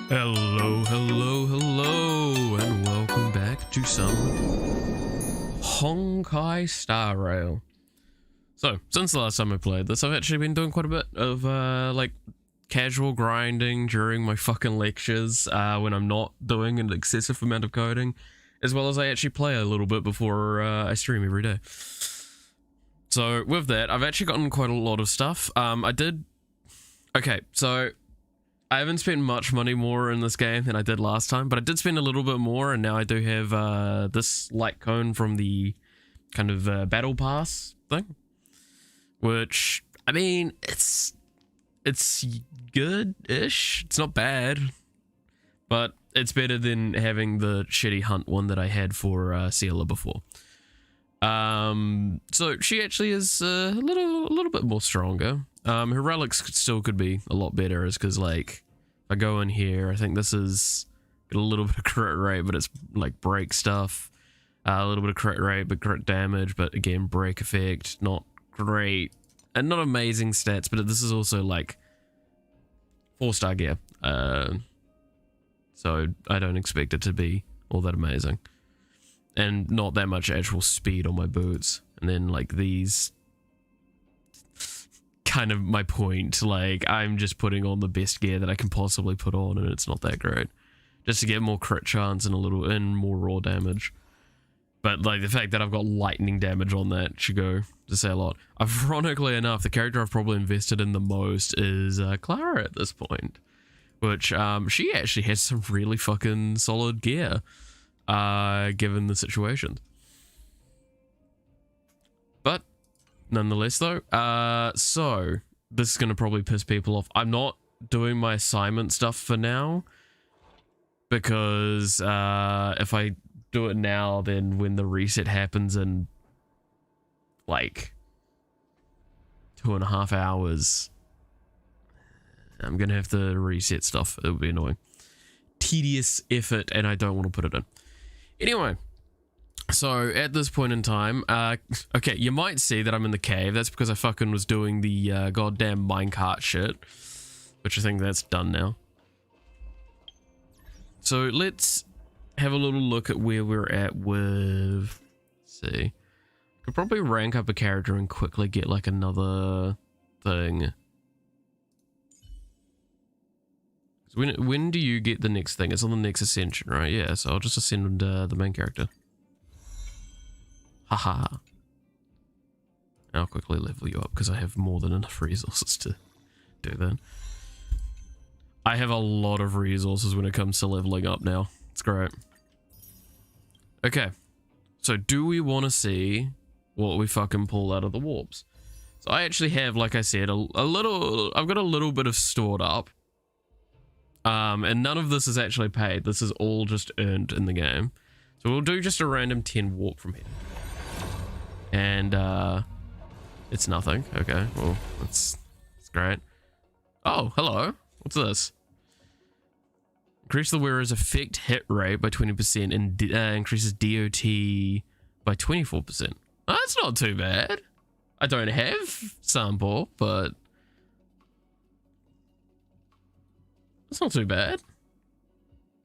Hello, and welcome back to some Honkai Star Rail. So, since the last time I played this, I've actually been doing quite a bit of, like, casual grinding during my fucking lectures, when I'm not doing an excessive amount of coding, as well as I actually play a little bit before, I stream every day. So, with that, I've actually gotten quite a lot of stuff. Okay, so I haven't spent much money more in this game than I did last time, but I did spend a little bit more, and now I do have this light cone from the kind of battle pass thing, which, I mean, it's good-ish. It's not bad, but it's better than having the shitty hunt one that I had for Ciela before. So she actually is a little bit more stronger. Her relics still could be a lot better, is because, like, if I go in here, I think this is got a little bit of crit rate, but it's like break stuff. A little bit of crit rate, but crit damage, but again, break effect, not great. And not amazing stats, but this is also like 4-star gear. So I don't expect it to be all that amazing. And not that much actual speed on my boots. And then like these, kind of my point, like I'm just putting on the best gear that I can possibly put on, and it's not that great. Just to get more crit chance and more raw damage. But like the fact that I've got lightning damage on that should go to say a lot. Ironically enough, the character I've probably invested in the most is Clara at this point. Which she actually has some really fucking solid gear. Given the situation. But nonetheless though, so this is gonna probably piss people off. I'm not doing my assignment stuff for now, because if I do it now, then when the reset happens in like 2.5 hours, I'm gonna have to reset stuff. It would be annoying, tedious effort, and I don't want to put it in. Anyway, so at this point in time, okay, you might see that I'm in the cave. That's because I fucking was doing the goddamn minecart shit, which I think that's done now. So let's have a little look at where we're at with, let's see. Could probably rank up a character and quickly get like another thing. When do you get the next thing? It's on the next ascension, right? Yeah, so I'll just ascend the main character. Haha. I'll quickly level you up because I have more than enough resources to do that. I have a lot of resources when it comes to leveling up now. It's great. Okay. So do we want to see what we fucking pull out of the warps? So I actually have, like I said, I've got a little bit of stored up. And none of this is actually paid. This is all just earned in the game. So we'll do just a random 10 warp from here. And, it's nothing. Okay, well, that's great. Oh, hello. What's this? Increase the wearer's effect hit rate by 20% and increases DOT by 24%. Oh, that's not too bad. I don't have sample, but it's not too bad.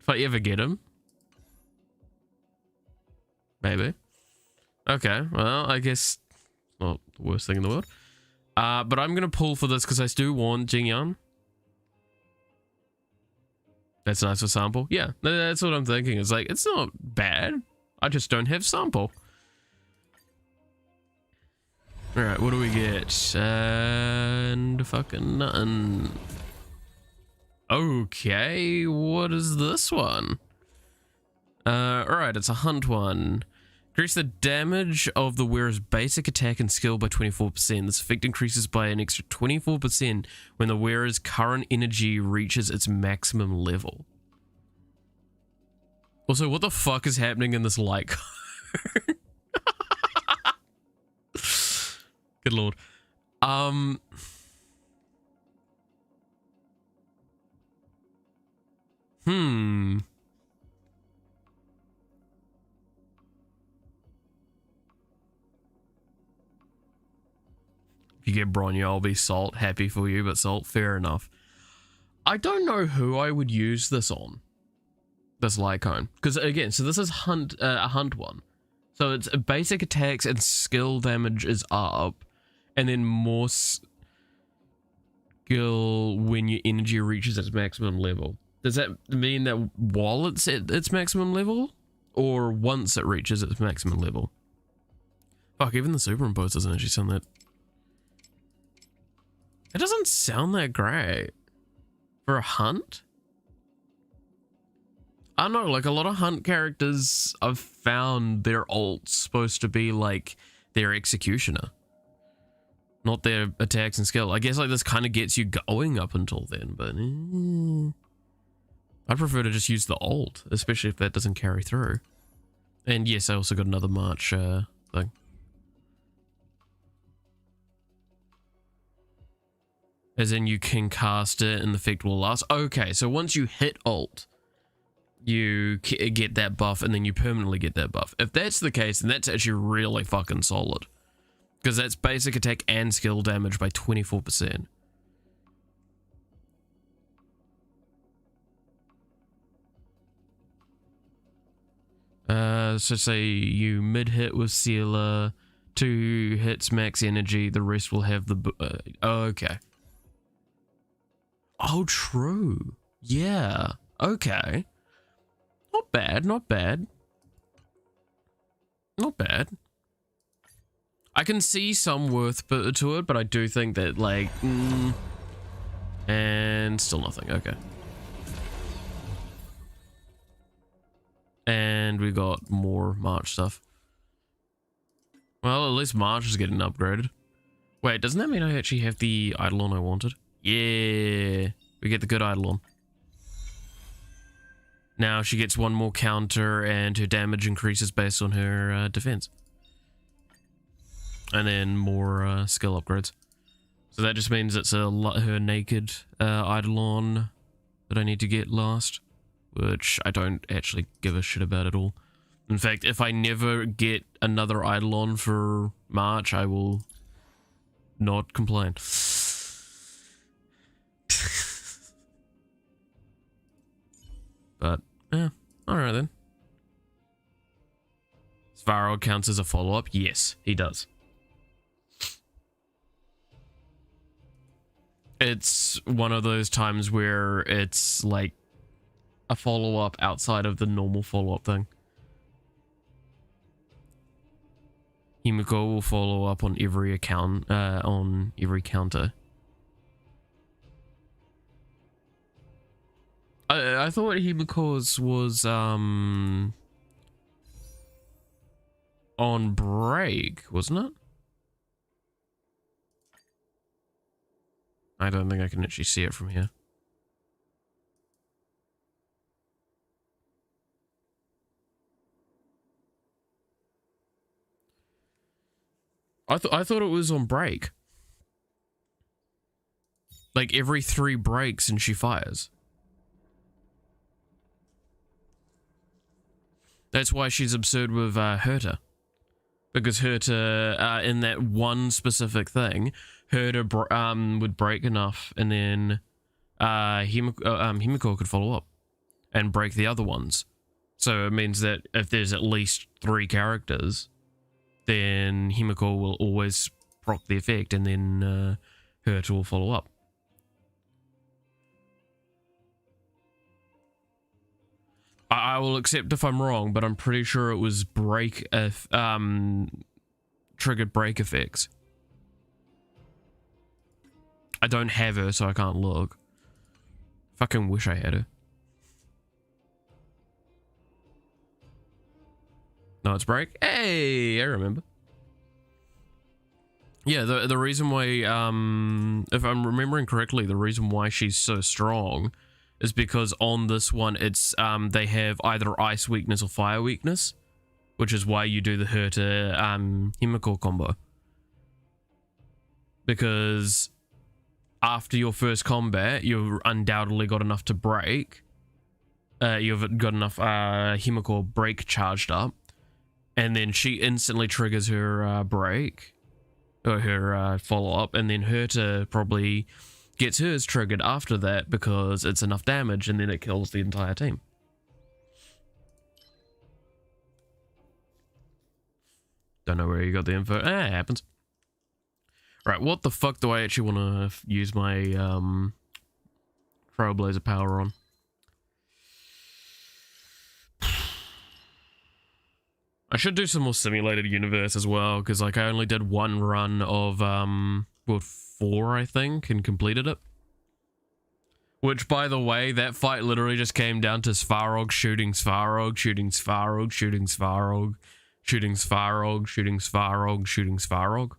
If I ever get him. Maybe. Okay, well, I guess not the worst thing in the world. But I'm going to pull for this because I do want Jingyan. That's nice for sample. Yeah, that's what I'm thinking. It's like, it's not bad. I just don't have sample. Alright, what do we get? And fucking nothing. Okay, what is this one? Alright, it's a hunt one. Increase the damage of the wearer's basic attack and skill by 24%. This effect increases by an extra 24% when the wearer's current energy reaches its maximum level. Also, what the fuck is happening in this light cone? Good lord. If you get Bronya, I'll be Salt. Happy for you, but Salt, fair enough. I don't know who I would use this on. This Lycone. Because again, so this is a hunt one. So it's basic attacks and skill damage is up. And then more skill when your energy reaches its maximum level. Does that mean that while it's at its maximum level? Or once it reaches its maximum level? Fuck, even the superimpose doesn't actually sound that... It doesn't sound that great. For a hunt? I don't know, like a lot of hunt characters I've found their ult's supposed to be like their executioner. Not their attacks and skill. I guess like this kind of gets you going up until then, but I prefer to just use the ult, especially if that doesn't carry through. And yes, I also got another March thing. As in you can cast it and the effect will last. Okay, so once you hit ult, you get that buff and then you permanently get that buff. If that's the case, then that's actually really fucking solid. Because that's basic attack and skill damage by 24%. So say you mid-hit with Sealer, 2 hits max energy, the rest will have the... okay. Oh, true. Yeah. Okay. Not bad, not bad. Not bad. I can see some worth to it, but I do think that, like... and still nothing. Okay. And we got more March stuff. Well, at least March is getting upgraded. Wait, doesn't that mean I actually have the Eidolon I wanted? Yeah, we get the good Eidolon. Now she gets one more counter and her damage increases based on her defense. And then more skill upgrades. So that just means it's her naked Eidolon that I need to get last. Which I don't actually give a shit about at all. In fact, if I never get another Eidolon for March, I will not complain. But, yeah, alright then. Svarog counts as a follow-up? Yes, he does. It's one of those times where it's like a follow-up outside of the normal follow-up thing. Himiko will follow up on every account, on every counter. I thought Himiko's was, on break, wasn't it? I don't think I can actually see it from here. I thought it was on break. Like every 3 breaks and she fires. That's why she's absurd with Herta. Because Herta, in that one specific thing, Herta would break enough and then Himiko could follow up and break the other ones. So it means that if there's at least 3 characters, then Himiko will always proc the effect and then Herta will follow up. I will accept if I'm wrong, but I'm pretty sure it was break if triggered break effects. I don't have her, so I can't look. Fucking wish I had her. No, it's break. Hey, I remember. Yeah, the reason why, if I'm remembering correctly, the reason why she's so strong is because on this one, it's they have either ice weakness or fire weakness, which is why you do the Herta Himiko combo. Because after your first combat, you've undoubtedly got enough to break. You've got enough Himiko break charged up. And then she instantly triggers her break, or her follow-up, and then Herta probably gets hers triggered after that because it's enough damage, and then it kills the entire team. Don't know where you got the info. It happens. Right, what the fuck do I actually want to use my Trailblazer power on? I should do some more simulated universe as well, because like I only did one run of World 4, I think, and completed it. Which, by the way, that fight literally just came down to Svarog shooting Svarog, shooting Svarog, shooting Svarog, shooting Svarog, shooting Svarog, shooting Svarog.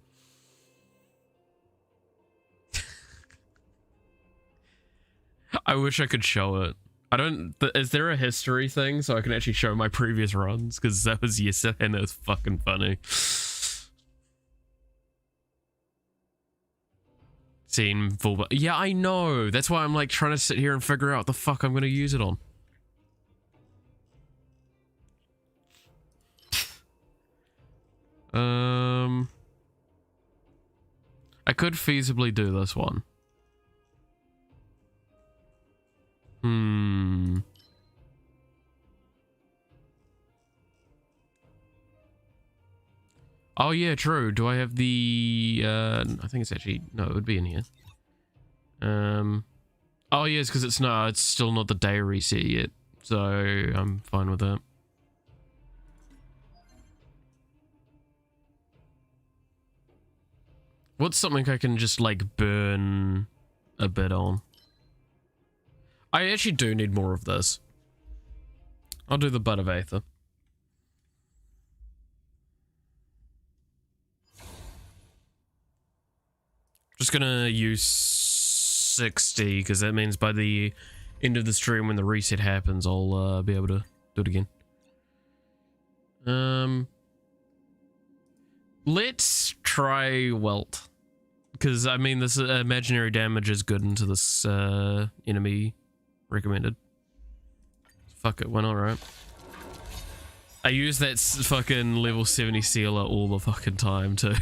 I wish I could show it. I don't... Is there a history thing so I can actually show my previous runs? Because that was yesterday and it was fucking funny. Scene full... Yeah, I know. That's why I'm like trying to sit here and figure out what the fuck I'm going to use it on. I could feasibly do this one. Oh yeah, true. Do I have the I think it's actually, no, it would be in here. Oh yes, because it's still not the day reset yet, so I'm fine with that. What's something I can just like burn a bit on? I actually do need more of this. I'll do the Bud of Aether. Just gonna use 60 because that means by the end of the stream when the reset happens I'll be able to do it again. Let's try Welt, because I mean this imaginary damage is good into this enemy recommended. Fuck it, why not, right? I use that fucking level 70 sealer all the fucking time too.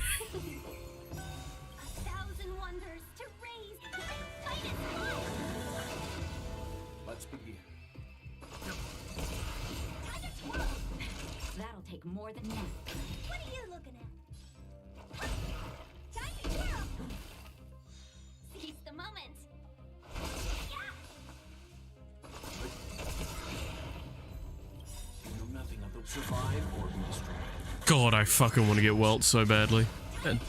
More than that. What are you looking at? Time to twirl. Seize the moment. Yeah. You know nothing of those survive or be destroyed. God, I fucking want to get Welt so badly. Man,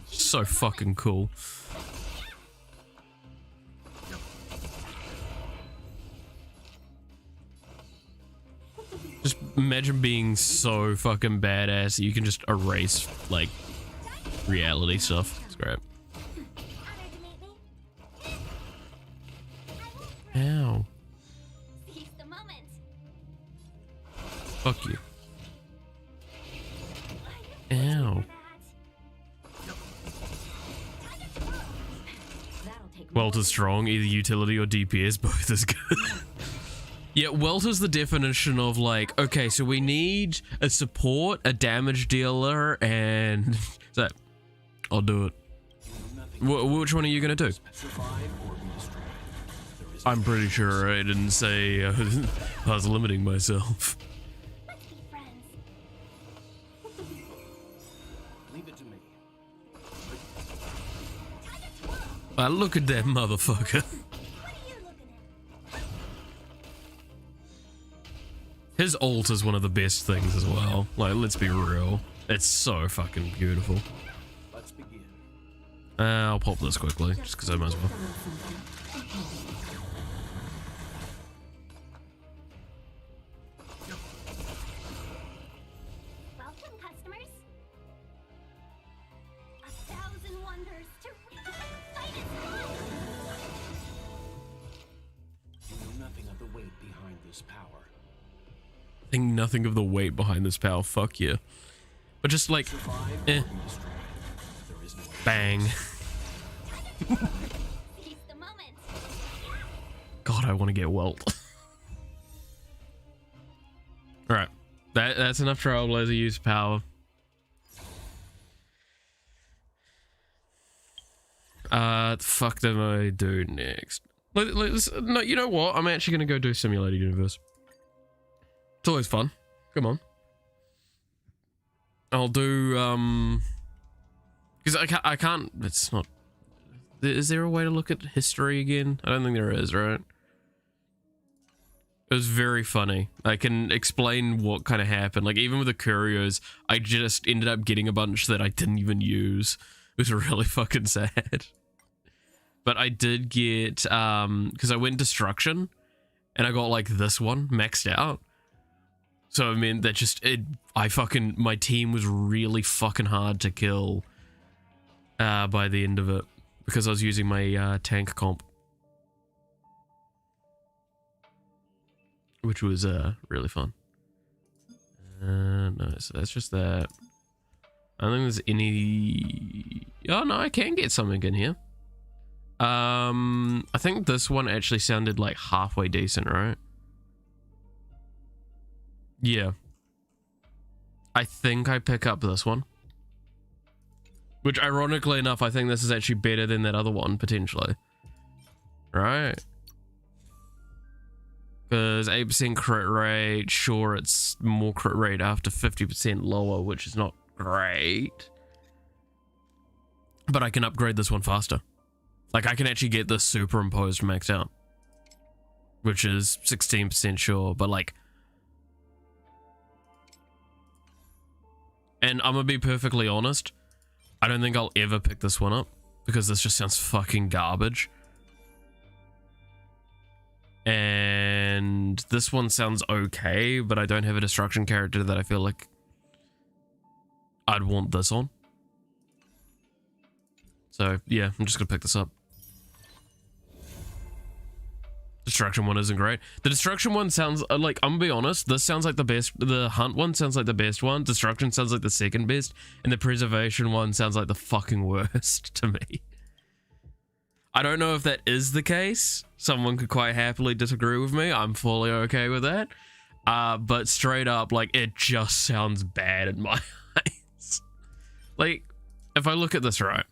so fucking cool. Just imagine being so fucking badass that you can just erase, like, reality stuff. It's great. Ow. Fuck you. Ow. Welt is strong, either utility or DPS, both is good. Yeah, Welt is the definition of like, okay, so we need a support, a damage dealer, and so I'll do it. Which one are you gonna do? I'm pretty sure I didn't say I was limiting myself. Look at that motherfucker. His ult is one of the best things as well. Like, let's be real. It's so fucking beautiful. Let's begin. I'll pop this quickly, just because I might as well. Welcome, customers. 1,000 wonders to fight it. You know nothing of the weight behind this power. Think nothing of the weight behind this power. Fuck yeah. But just like, eh. Bang. God, I want to get Welt. Alright. That's enough Trailblazer use power. The fuck did I do next? No, you know what? I'm actually gonna go do Simulated Universe. It's always fun. Come on. I'll do because I can't. It's not. Is there a way to look at history again? I don't think there is, right? It was very funny. I can explain what kind of happened. Like, even with the curios, I just ended up getting a bunch that I didn't even use. It was really fucking sad. But I did get, because I went Destruction, and I got, like, this one maxed out. So, I mean, that just, my team was really fucking hard to kill by the end of it. Because I was using my tank comp. Which was really fun. No, so that's just that. I don't think there's any... Oh no, I can get something in here. I think this one actually sounded like halfway decent, right? Yeah. I think I pick up this one. Which, ironically enough, I think this is actually better than that other one, potentially. Right? Because 8% crit rate, sure, it's more crit rate after 50% lower, which is not great. But I can upgrade this one faster. Like, I can actually get this superimposed maxed out. Which is 16% sure, but like... And I'm gonna be perfectly honest, I don't think I'll ever pick this one up, because this just sounds fucking garbage. And this one sounds okay, but I don't have a destruction character that I feel like I'd want this on. So yeah, I'm just gonna pick this up. Destruction one isn't great. The destruction one sounds like, I'm gonna be honest, this sounds like the best. The hunt one sounds like the best one. Destruction sounds like the second best, and the preservation one sounds like the fucking worst to me. I don't know if that is the case. Someone could quite happily disagree with me. I'm fully okay with that. But straight up, like, it just sounds bad in my eyes. Like, if I look at this right.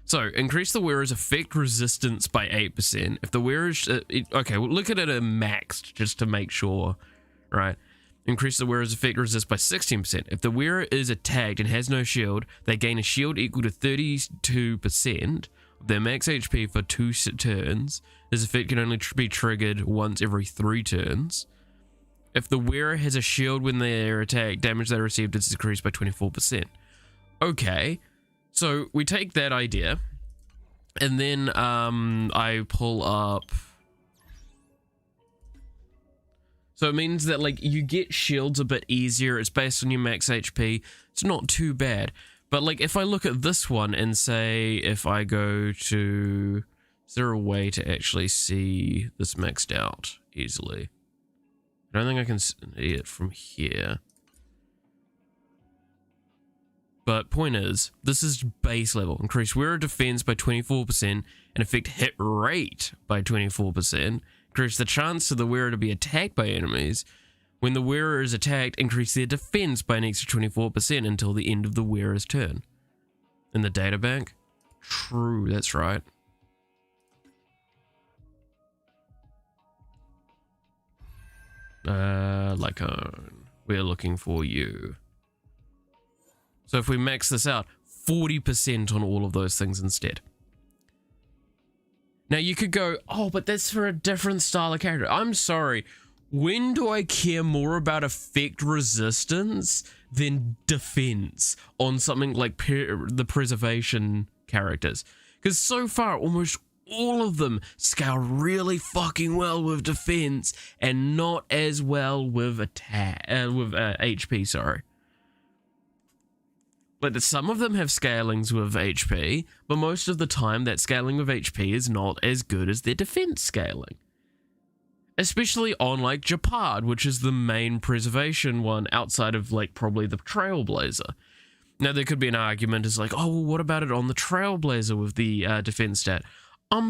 So, increase the wearer's effect resistance by 8%. If the wearer's... okay, we'll look at it at maxed, just to make sure, right? Increase the wearer's effect resist by 16%. If the wearer is attacked and has no shield, they gain a shield equal to 32%. Their max HP for 2 turns. This effect can only be triggered once every 3 turns. If the wearer has a shield when they are attacked, damage they received is decreased by 24%. Okay, so we take that idea, and then I pull up... So it means that, like, you get shields a bit easier. It's based on your max HP. It's not too bad. But, like, if I look at this one and say, if I go to... Is there a way to actually see this maxed out easily? I don't think I can see it from here. But point is, this is base level. Increase wearer defense by 24% and affect hit rate by 24%. Increase the chance of the wearer to be attacked by enemies. When the wearer is attacked, increase their defense by an extra 24% until the end of the wearer's turn. In the databank? True, that's right. Lycone, we're looking for you. So if we max this out, 40% on all of those things instead. Now you could go, oh, but that's for a different style of character. I'm sorry. When do I care more about effect resistance than defense on something like the preservation characters? Because so far, almost all of them scale really fucking well with defense and not as well with attack, HP, sorry. But some of them have scalings with HP, but most of the time that scaling with HP is not as good as their defense scaling. Especially on, like, Japad, which is the main preservation one outside of, like, probably the Trailblazer. Now, there could be an argument as like, oh, well, what about it on the Trailblazer with the defense stat?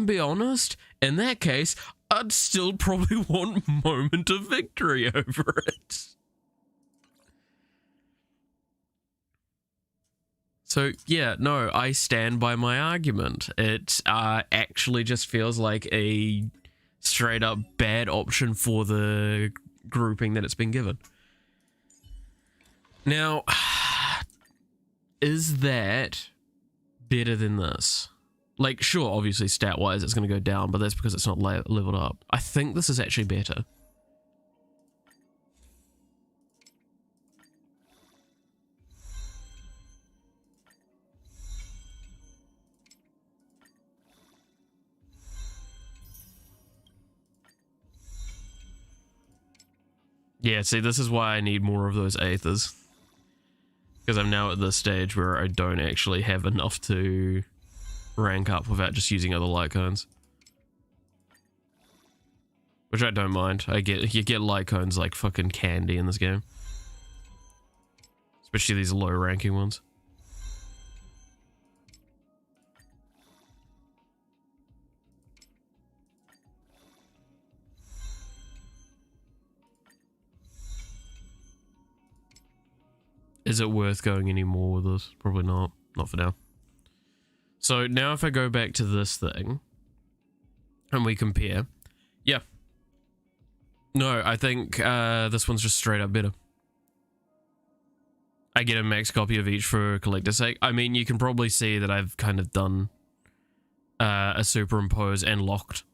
Be honest, in that case, I'd still probably want Moment of Victory over it. So yeah, no, I stand by my argument. It actually just feels like a straight up bad option for the grouping that it's been given. Now, is that better than this? Like, sure, obviously stat-wise it's going to go down, but that's because it's not leveled up. I think this is actually better. Yeah, see, this is why I need more of those Aethers. Because I'm now at this stage where I don't actually have enough to rank up without just using other light cones. Which I don't mind. You get light cones like fucking candy in this game. Especially these low ranking ones. Is it worth going any more with this? Probably not. Not for now. So now if I go back to this thing and we compare, yeah. No, I think this one's just straight up better. I get a max copy of each for collector's sake. I mean, you can probably see that I've kind of done a superimpose and locked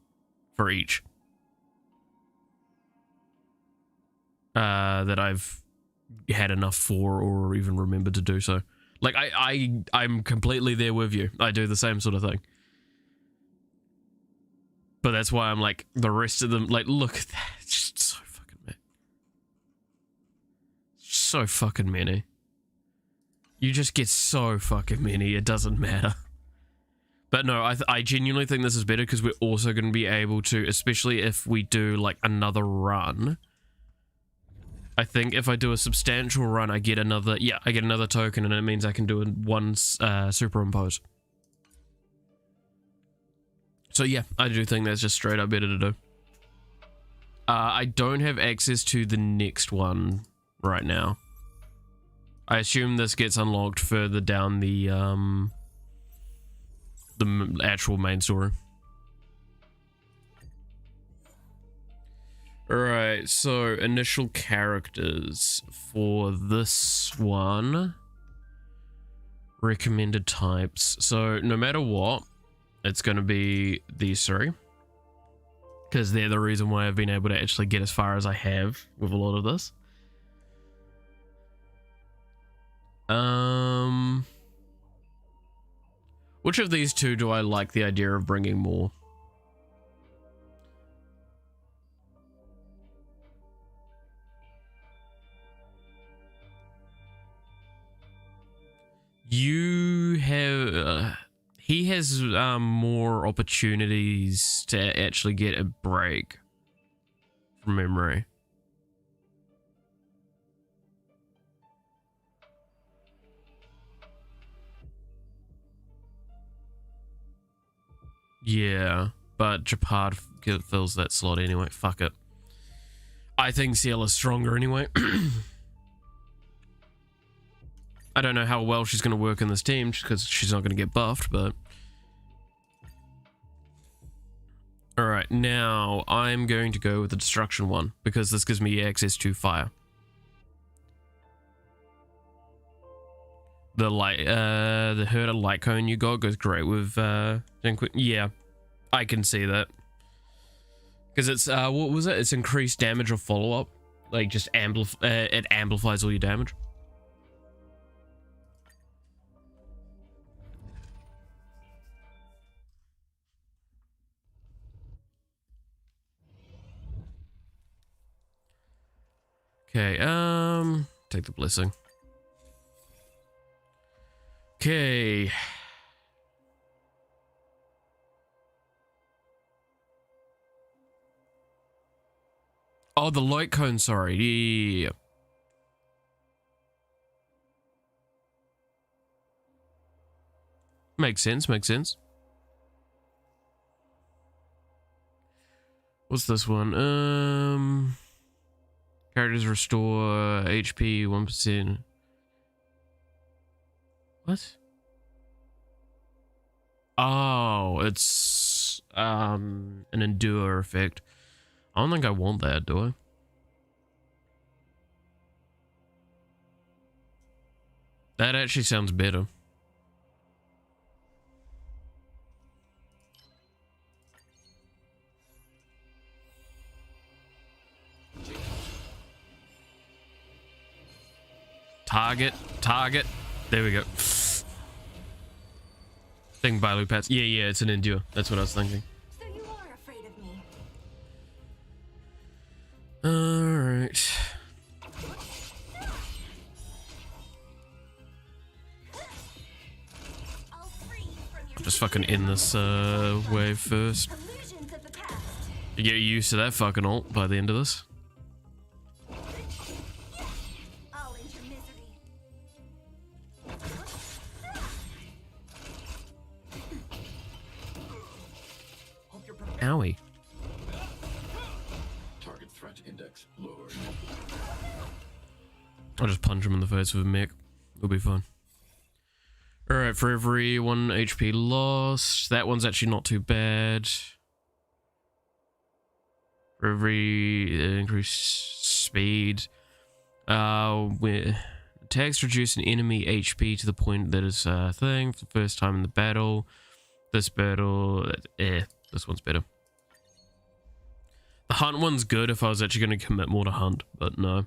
for each. That I've had enough for or even remembered to do so. Like, I'm completely there with you. I do the same sort of thing. But that's why I'm like, the rest of them, like, look at that. It's just so fucking many. So fucking many. You just get so fucking many, it doesn't matter. But no, I genuinely think this is better because we're also going to be able to, especially if we do like another run. I think if I do a substantial run, I get another, yeah, I get another token and it means I can do one superimpose. So yeah, I do think that's just straight up better to do. I don't have access to the next one right now. I assume this gets unlocked further down the actual main story. Alright, so initial characters for this one. Recommended types. So no matter what, it's going to be these three. Because they're the reason why I've been able to actually get as far as I have with a lot of this. Which of these two do I like the idea of bringing more? You have... he has more opportunities to actually get a break from memory. Yeah, but Japard fills that slot anyway. Fuck it. I think Ciel is stronger anyway. I don't know how well she's going to work in this team because she's not going to get buffed, but... Alright, now I'm going to go with the destruction one because this gives me access to fire. The herder light cone you got goes great with yeah, I can see that. Because it's what was it? It's increased damage or follow-up. Like just it amplifies all your damage. Okay, take the blessing. Okay. Oh, the light cone, sorry. Yeah. Makes sense, makes sense. What's this one? Characters restore HP 1%. What? Oh, it's an endure effect. I don't think I want that, do I? That actually sounds better. Target. There we go. Thing by Lupats. Yeah, it's an endure. That's what I was thinking. So you are afraid of me. Alright. I'll free you from your Just fucking end this wave first. illusions of the past. You get used to that fucking ult by the end of this. I'll end your misery. Hope you're prepared. Owie. Target threat index lowered. I'll just punch him in the face with a mech. It'll be fun. Alright, for every 1 HP lost, that one's actually not too bad. For every increased speed, attacks reduce an enemy HP to the point that is a thing for the first time in the battle. This battle, this one's better. The hunt one's good if I was actually going to commit more to hunt, but no.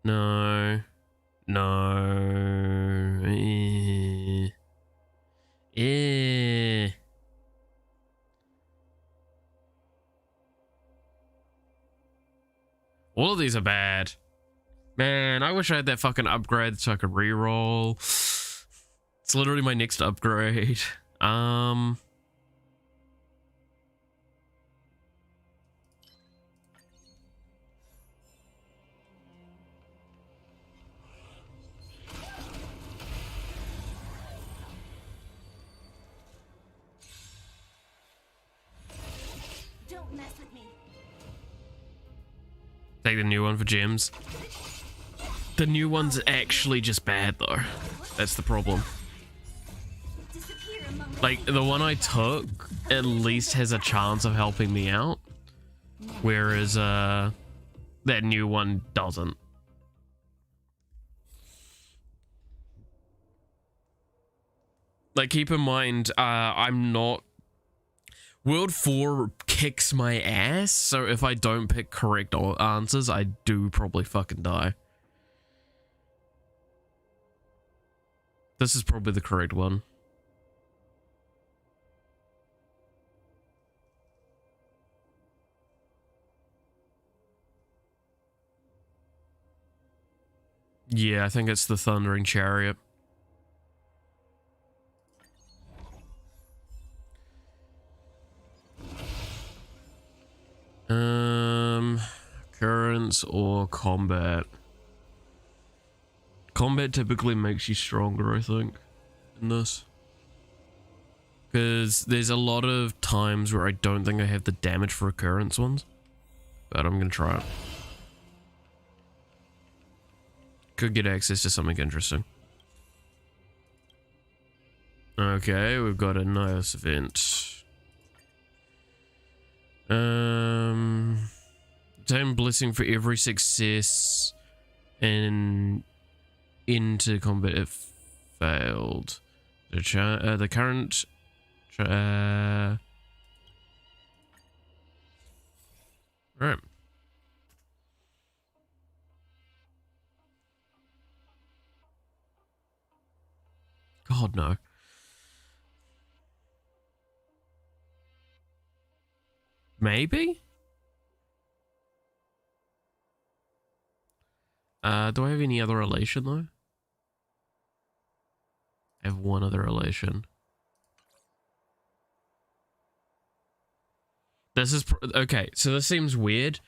No. All of these are bad. Man, I wish I had that fucking upgrade so I could reroll. It's literally my next upgrade. Don't mess with me. Take the new one for gems. The new one's actually just bad though. That's the problem. Disappear among the Like, the one I took at least has a chance of helping me out. Whereas, that new one doesn't. Like, keep in mind, I'm not... World 4 kicks my ass, so if I don't pick correct answers, I do probably fucking die. This is probably the correct one. Yeah, I think it's the Thundering Chariot. Currents or combat? Combat typically makes you stronger, I think, in this. Because there's a lot of times where I don't think I have the damage for occurrence ones. But I'm going to try it. Could get access to something interesting. Okay, we've got a nice event. Obtain blessing for every success and into combat if failed. The current right. God no. Maybe? Do I have any other relation though? I have one other relation. This is okay, so this seems weird.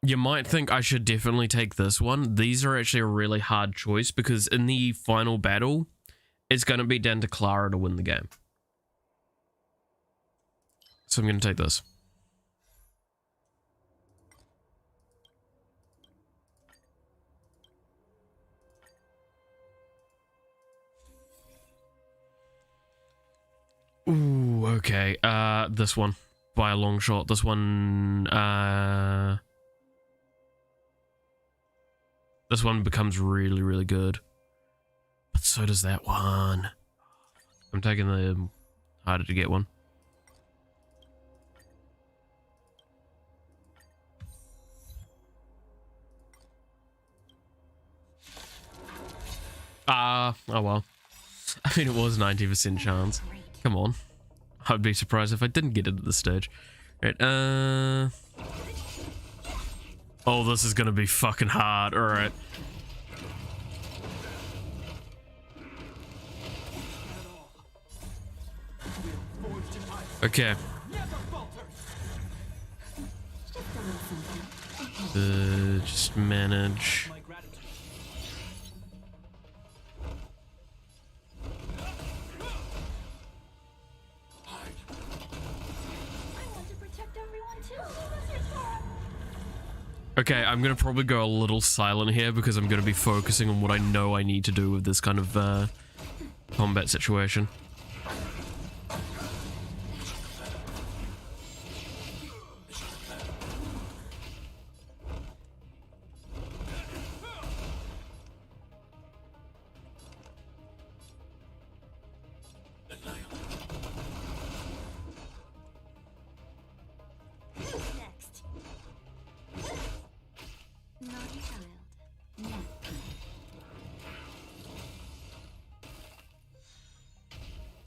You might think I should definitely take this one. These are actually a really hard choice because in the final battle, it's going to be down to Clara to win the game. So I'm going to take this. Okay, this one by a long shot. This one becomes really, really good. But so does that one. I'm taking the harder to get one. Oh well. I mean, it was 90% chance. Come on. I'd be surprised if I didn't get it at this stage. Right, oh, this is gonna be fucking hard. Alright. Okay. Just manage. Okay, I'm gonna probably go a little silent here because I'm gonna be focusing on what I know I need to do with this kind of combat situation.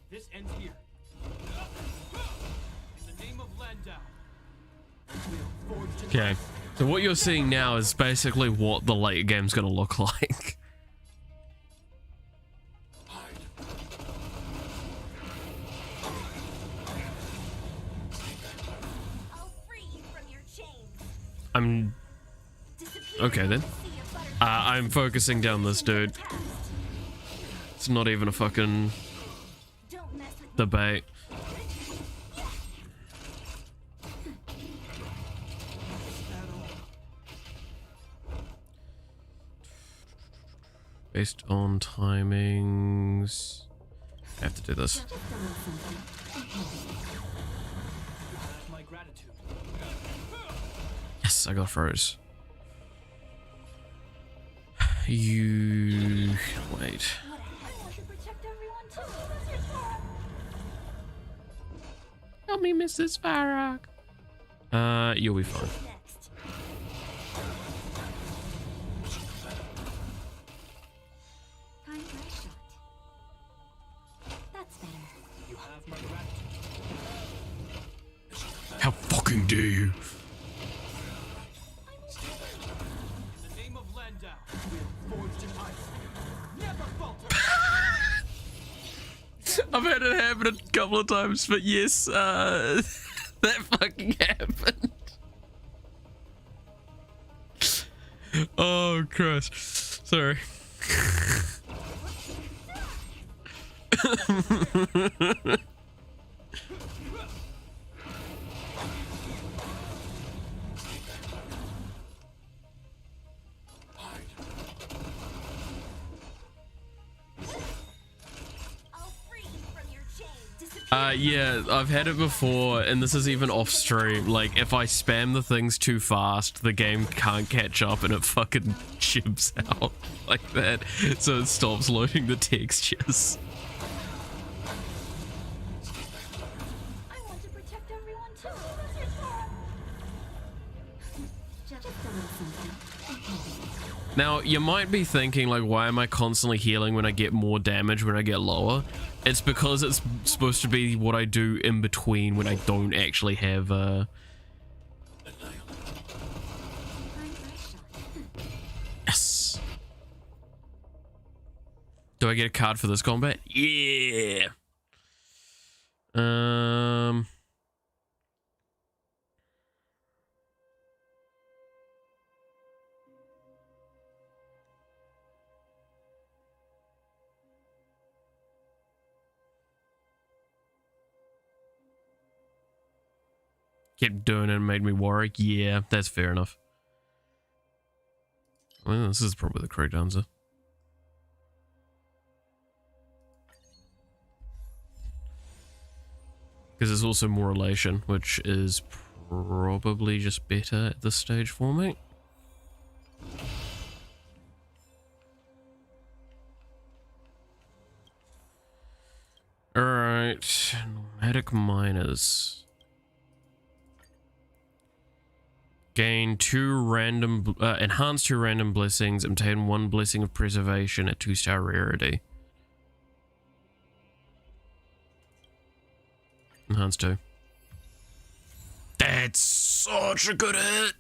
This ends here. In the name of Landau. Okay, so what you're seeing now is basically what the late game's gonna look like. I'm okay then. I'm focusing down this dude. It's not even a fucking debate. Based on timings, I have to do this. Yes, I got froze. You wait. Help me, Mrs. Farrock. You'll be fine. How fucking dare you? In the name of Landau, forged in ice. Never falter. I've had it happen a couple of times, but yes, that fucking happened. Oh, Christ. Sorry. Yeah, I've had it before, and this is even off stream. Like, if I spam the things too fast, the game can't catch up and it fucking chips out like that. So it stops loading the textures. I want to protect everyone too. Now, you might be thinking, like, why am I constantly healing when I get more damage when I get lower? It's because it's supposed to be what I do in between when I don't actually have, Yes! Do I get a card for this combat? Yeah! Kept doing it and made me worry. Yeah, that's fair enough. Well, this is probably the correct answer. Because there's also more elation, which is probably just better at this stage for me. Alright, nomadic miners. Gain enhance 2 random blessings, obtain 1 blessing of preservation at 2-star rarity. Enhance 2. That's such a good hit.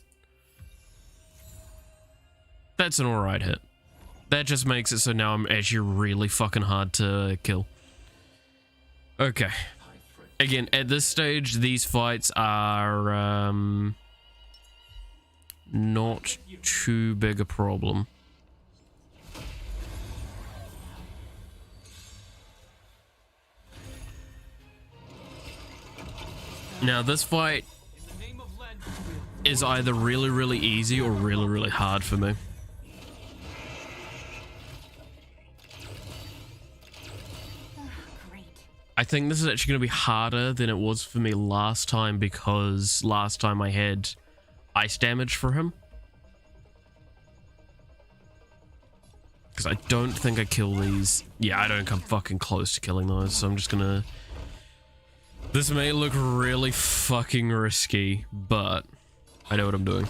That's an alright hit. That just makes it so now I'm actually really fucking hard to kill. Okay. Again, at this stage, these fights are not too big a problem. Now, this fight is either really, really easy or really, really hard for me. I think this is actually going to be harder than it was for me last time because last time I had ice damage for him. Because I don't think I kill these. Yeah, I don't come fucking close to killing those, so I'm just going to... This may look really fucking risky, but I know what I'm doing.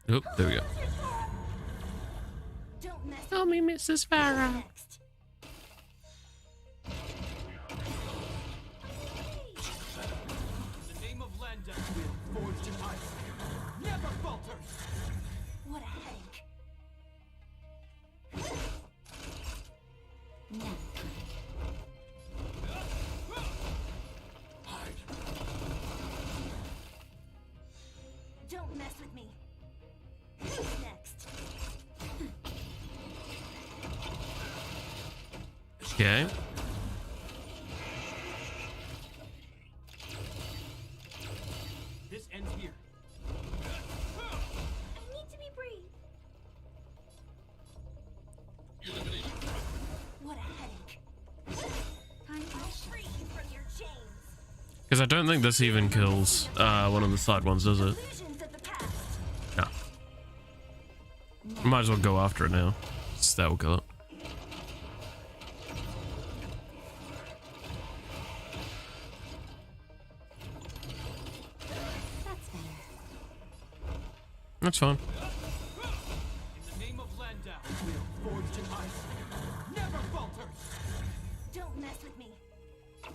Oh, there we go. Tell me, Mrs. Farah. The name of Landa will forged in ice. Never falters. What a headache. No. Don't mess with me. Who's next? Okay. This ends here. I need to be brief. What a headache. I'm free from your chains. Because I don't think this even kills one of the side ones, does it? Illusions of the past. No. Might as well go after it now. That will kill it. That's better. That's fine. In the name of Landa, will forged in ice. Never falters. Don't mess with me. I'm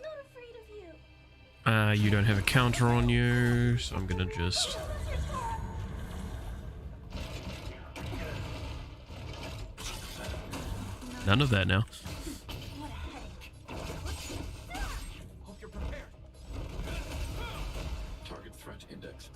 not afraid of you. You don't have a counter on you, so I'm gonna just... None of that now. What a headache. Hope you're prepared. Target threat index.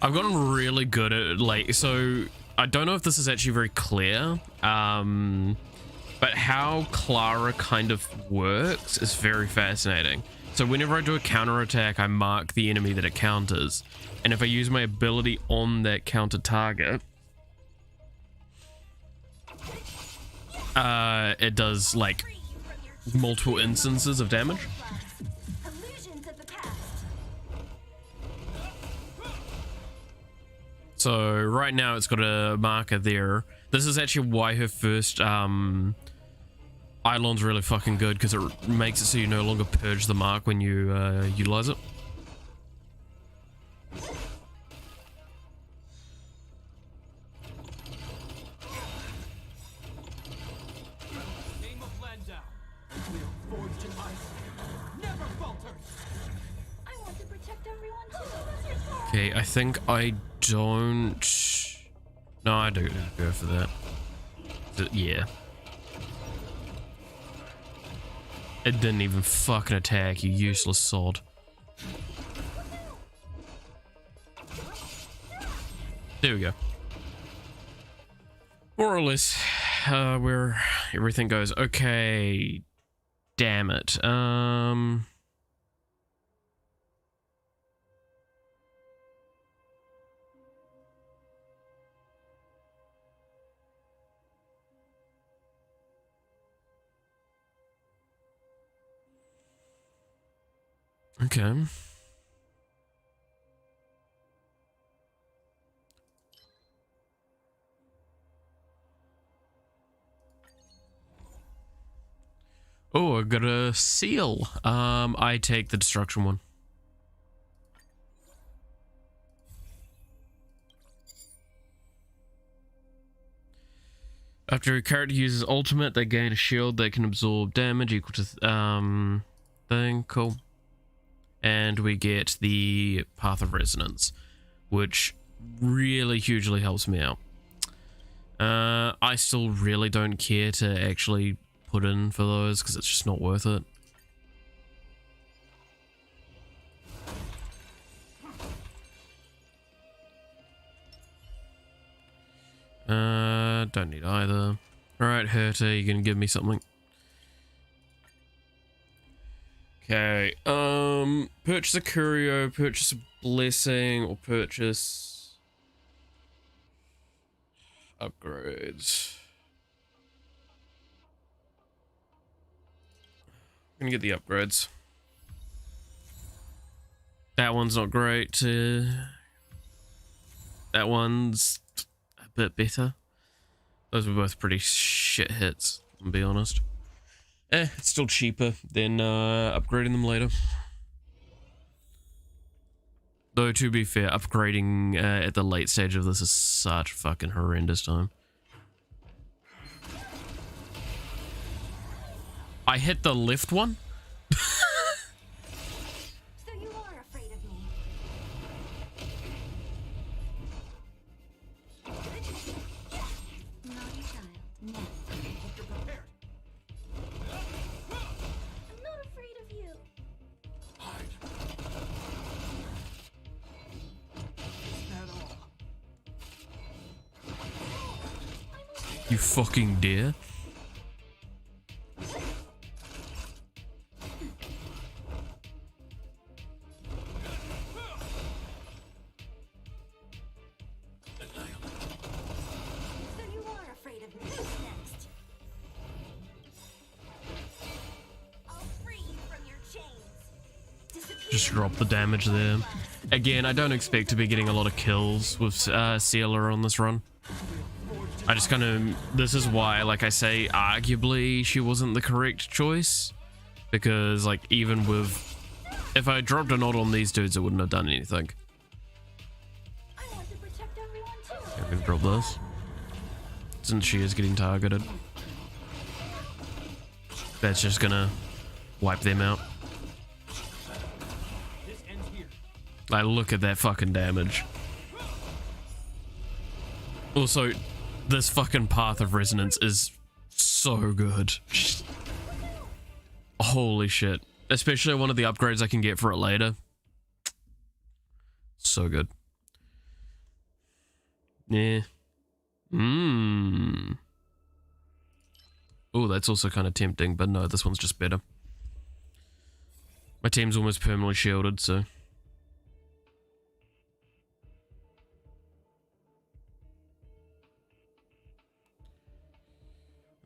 I've gotten really good at, like, so I don't know if this is actually very clear, but how Clara kind of works is very fascinating. So whenever I do a counterattack, I mark the enemy that it counters, and if I use my ability on that counter target, it does like multiple instances of damage. Illusions of the past. So right now it's got a marker there. This is actually why her first Eidolon's really fucking good, because it makes it so you no longer purge the mark when you utilize it. Name of Landa, will forged in ice. Never falters. I want to protect everyone too. Okay, I think I don't... No, I do go for that. Yeah. It didn't even fucking attack, you useless sod. There we go. More or less, where everything goes. Okay. Damn it. Okay. Oh, I got a seal. I take the destruction one. After a character uses ultimate, they gain a shield that can absorb damage equal to thing. Cool. And we get the Path of Resonance, which really hugely helps me out. I still really don't care to actually put in for those because it's just not worth it. Don't need either. Alright, Herta, you're gonna give me something. Okay, purchase a curio, purchase a blessing, or purchase upgrades. I'm gonna get the upgrades. That one's not great. That one's a bit better. Those were both pretty shit hits, to be honest. It's still cheaper than upgrading them later. Though, to be fair, upgrading at the late stage of this is such fucking horrendous time. I hit the left one? So you are afraid of me. Naughty child. No. Hope you're prepared. I'm not afraid of you. Hide. Is that all? You fucking dare? So you are afraid of me. Who's next? I'll free you from your chains. Disappear. Just drop the damage there. Again, I don't expect to be getting a lot of kills with Sealer on this run. I just kind of... This is why, like I say, arguably she wasn't the correct choice. Because, like, even with... If I dropped a nod on these dudes, it wouldn't have done anything. I want to protect everyone too. I'm gonna drop this. Since she is getting targeted. That's just gonna wipe them out. This ends here. Like, look at that fucking damage. Also, this fucking Path of Resonance is so good. Holy shit. Especially one of the upgrades I can get for it later. So good. Yeah. Oh, that's also kind of tempting, but no, this one's just better. My team's almost permanently shielded, so...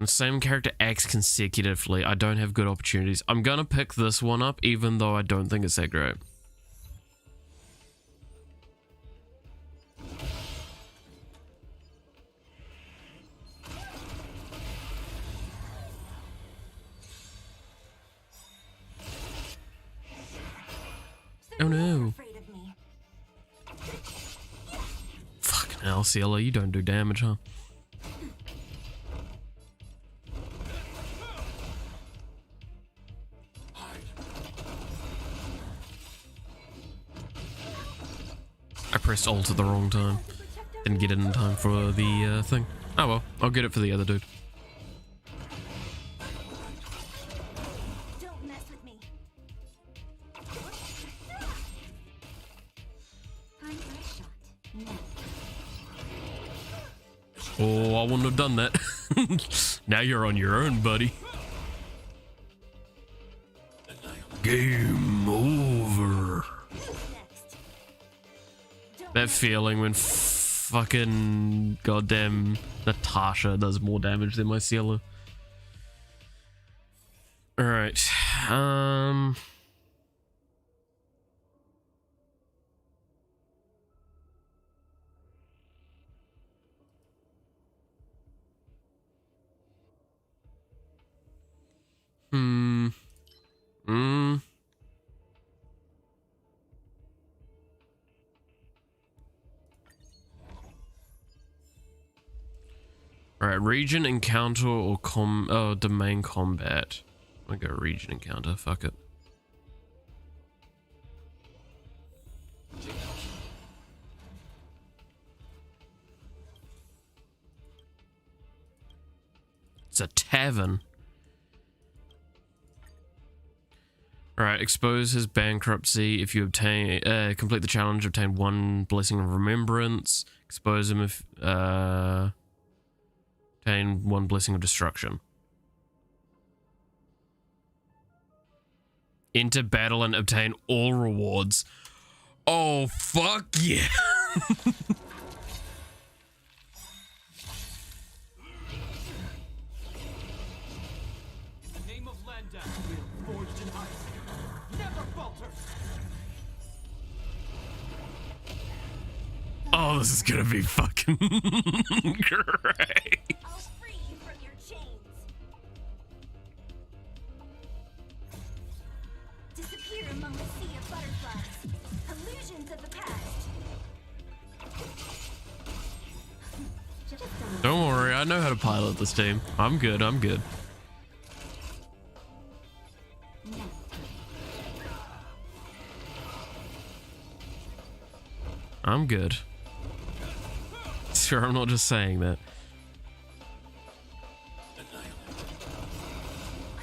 The same character acts consecutively. I don't have good opportunities. I'm gonna pick this one up, even though I don't think it's that great. So Oh you are no. afraid of me. Fucking hell, Ciela, you don't do damage, huh? I pressed alt at the wrong time. Didn't get it in time for the thing. Oh well, I'll get it for the other dude. I wouldn't have done that. Now you're on your own, buddy. Game over. Next. Don't That mess feeling when fucking goddamn Natasha does more damage than my Cielo. Alright. Alright, region encounter or domain combat. I'm gonna go region encounter, fuck it. It's a tavern. Alright, expose his bankruptcy. If you obtain complete the challenge, obtain 1 blessing of remembrance. Expose him if obtain 1 blessing of destruction. Enter battle and obtain all rewards. Oh fuck yeah. In the name of Landau, we are forged in ice. Never falter. Oh, this is gonna be fucking great. I'll free you from your chains. Disappear among the sea of butterflies. Illusions of the past. Don't worry, I know how to pilot this team. I'm good, I'm good. I'm good. Sure, I'm not just saying that. I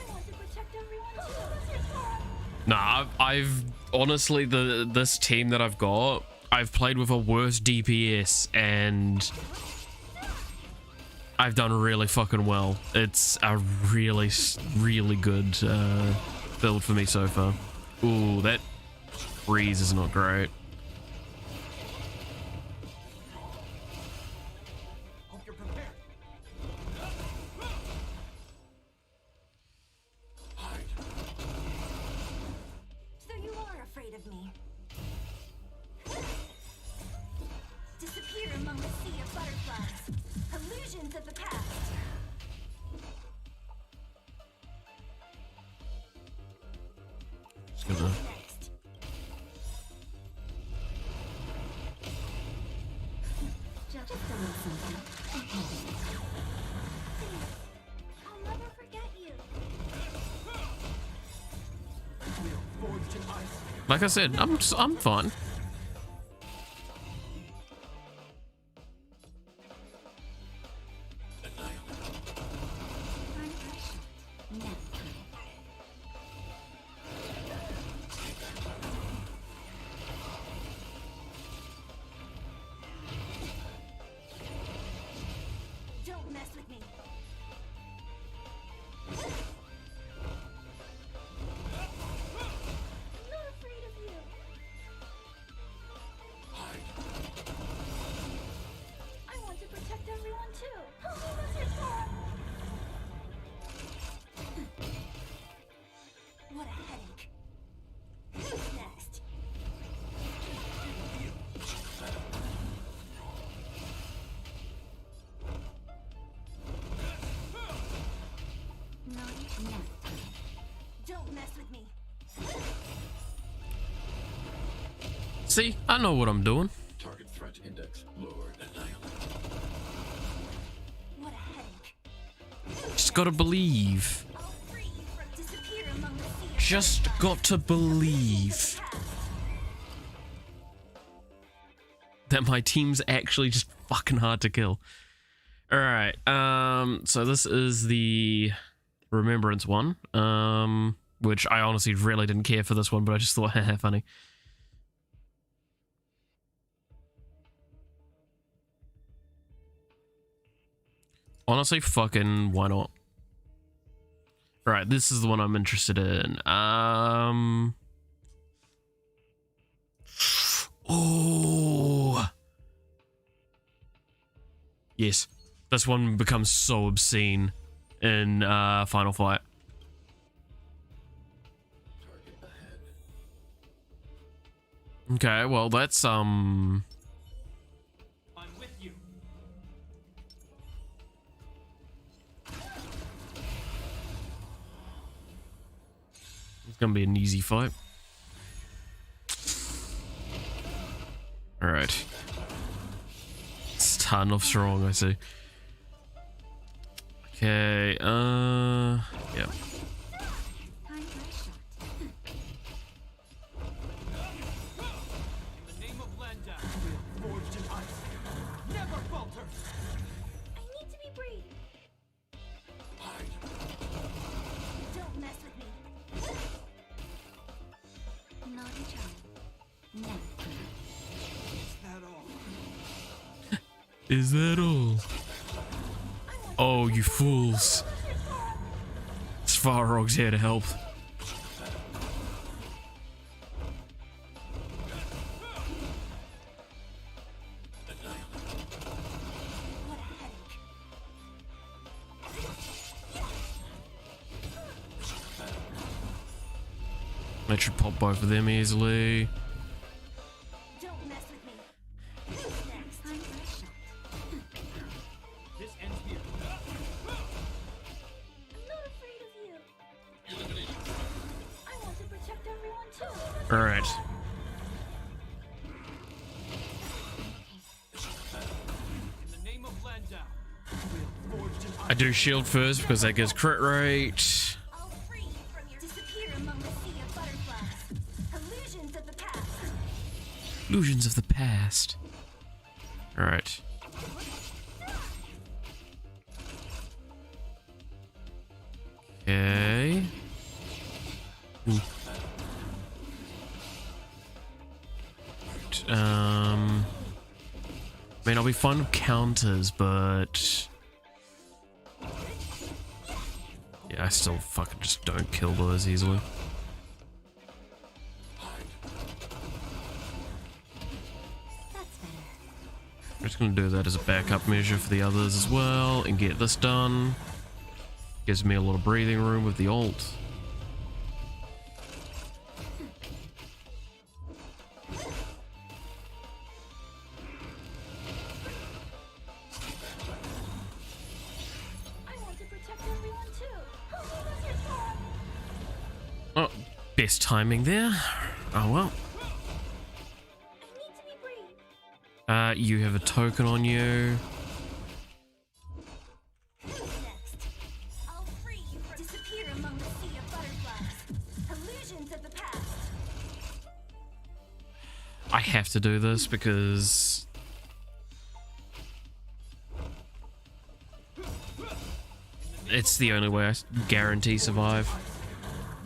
want to protect everyone too. Nah, I've honestly this team that I've got, I've played with a worse DPS and I've done really fucking well. It's a really, really good build for me so far. Ooh, that freeze is not great. Hope you're prepared. So you are afraid of me. Disappear among the sea of butterflies. Illusions of the past. Just gonna Next. Just a little something. I'll never forget you. We are forged in ice. like I said, I'm fine. Don't mess with me. I'm not afraid of you. I want to protect everyone too. What a headache. Who's next? Not now. Don't mess with me. See, I know what I'm doing. Target threat index lowered. What a headache. Just gotta believe. I'll free you from disappear among the sea of Just butterflies. got to believe that my team's actually just fucking hard to kill. Alright, so this is the Remembrance one, which I honestly really didn't care for this one, but I just thought, haha, funny. Honestly, fucking why not? Right, this is the one I'm interested in. Oh. Yes. This one becomes so obscene in Final Fight. Target ahead. Okay, well that's I'm with you. it's gonna be an easy fight. Alright. Starting off strong, I see. Okay, yeah. Time for a shot. In the name of Landau, we are forged in ice. Never falter. I need to be brave. Hide. Don't mess with me. Naughty child. Never. Is that all? Is that all? Oh, you fools. Svarog's here to help. What a headache. I should pop both of them easily. Don't mess with me. Who's next? Time for a shot. This ends here. I'm not afraid of you. I want to protect everyone too. Alright. In the name of Landau, we are forged in ice. I do shield first because that gives crit rate. I'll free you from your disappear among the sea of butterflies. Illusions of the past. Illusions of the past. Alright. Okay. Ooh. Right, I mean, I'll be fine with counters, but yeah, I still fucking just don't kill those easily. That's better. I'm just gonna do that as a backup measure for the others as well and get this done. Gives me a lot of breathing room with the ult. I want to protect everyone too. That's your fault. Oh, best timing there. Oh well. I need to be brave. You have a token on you. Who's next? I'll free you from disappear among the sea of butterflies. Illusions of the past. I have to do this because it's the only way I guarantee survive.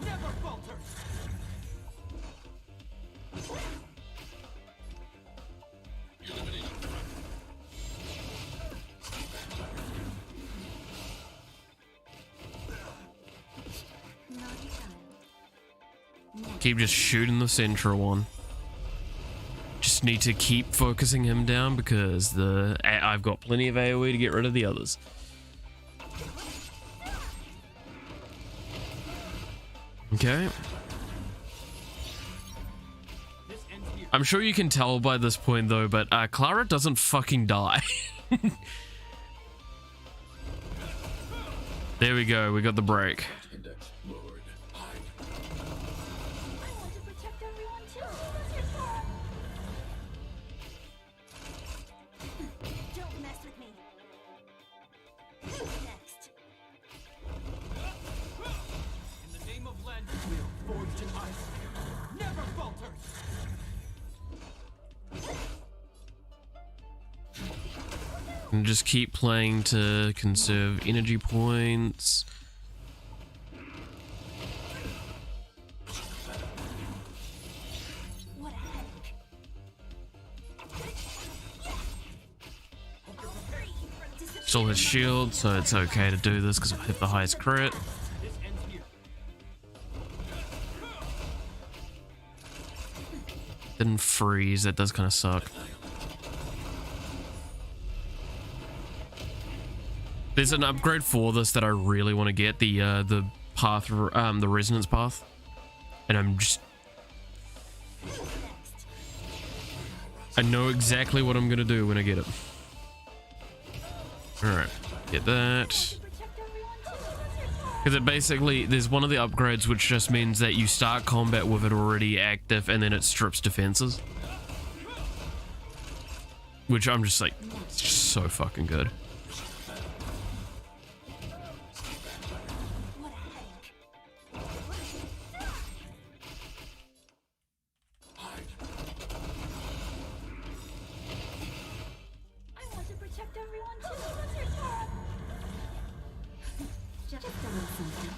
Never falter. Naughty child. Next. Keep just shooting the central one. Just need to keep focusing him down because I've got plenty of AoE to get rid of the others. Okay. This ends here. I'm sure you can tell by this point though, but Clara doesn't fucking die. There we go, we got the break. Index lowered. Hide. I want to protect everyone too. That's your fault. Don't mess with me. Who's next? In the name of Landau, we are forged in ice. Never falter. And just keep playing to conserve energy points. What a headache. I'll free you from disappear Still has shield, so it's okay to do this because I hit the highest crit. This ends here. Didn't freeze, that does kind of suck. There's an upgrade for this that I really want to get, the path, the resonance path. And I know exactly what I'm gonna do when I get it. Alright, get that. Because it basically, there's one of the upgrades which just means that you start combat with it already active and then it strips defenses. Which I'm just like, it's just so fucking good. I want to protect everyone too. What's your job? Just a little something.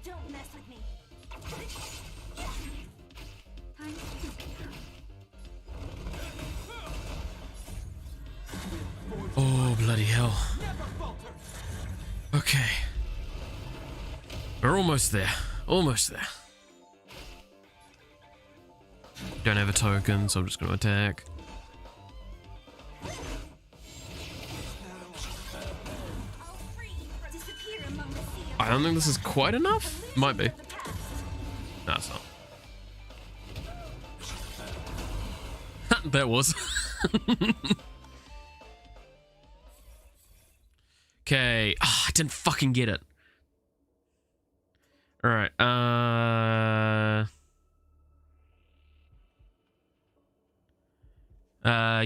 Don't mess with me. I'm Oh, bloody hell. Okay. We're almost there. Almost there. Don't have a token, so I'm just going to attack. disappear among the sea of I don't think this is quite enough. Might be. No, it's not. That was. Okay. Ah, I didn't fucking get it. Alright,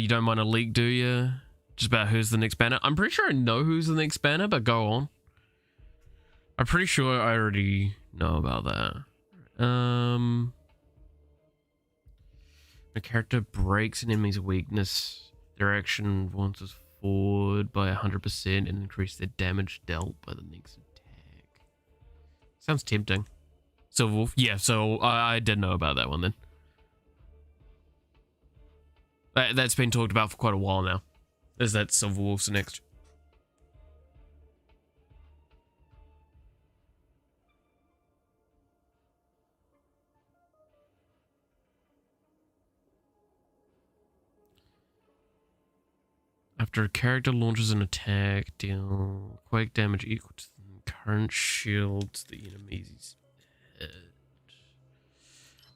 you don't mind a leak, do you? Just about who's the next banner? I'm pretty sure I know who's the next banner, but go on. I'm pretty sure I already know about that. A character breaks an enemy's weakness. Their action launches forward by 100% and increase their damage dealt by the next attack. Sounds tempting. Silver Wolf? Yeah, so I did know about that one then. That's been talked about for quite a while now. Is that Silver Wolf's next? After a character launches an attack, deal quake damage equal to the current shield to the enemy's head.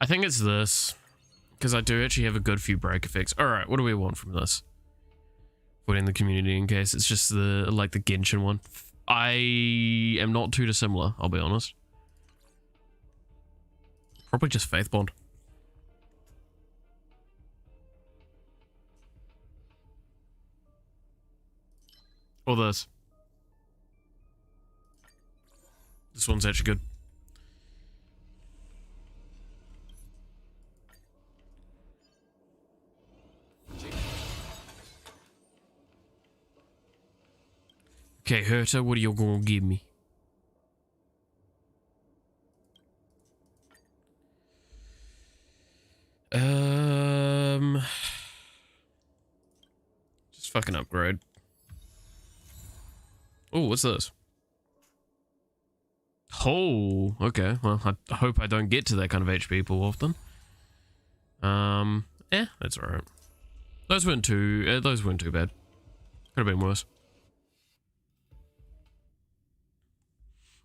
I think it's this, because I do actually have a good few break effects. Alright, what do we want from this? Put in the community in case it's just the, like the Genshin one. I am not too dissimilar, I'll be honest. Probably just Faith Bond. Or this. This one's actually good. Okay, Herta, what are you gonna give me? Just fucking upgrade. Oh, what's this? Oh, okay. Well, I hope I don't get to that kind of HP pool often. That's alright. Those weren't too bad. Could have been worse.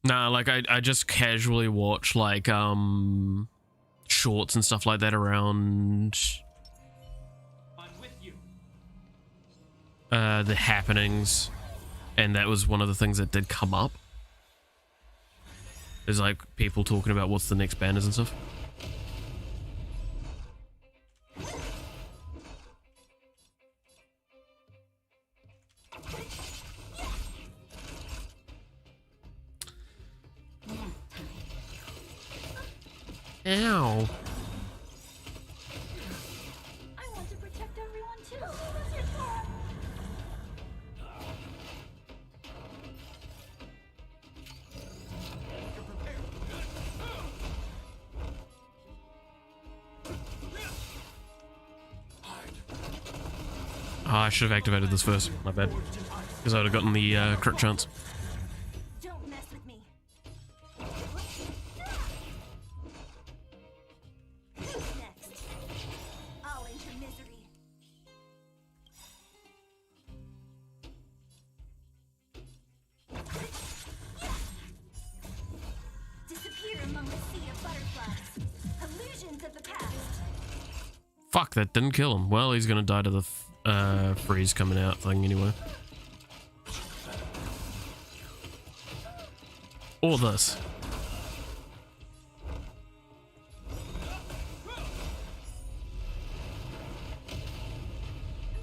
Nah, like I just casually watch like shorts and stuff like that around I'm with you. the happenings, and that was one of the things that did come up. There's like people talking about what's the next banners and stuff. Ow. I want to protect everyone too. What's your job? Hide. I should have activated this first. My bad. Because I would have gotten the crit chance. Don't mess with me. Who's next? I'll enter misery. Disappear among the sea of butterflies. Illusions of the past. Fuck, that didn't kill him. Well, he's gonna die to the freeze coming out thing anyway. Or this. I'm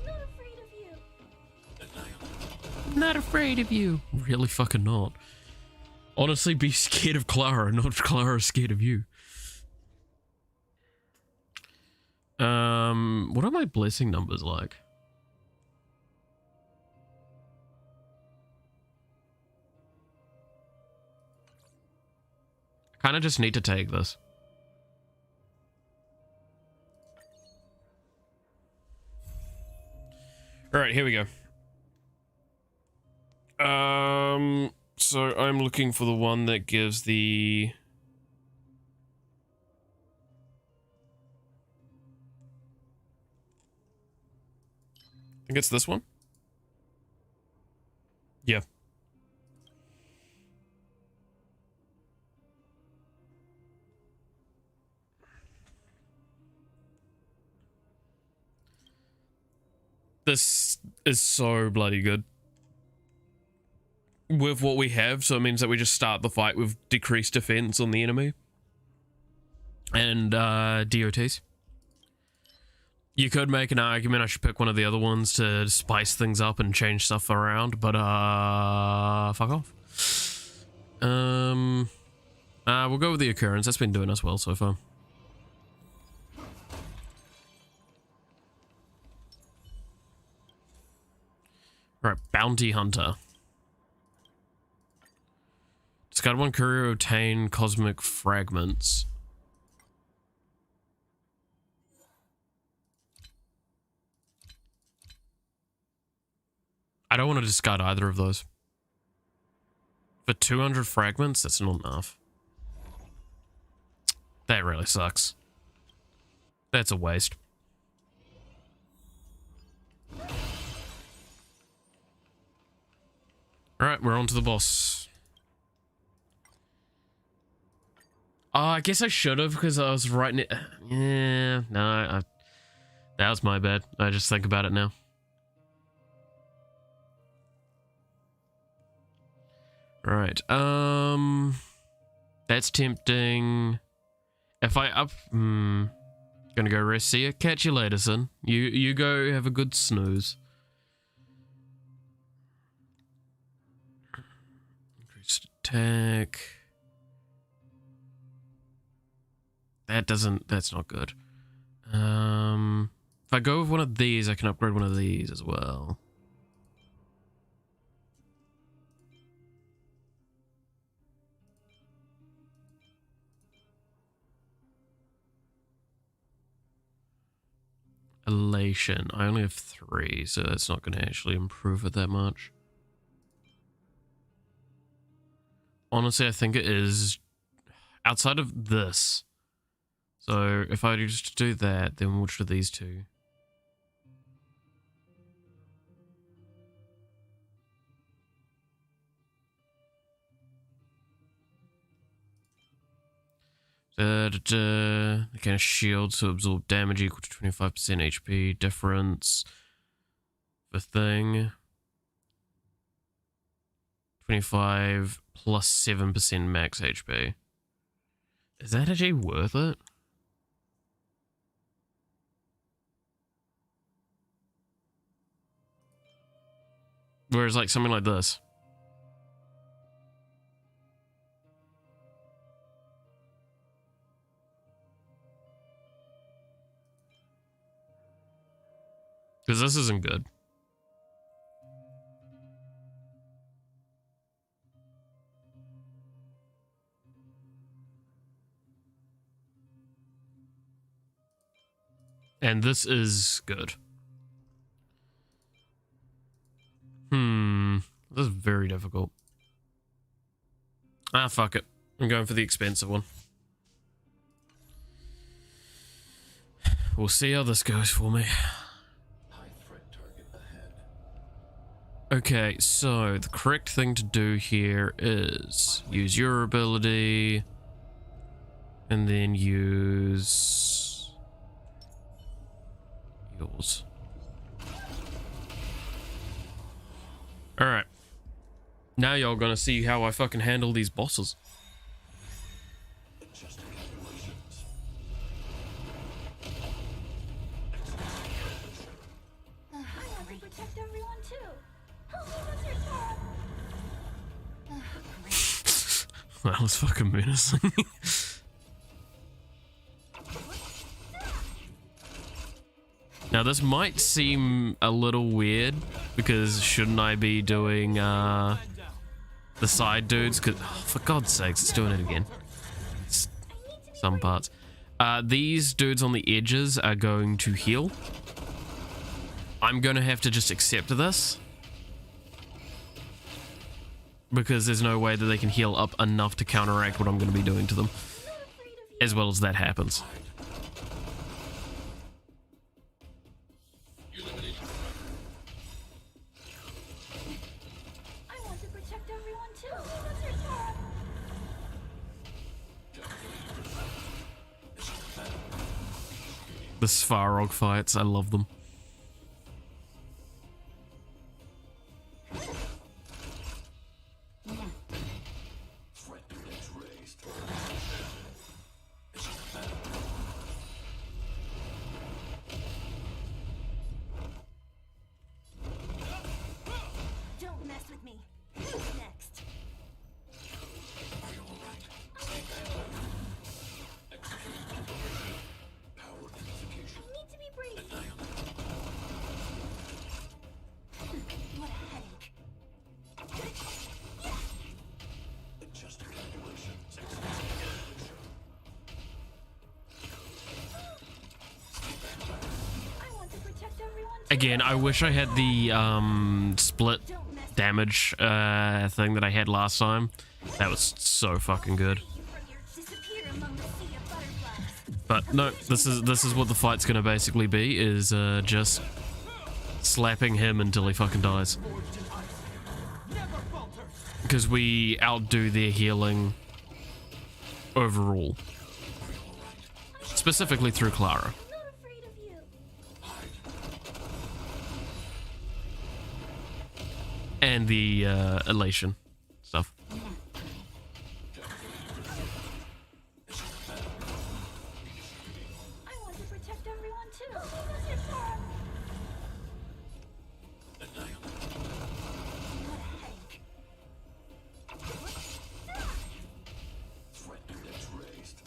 not afraid of you. Not afraid of you. Really fucking not. Honestly, be scared of Clara, not Clara scared of you. What are my blessing numbers like? I kind of just need to take this. All right, here we go. So I'm looking for the one that gives the... I think it's this one. Yeah. This is so bloody good. With what we have, so it means that we just start the fight with decreased defense on the enemy. And DOTs. You could make an argument I should pick one of the other ones to spice things up and change stuff around, but fuck off. We'll go with the occurrence. That's been doing us well so far. Right, Bounty Hunter. Discard one courier, obtain cosmic fragments. I don't want to discard either of those. For 200 fragments, that's not enough. That really sucks. That's a waste. Alright, we're on to the boss. Oh, I guess I should have because I was writing it. Yeah, no, that was my bad. I just think about it now. Right, that's tempting. If I gonna go rest. See ya. Catch you later, son. You go have a good snooze. Increased attack. That's not good. If I go with one of these, I can upgrade one of these as well. Elation. I only have 3, so that's not going to actually improve it that much. Honestly, I think it is outside of this. So if I just do that, then which of these two? Again, a shield to absorb damage equal to 25% HP difference. The thing. 25 plus 7% max HP. Is that actually worth it? Whereas like something like this. Because this isn't good. And this is good. very difficult. Ah, fuck it. I'm going for the expensive one. We'll see how this goes for me. High threat target ahead. Okay, so the correct thing to do here is use your ability and then use yours. Alright. Now y'all gonna see how I fucking handle these bosses. Adjusting calculations. I want to protect everyone too. Help me with your job. Great. That was fucking menacing. Now this might seem a little weird because shouldn't I be doing the side dudes? Cause oh, for God's sakes, it's doing it again. Some parts. These dudes on the edges are going to heal. I'm going to have to just accept this because there's no way that they can heal up enough to counteract what I'm going to be doing to them, as well as that happens. I want to protect everyone too. Help me with your job. The Svarog fights, I love them. Threat index raised. Don't mess with me. Who's next? Are you alright? Executing power amplification. I need to be brave. Annihilate. What a headache. Adjusting calculations. I want to protect everyone too. Again, I wish I had the split Don't mess damage thing that I had last time. That was so fucking good. with me from your disappear among the sea of butterflies. But no, this is what the fight's gonna basically be, is just slapping him until he fucking dies. Forged in ice. Never falter. Because we outdo their healing overall. Specifically through Clara. I'm not afraid of you. And the elation stuff. I want to protect everyone too. Help me with your job. What a headache. Threat index raised.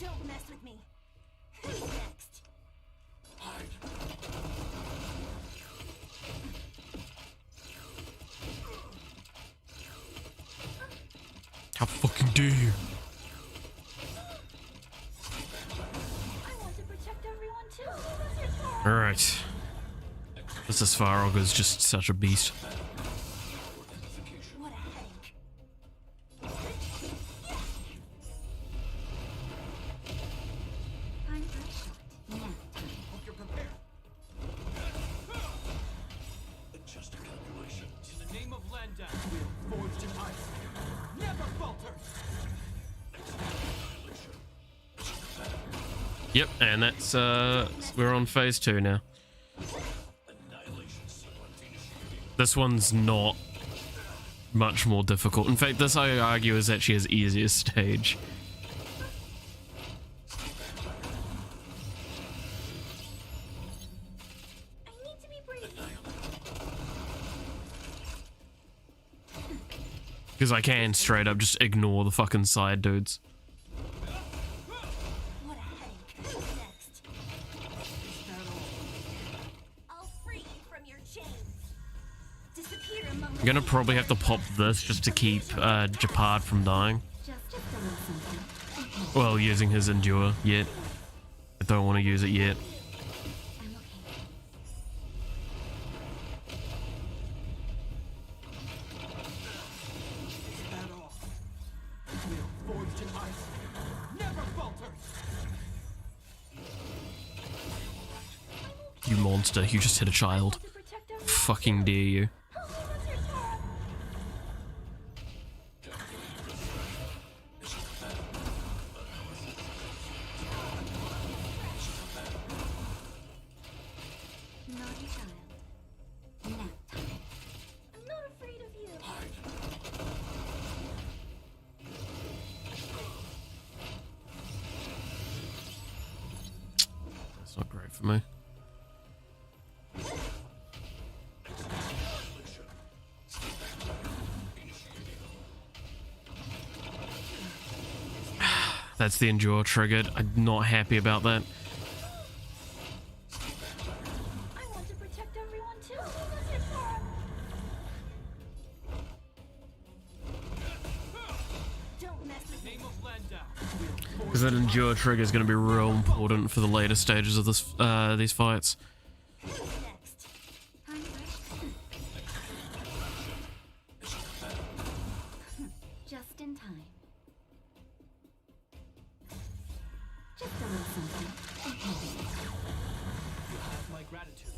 Don't mess with me. Who's next? Hide. How fucking dare you? I want to protect everyone too. Help me with your job. Alright. This Svarog is just such a beast. What a headache. I'm shot. Hope you're prepared. Adjusting calculations. In the name of Landau, we're forged in ice. Never falter. Yep, and that's we're on phase 2 now. Annihilation sequence initiating. This one's not much more difficult. In fact, this I argue is actually his easiest stage. I need to be brave. Because I can straight up just ignore the fucking side dudes. What a headache. Who's next? I'll free you from your chains. Disappear among the I'm gonna probably have to pop this just to keep Japard from dying. just a little something. Well, using his endure yet. don't want to use it yet. I'm okay. Is that all? Will forged in ice never falters. You monster, you just hit a child. To protect our Fucking dare you. naughty child. Nap time. I'm not afraid of you. That's not great for me. That's the endure triggered. I'm not happy about that. I want to protect everyone too. Don't mess with me. Name of Landau. Because that endure trigger is going to be real important for the later stages of this these fights. Who's next? I'm ready. Just in time. Just a little something. You have my gratitude.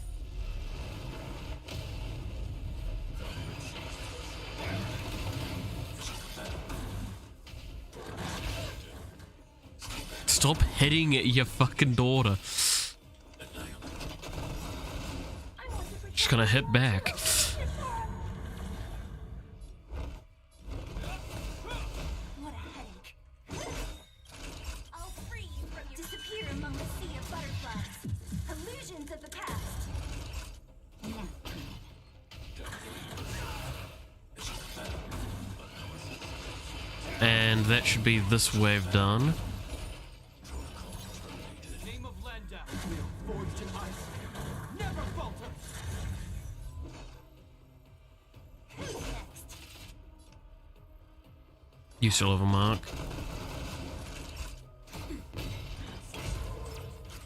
Stop hitting your fucking daughter. I want to protect She's gonna hit back. What a headache. I'll free you from your disappear among the sea of butterflies. Illusions of the past. Nap time. And that should be this wave done. The name of Landau. Will forged in ice never falters. Who's next? You still have a mark.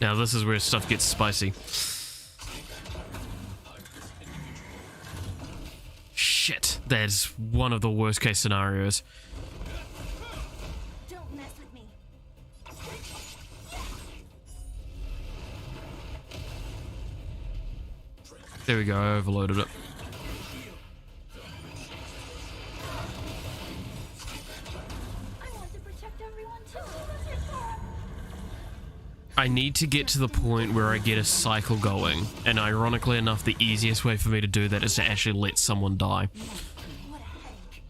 Now this is where stuff gets spicy. Shit, that's one of the worst case scenarios. Don't mess with me. There we go, I overloaded it. I want to protect everyone too. I need to get to the point where I get a cycle going, and ironically enough, the easiest way for me to do that is to actually let someone die. What a headache.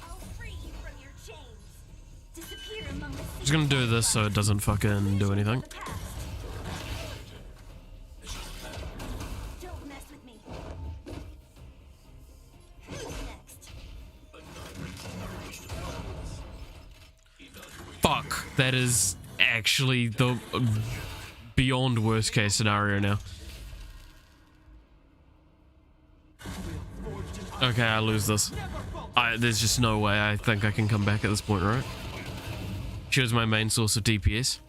I'll free you from your chains. Disappear among the sea. I'm just gonna do this so it doesn't fucking do anything. of the past. Don't mess with me. Who's next? Fuck, that is actually the beyond worst case scenario now. Okay, I lose this. There's just no way I think I can come back at this point, right? She was my main source of DPS.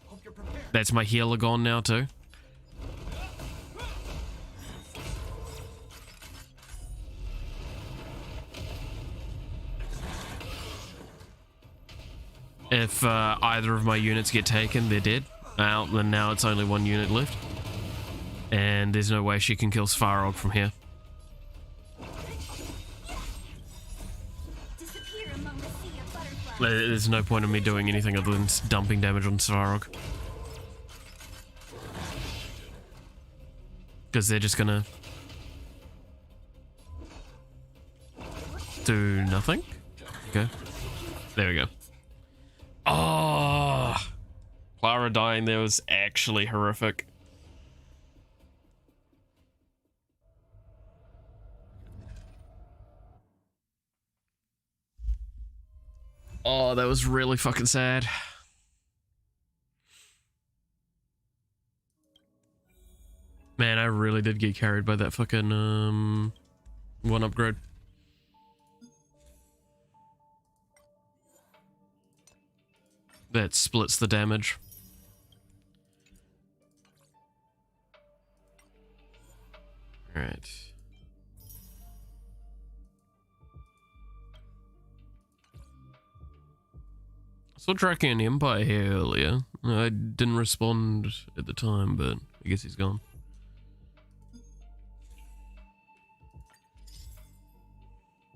Hope you're prepared. That's my healer gone now too. If either of my units get taken, they're dead. Well, then now it's only one unit left. And there's no way she can kill Svarog from here. Disappear among the sea of butterflies. There's no point in me doing anything other than dumping damage on Svarog. Because they're just gonna do nothing. Okay. There we go. Oh, Clara dying there was actually horrific. Oh, that was really fucking sad. Man, I really did get carried by that fucking one upgrade. that splits the damage. Alright. I saw Draken Empire here earlier. I didn't respond at the time, but I guess he's gone.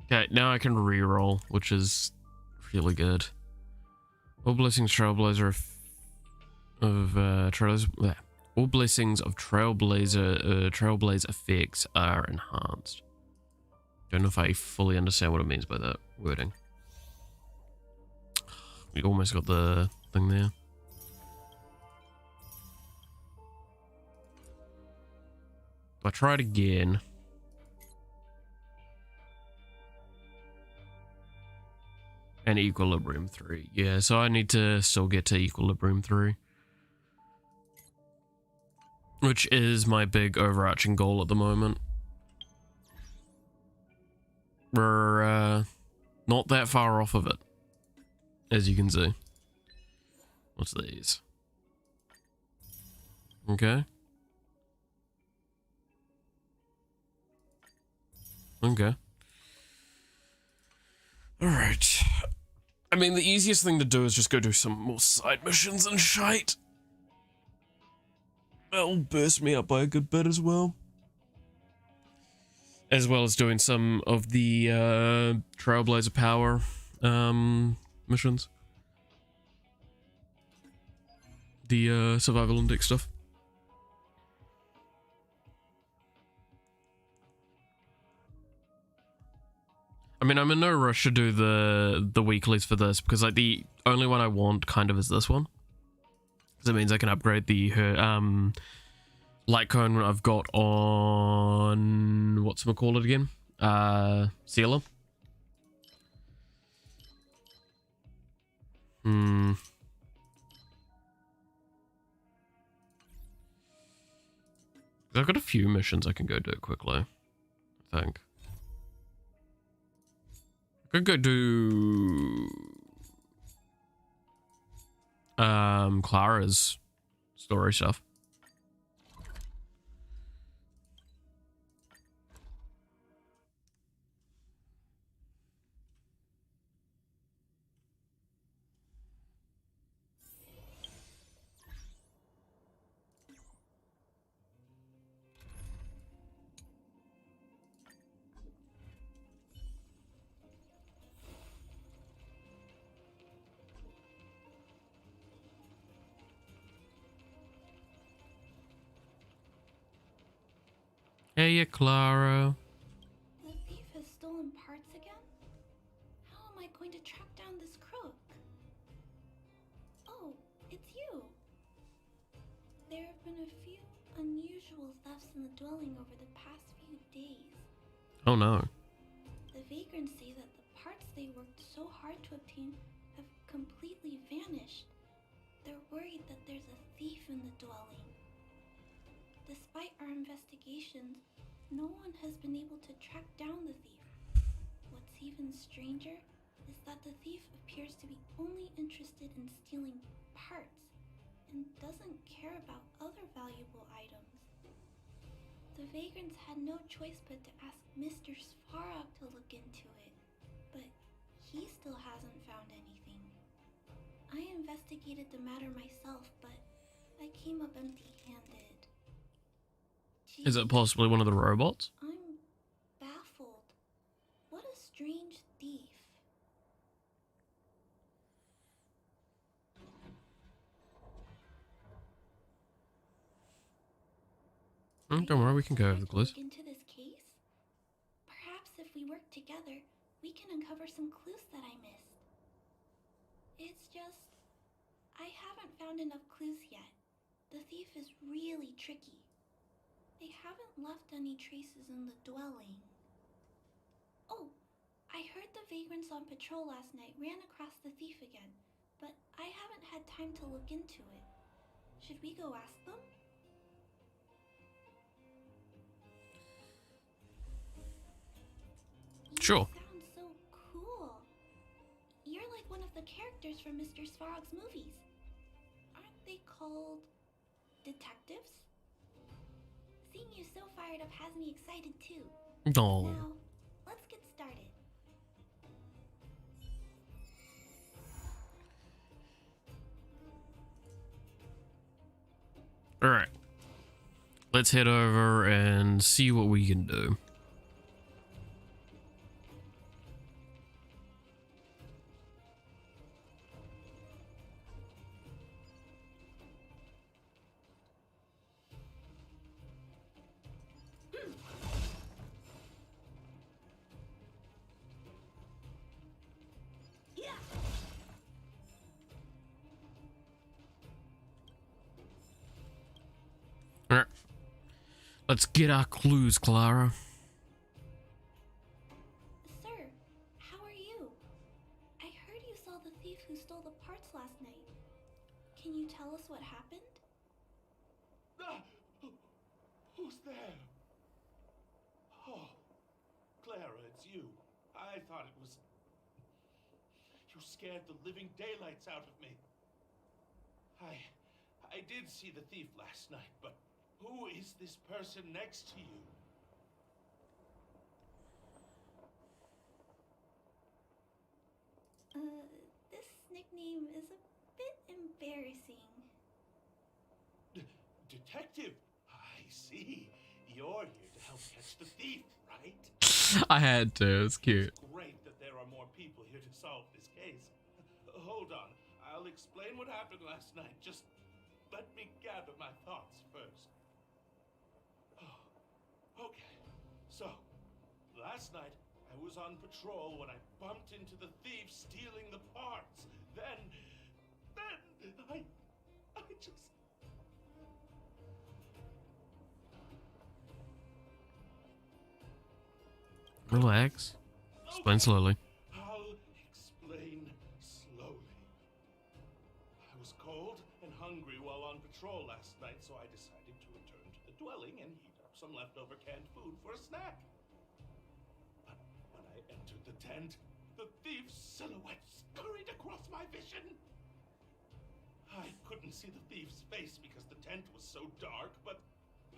Okay, now I can re-roll, which is really good. All blessings Trailblazer all blessings of Trailblaze effects are enhanced. Don't know if I fully understand what it means by that wording. We almost got the thing there. If I try it again. And Equilibrium 3. Yeah, so I need to still get to Equilibrium 3. Which is my big overarching goal at the moment. We're not that far off of it, as you can see. What's these? Okay. Okay. Alright. I mean, the easiest thing to do is just go do some more side missions and shite. That'll burst me up by a good bit as well. As well as doing some of the Trailblazer Power missions. The Survival Index stuff. I mean, I'm in no rush to do the weeklies for this, because like the only one I want kind of is this one. Because it means I can upgrade the light cone I've got on whatchamacallit again? Sealer. I've got a few missions I can go do quickly, I think. I could go do Clara's story stuff. Hey, Clara. The thief has stolen parts again? How am I going to track down this crook? Oh, it's you. There have been a few unusual thefts in the dwelling over the past few days. Oh no. The vagrants say that the parts they worked so hard to obtain have completely vanished. They're worried that there's a thief in the dwelling. Despite our investigations, no one has been able to track down the thief. What's even stranger is that the thief appears to be only interested in stealing parts and doesn't care about other valuable items. The vagrants had no choice but to ask Mr. Svarog to look into it, but he still hasn't found anything. I investigated the matter myself, but I came up empty-handed. Is it possibly one of the robots? I'm baffled. What a strange thief. Don't worry, we can go over the clues. Look into this case? Perhaps if we work together, we can uncover some clues that I missed. It's just, I haven't found enough clues yet. The thief is really tricky. They haven't left any traces in the dwelling. Oh, I heard the vagrants on patrol last night ran across the thief again, but I haven't had time to look into it. Should we go ask them? Sure. You sound so cool. You're like one of the characters from Mr. Svarog's movies. Aren't they called detectives? Seeing you so fired up has me excited too. Oh. Now, let's get started. Alright. Let's head over and see what we can do. Alright. Let's get our clues, Clara. Sir, how are you? I heard you saw the thief who stole the parts last night. Can you tell us what happened? Ah! Who's there? Oh, Clara, it's you. I thought it was... You scared the living daylights out of me. I did see the thief last night, but who is this person next to you? This nickname is a bit embarrassing. Detective? I see. You're here to help catch the thief, right? I had to, it's cute. It's great that there are more people here to solve this case. Hold on, I'll explain what happened last night. Just let me gather my thoughts first. Oh, okay. So, last night I was on patrol when I bumped into the thief stealing the parts. Then I just... Relax. Explain slowly. I'll explain slowly. I was cold and hungry while on patrol last night, so I decided to return to the dwelling and heat up some leftover canned food for a snack. But when I entered the tent, the thief's silhouette scurried across my vision. I couldn't see the thief's face because the tent was so dark, but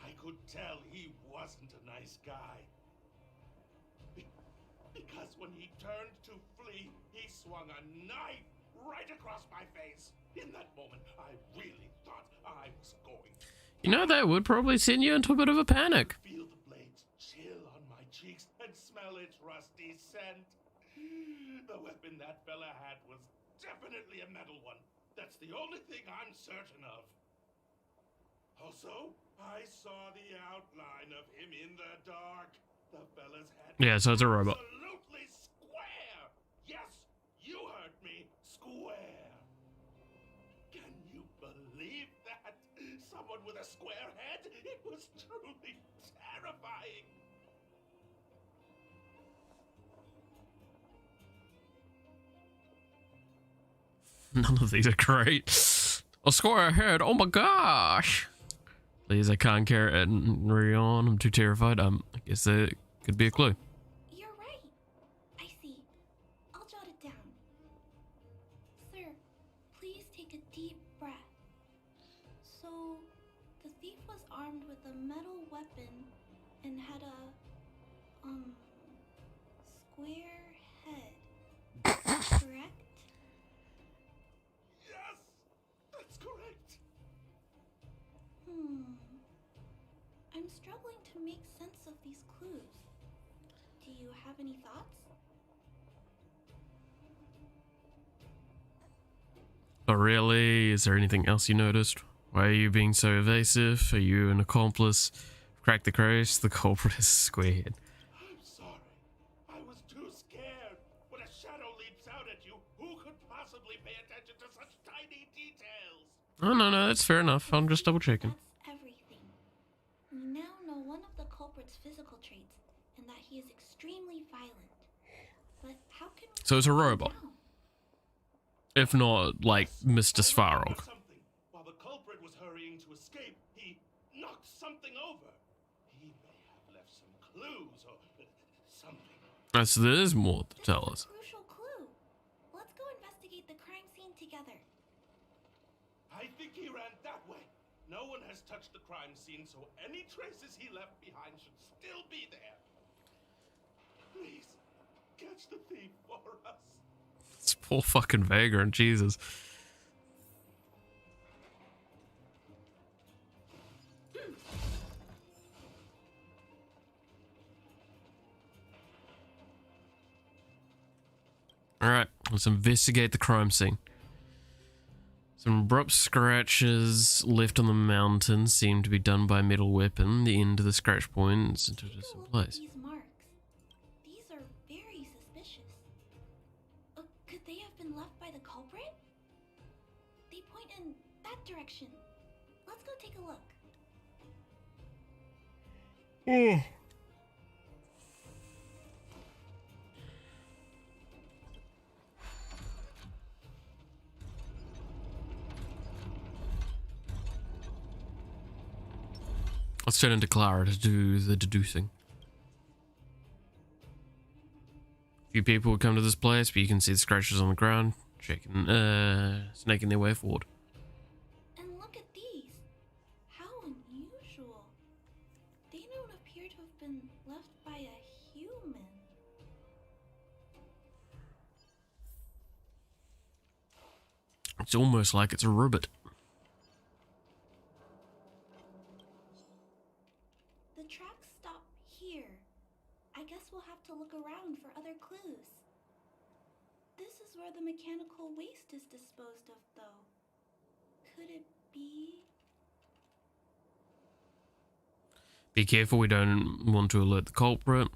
I could tell he wasn't a nice guy. Because when he turned to flee, he swung a knife right across my face. In that moment, I really thought I was going to... You know, that would probably send you into a bit of a panic. Feel the blades chill on my cheeks and smell its rusty scent. The weapon that fella had was definitely a metal one. That's the only thing I'm certain of. Also, I saw the outline of him in the dark. The fella's head. Yeah, so it's a robot. Absolutely square. Yes, you heard me. Square. Can you believe that? Someone with a square head? It was truly terrifying. None of these are great. A square head. Oh my gosh. Please, I can't carry on. I'm too terrified. I guess that could be a clue. You're right. I see. I'll jot it down. Sir, please take a deep breath. So, the thief was armed with a metal weapon and had a, square head. Correct? Yes, that's correct. I'm struggling to make sense of these clues. Do you have any thoughts? But really, is there anything else you noticed? Why are you being so evasive? Are you an accomplice? Crack the case, the culprit is squared. I'm sorry. I was too scared. When a shadow leaps out at you, who could possibly pay attention to such tiny details? Oh, no, that's fair enough. I'm just double checking. That's everything. We now know one of the culprit's physical traits, and that he is extremely violent. But how can we... So it's a track him robot. down? If not, like, Mr. I Svarog. remember something. While the culprit was hurrying to escape, he knocked something over. He may have left some clues or something. So there is more to tell us. Crucial clue. Let's go investigate the No one has touched the crime scene, so any traces he left behind should still be there. Please, catch the thief for us. This poor fucking vagrant, Jesus. Alright, let's investigate the crime scene. Some abrupt scratches left on the mountain seem to be done by a metal weapon. The end of the scratch points into a distant place. These marks. These are very suspicious. Could they have been left by the culprit? They point in that direction. Let's go take a look. Let's turn into Clara to do the deducing. A few people would come to this place, but you can see the scratches on the ground, snaking their way forward. And look at these. How unusual. They don't appear to have been left by a human. It's almost like it's a ribbit. The tracks stop here. I guess we'll have to look around for other clues. This is where the mechanical waste is disposed of, though. Could it be? Be careful, we don't want to alert the culprit.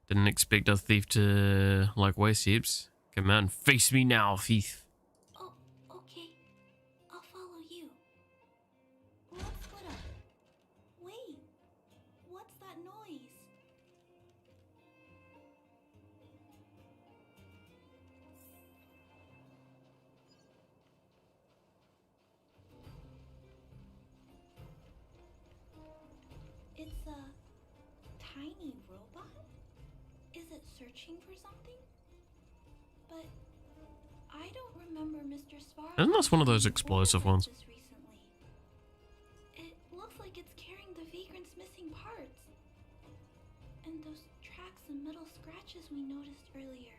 Didn't expect a thief to like waste heaps. Come on, face me now, thief. Oh, okay. I'll follow you. Let's split up. Wait. What's that noise? It's a tiny robot? Is it searching for something? But I don't remember Mr. Svar. Isn't this one of those explosive ones? Recently. It looks like it's carrying the vagrant's missing parts. And those tracks and metal scratches we noticed earlier.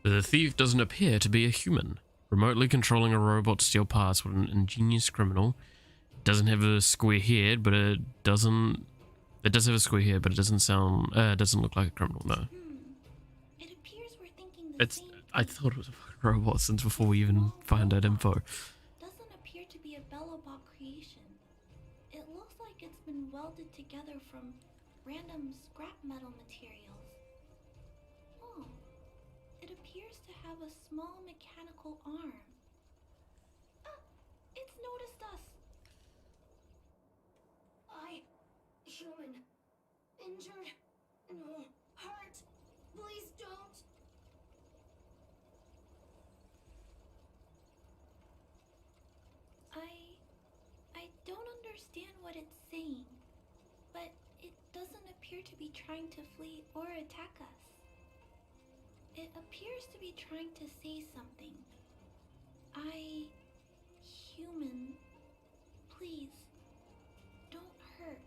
The thief doesn't appear to be a human. Remotely controlling a robot to steal parts with an ingenious criminal. Doesn't have a square head, but it doesn't. It does have a square head, but it doesn't sound. Doesn't look like a criminal. No. It appears we're thinking the It's. same I thing. thought it was a fucking robot since before we even find out info. Doesn't appear to be a Bellobot creation. It looks like it's been welded together from random scrap metal materials. Oh, it appears to have a small mechanical arm. Ah, it's noticed us. Human. Injured. No. Hurt. Please don't. I don't understand what it's saying, but it doesn't appear to be trying to flee or attack us. It appears to be trying to say something. Human, please, don't hurt.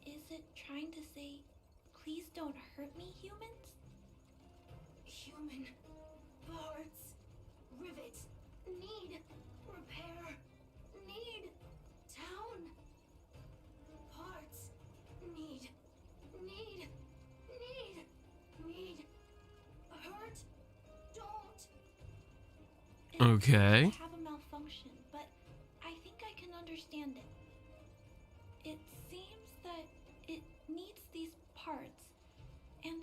Is it trying to say, please don't hurt me, humans? Human. Parts. Rivet. Need. Repair. Need. Town. Parts. Need. Need. Need. Need. Hurt. Don't. It appears Okay. to have a malfunction, but I think I can understand it. It seems that it needs these parts, and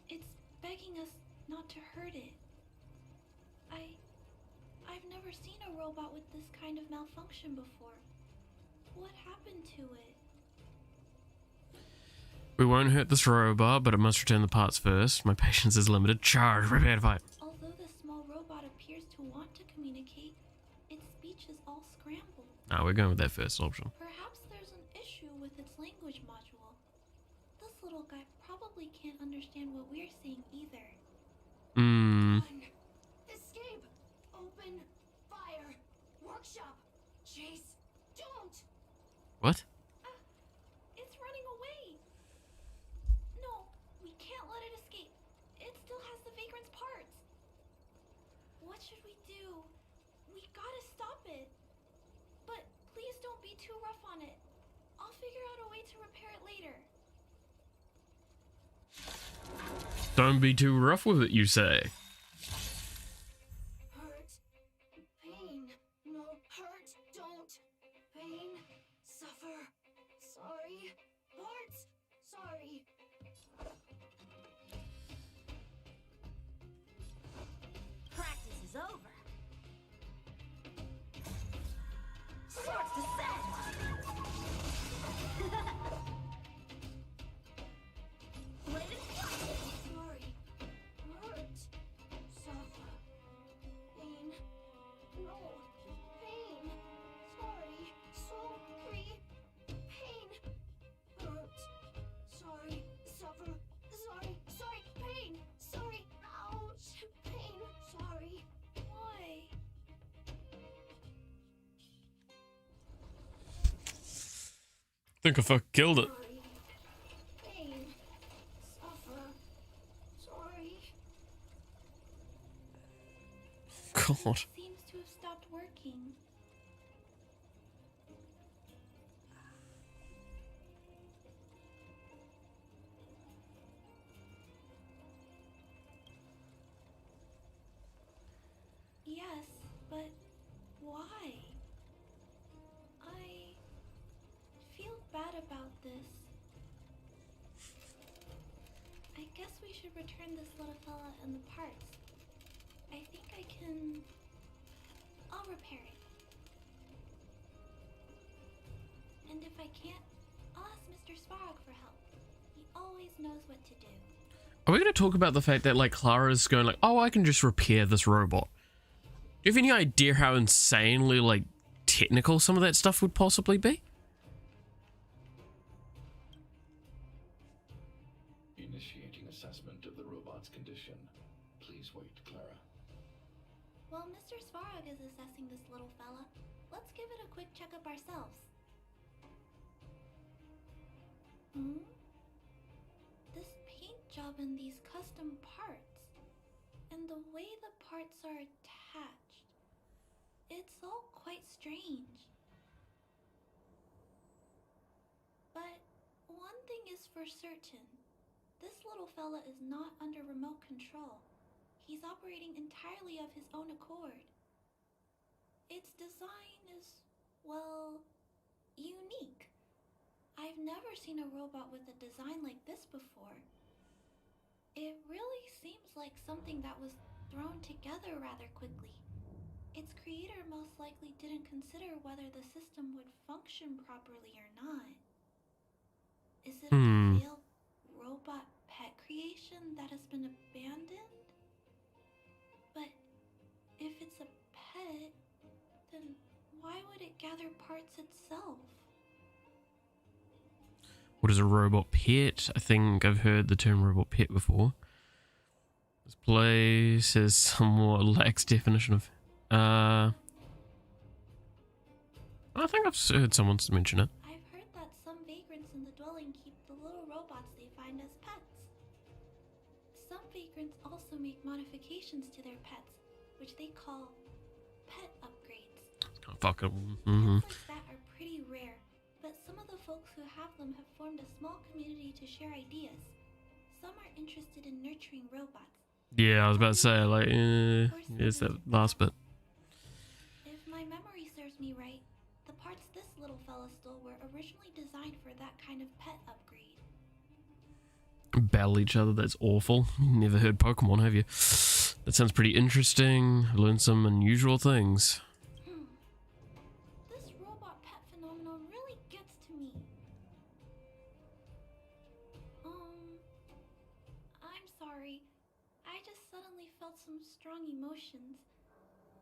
it's begging us not to hurt it. I've never seen a robot with this kind of malfunction before. What happened to it? We won't hurt this robot, but it must return the parts first. My patience is limited. Charge, prepare to fight. Although the small robot appears to want to communicate, its speech is all scrambled. Ah, we're going with that first option. Perhaps there's an issue with its language module. This little guy probably can't understand what we're saying either. Hmm. Run. Escape. Open. Fire. workshop. Chase, don't. What? It's running away. No, we can't let it escape. It still has the vagrant's parts. What should we do? We gotta stop it. But please don't be too rough on it. I'll figure out a way to repair it later. Don't be too rough with it, you say. Hurt. Pain. No, hurt. Don't. Pain. Suffer. Sorry. Parts. Sorry. Practice is over. Swords to send. Blade and fly. Sorry. Hurt. Suffer. Pain. No. Pain. Sorry. Sorry. Pain. Hurt. Sorry. Suffer. Sorry. Sorry. Pain. Sorry. Ouch. Pain. Sorry. Why? Think I fucking killed it. Sorry. Pain. Suffer. Sorry. God. It seems to have stopped working. Yes, but why? I feel bad about this. I guess we should return this little fella and the parts. I think I can... I'll repair it. And if I can't, I'll ask Mr. Svarog for help. He always knows what to do. Are we going to talk about the fact that, like, Clara's going like, oh, I can just repair this robot? Do you have any idea how insanely, like, technical some of that stuff would possibly be? Initiating assessment of the robot's condition. Please wait, Clara. While Mr. Svarog is assessing this little fella, let's give it a quick checkup ourselves. This paint job and these custom parts, and the way the parts are attached, it's all quite strange. But one thing is for certain, this little fella is not under remote control. He's operating entirely of his own accord. Its design is, well, unique. I've never seen a robot with a design like this before. It really seems like something that was thrown together rather quickly. Its creator most likely didn't consider whether the system would function properly or not. Is it a failed robot pet creation that has been abandoned? But if it's a pet, then why would it gather parts itself? What is a robot pet? I think I've heard the term robot pet before. This place has somewhat lax definition of... I think I've heard someone mention it. I've heard that some vagrants in the dwelling keep the little robots they find as pets. Some vagrants also make modifications to their pets, which they call pet upgrades. Oh, fuck it. Pets like that are pretty rare, but some of the folks who have them have formed a small community to share ideas. Some are interested in nurturing robots. Yeah, I was about to say, like, it's that last bit. If my memory serves me right, the parts this little fella stole were originally designed for that kind of pet upgrade. Battle each other, that's awful. Never heard Pokemon, have you? That sounds pretty interesting. Learned some unusual things. This robot pet phenomenon really gets to me. I'm sorry. I just suddenly felt some strong emotions.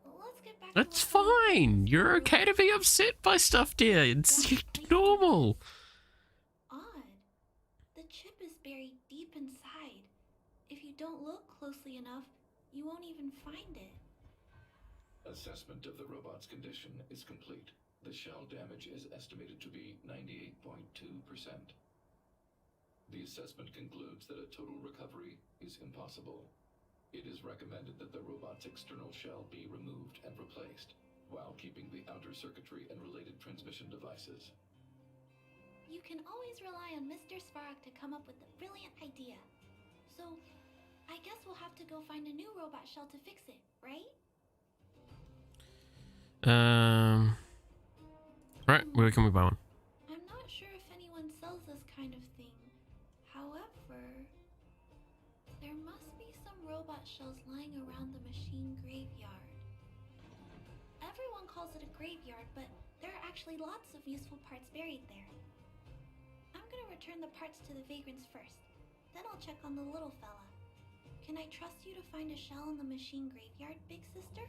Let's get back That's to what we- fine. You're okay to be upset by stuff, dear. It's normal. Odd. The chip is buried deep inside. If you don't look closely enough, you won't even find it. Assessment of the robot's condition is complete. The shell damage is estimated to be 98.2%. The assessment concludes that a total recovery is impossible. It is recommended that the robot's external shell be removed and replaced, while keeping the outer circuitry and related transmission devices. You can always rely on Mr. Svarog to come up with a brilliant idea. So, I guess we'll have to go find a new robot shell to fix it, right? Right, where can we buy one? I'm not sure if anyone sells this kind of thing. However, there must be some robot shells lying around the machine graveyard. Everyone calls it a graveyard, but there are actually lots of useful parts buried there. I'm gonna return the parts to the vagrants first. Then I'll check on the little fella. Can I trust you to find a shell in the machine graveyard, big sister?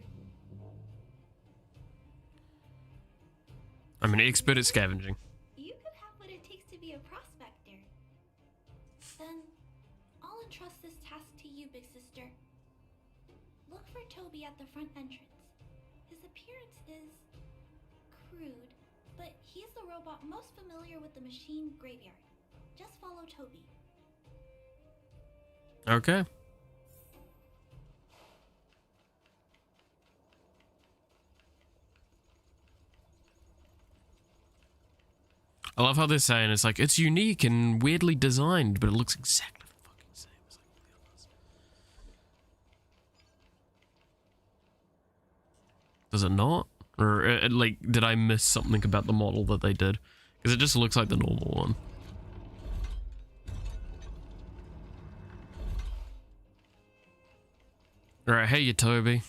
I'm an expert at scavenging. You could have what it takes to be a prospector. Then, I'll entrust this task to you, big sister. Look for Toby at the front entrance. His appearance is crude, but he's the robot most familiar with the machine graveyard. Just follow Toby. Okay. I love how they're saying it's like, it's unique and weirdly designed, but it looks exactly the fucking same as like all the others. Does it not? Or, like, did I miss something about the model that they did? Because it just looks like the normal one. Alright, hey you, Toby.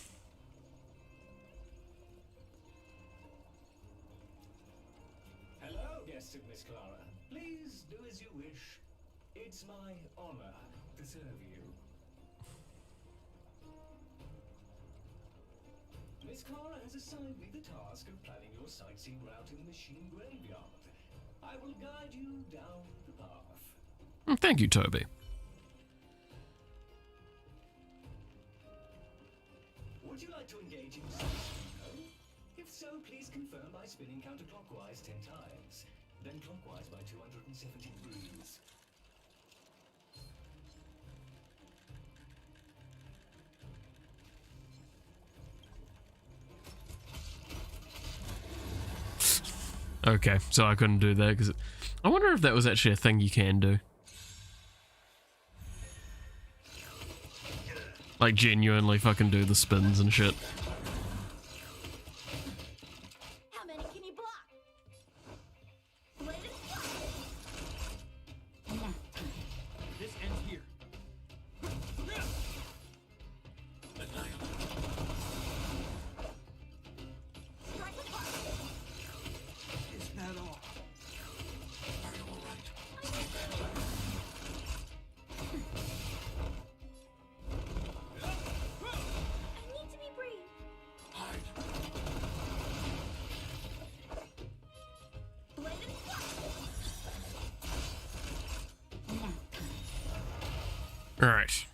Hello, guest of Miss Clara. Please do as you wish. It's my honor to serve you. Miss Clara has assigned me the task of planning your sightseeing route in the machine graveyard. I will guide you down the path. Thank you, Toby. Would you like to engage in sightseeing? If so, please confirm by spinning counterclockwise 10 times, then clockwise by 270 degrees. Okay, so I couldn't do that because I wonder if that was actually a thing you can do. Like genuinely fucking do the spins and shit. How many can you block? Blade is fly. This ends here. Strike with fire. Is that all? Are you all right? I need to be brave. Hide. Blade is fly. All right.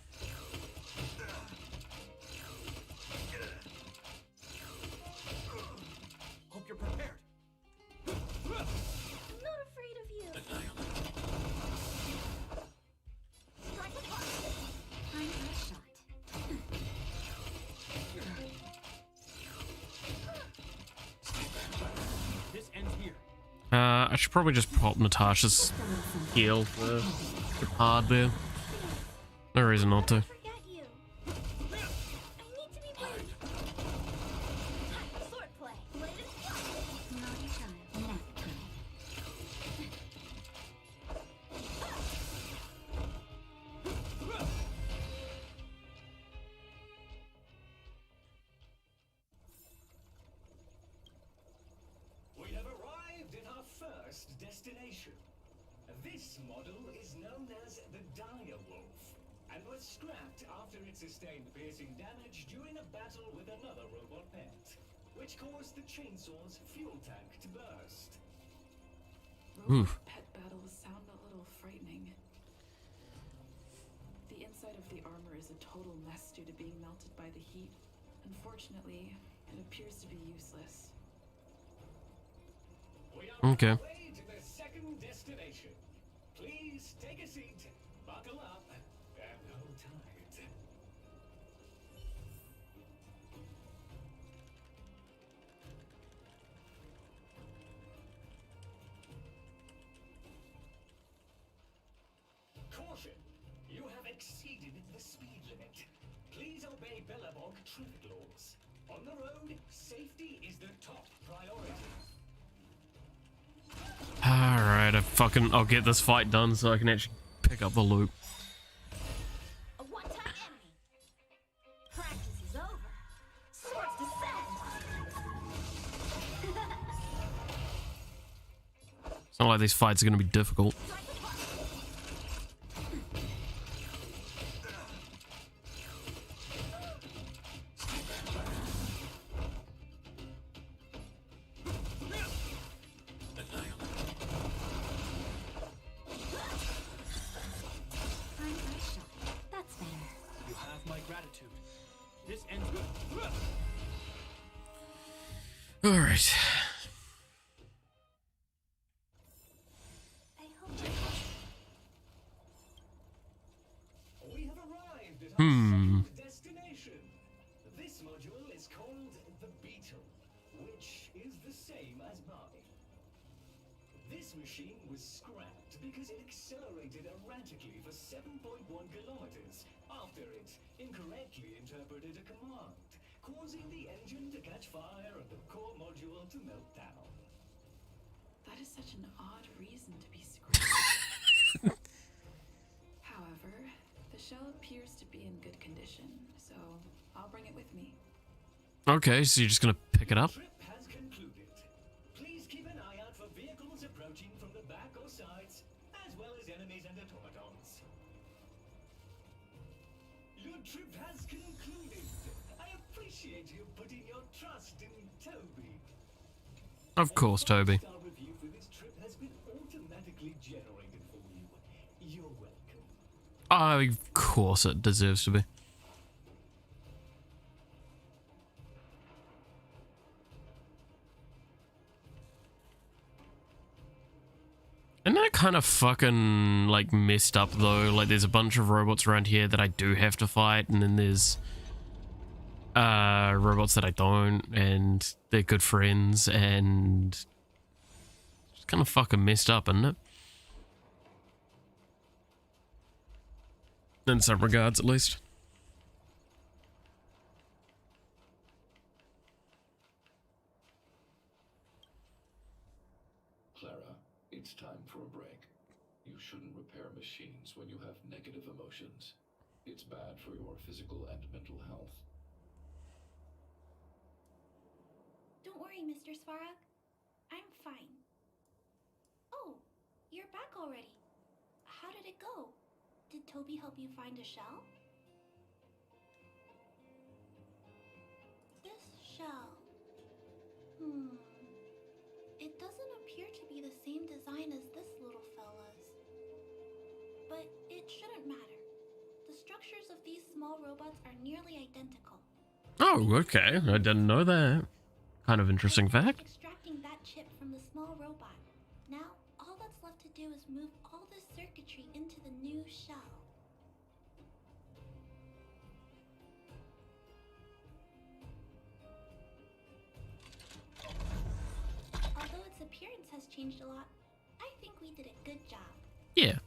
Hope you're prepared. I'm not afraid of you. Strike with fire. Time for a shot. This ends here. I should probably just pop Natasha's heal for the pod there. No reason not to. Forget you. I need to be brave. Time for swordplay. Blade is fly. Naughty child. Nap time. We have arrived at our first destination. This model is known as the Dire Wolf, and was scrapped after it sustained piercing damage during a battle with another robot pet, which caused the chainsaw's fuel tank to burst. Oof. Pet battles sound a little frightening. The inside of the armor is a total mess due to being melted by the heat. Unfortunately, It appears to be useless. We are Okay. on our way to the second destination. Please take a seat, buckle up, and hold tight. Caution! You have exceeded the speed limit. Please obey Billabong traffic laws. On the road, safety is the top priority. Alright, I'll get this fight done so I can actually pick up the loot. A one-time enemy. Practice is over. Swords descend. It's not like these fights are going to be difficult. That's fair. You have my gratitude. This ends good. Alright. I hope We have arrived at our second destination. This module is called the Beetle, which is the same as mine. This machine was scrapped because it accelerated erratically for 7.1 kilometers after it incorrectly interpreted a command, causing the engine to catch fire and the core module to melt down. That is such an odd reason to be scrapped. However, the shell appears to be in good condition, so I'll bring it with me. Okay, so you're just going to pick it up? Trip has concluded. Please keep an eye out for vehicles approaching from the back or sides, as well as enemies and automatons. Your trip has concluded. I appreciate you putting your trust in Toby. Of course, Toby. Star review for this trip has been automatically generated for you. You're welcome. Of course it deserves to be. Isn't that kind of fucking, like, messed up, though? Like, there's a bunch of robots around here that I do have to fight, and then there's robots that I don't, and they're good friends, and it's kind of fucking messed up, isn't it? In some regards, at least. Clara, it's time for a break. You shouldn't repair machines when you have negative emotions. It's bad for your physical and mental health. Don't worry, Mr. Svarog. I'm fine. Oh, you're back already. How did it go? Did Toby help you find a shell? This shell. It doesn't appear to be the same design as this little fella's. But it shouldn't matter. The structures of these small robots are nearly identical. Oh, okay. I didn't know that. Kind of interesting I finished fact. extracting that chip from the small robot. Now, all that's left to do is move all this circuitry into the new shell. Although its appearance has changed a lot, I think we did a good job. Yeah.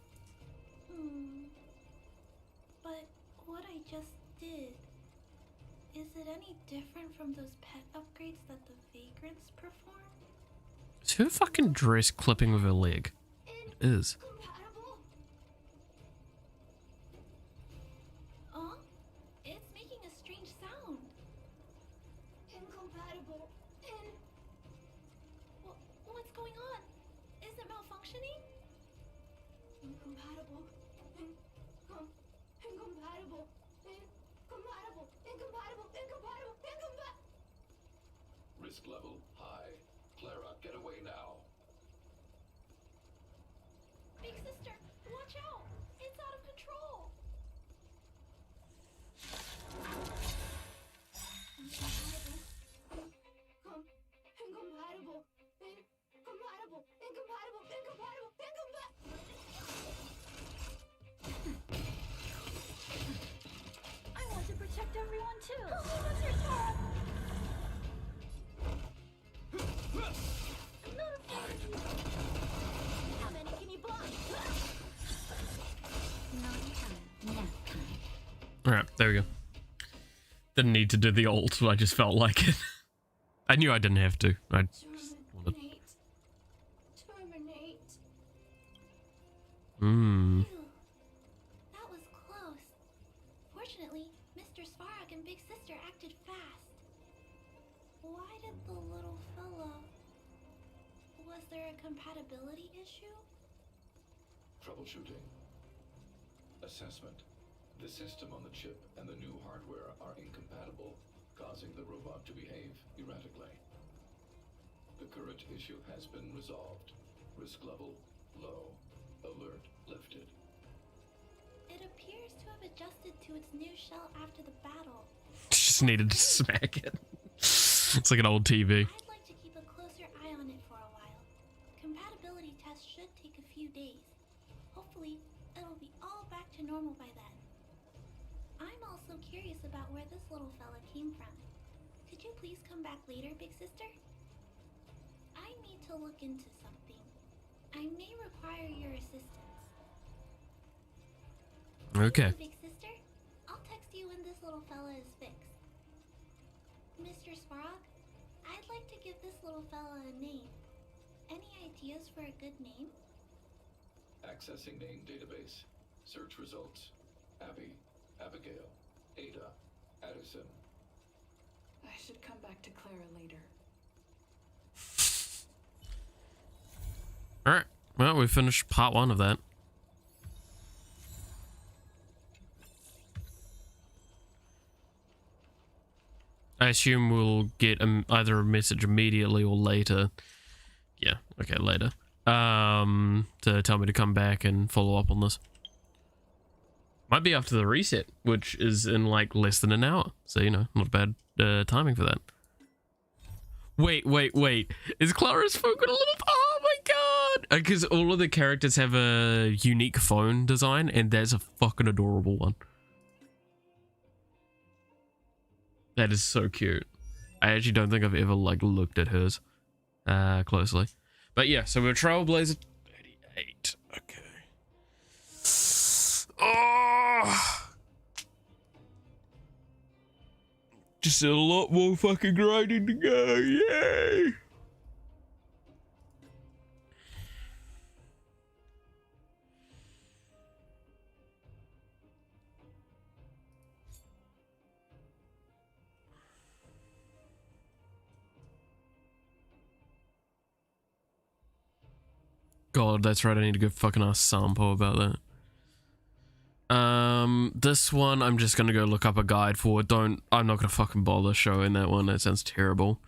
But what I just did, is it any different from those pet upgrades that the vagrants perform? Is her fucking dress clipping with her leg? It is. Compatible? Huh? It's making a strange sound. Incompatible. What's going on? Is it malfunctioning? Incompatible. Incompatible. Incompatible. Risk level high. Clara, get away now. Big sister, watch out! It's out of control. Incompatible. too. Help me, Mr. Sparrow. I'm not afraid of you. How many can you block? Naughty time. Nap time. Alright, there we go. Didn't need to do the ult, I just felt like it. I knew I didn't have to. I just wanted... Terminate. Hmm. Phew. That was close. Fortunately, Mr. Svarog and Big Sister acted fast. Why did the little fella... Was there a compatibility issue? Troubleshooting. Assessment. The system on the chip and the new hardware are incompatible, causing the robot to behave erratically. The current issue has been resolved. Risk level low. Alert lifted. It appears to have adjusted to its new shell after the battle. Just needed to smack it. It's like an old TV. I'd like to keep a closer eye on it for a while. Compatibility tests should take a few days. Hopefully, it'll be all back to normal by then. I'm also curious about where this little fella came from. Could you please come back later, Big Sister? I need to look into something. I may require your assistance. Okay. Big Sister, I'll text you when this little fella is fixed. Mr. Svarog, I'd like to give this little fella a name. Any ideas for a good name? Accessing name database. Search results. Abby. Abigail. Ada. Addison. I should come back to Clara later. Alright. Well, we finished part 1 of that. I assume we'll get either a message immediately or later. Yeah, okay, later. To tell me to come back and follow up on this. Might be after the reset, which is in like less than an hour. So, you know, not bad timing for that. Wait. Is Clara's phone got a little... Oh my god! Because all of the characters have a unique phone design, and that's a fucking adorable one. That is so cute. I actually don't think I've ever, like, looked at hers closely. But yeah, so we're Trailblazer 38. Okay. Oh! Just a lot more fucking grinding to go. Yay! God, that's right. I need to go fucking ask Sampo about that. This one I'm just gonna go look up a guide for. I'm not gonna fucking bother showing that one. That sounds terrible.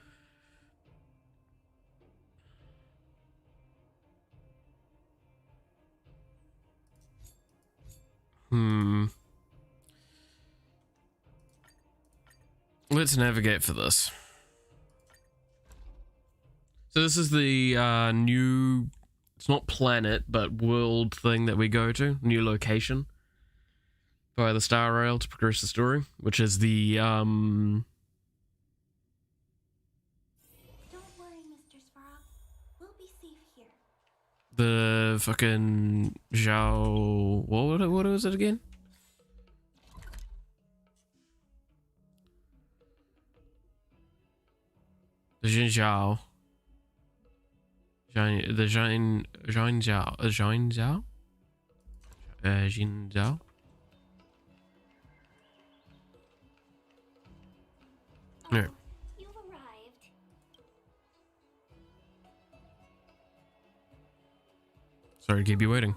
Let's navigate for this. So this is the new, it's not planet, but world thing that we go to. New location. Via the Star Rail to progress the story, which is the, Don't worry, Mr. Svarog. We'll be safe here. the fucking Zhao, what was it again? The Jin Zhao. The Jin Zhao. Jin Zhao? Yeah. You've arrived. Sorry to keep you waiting.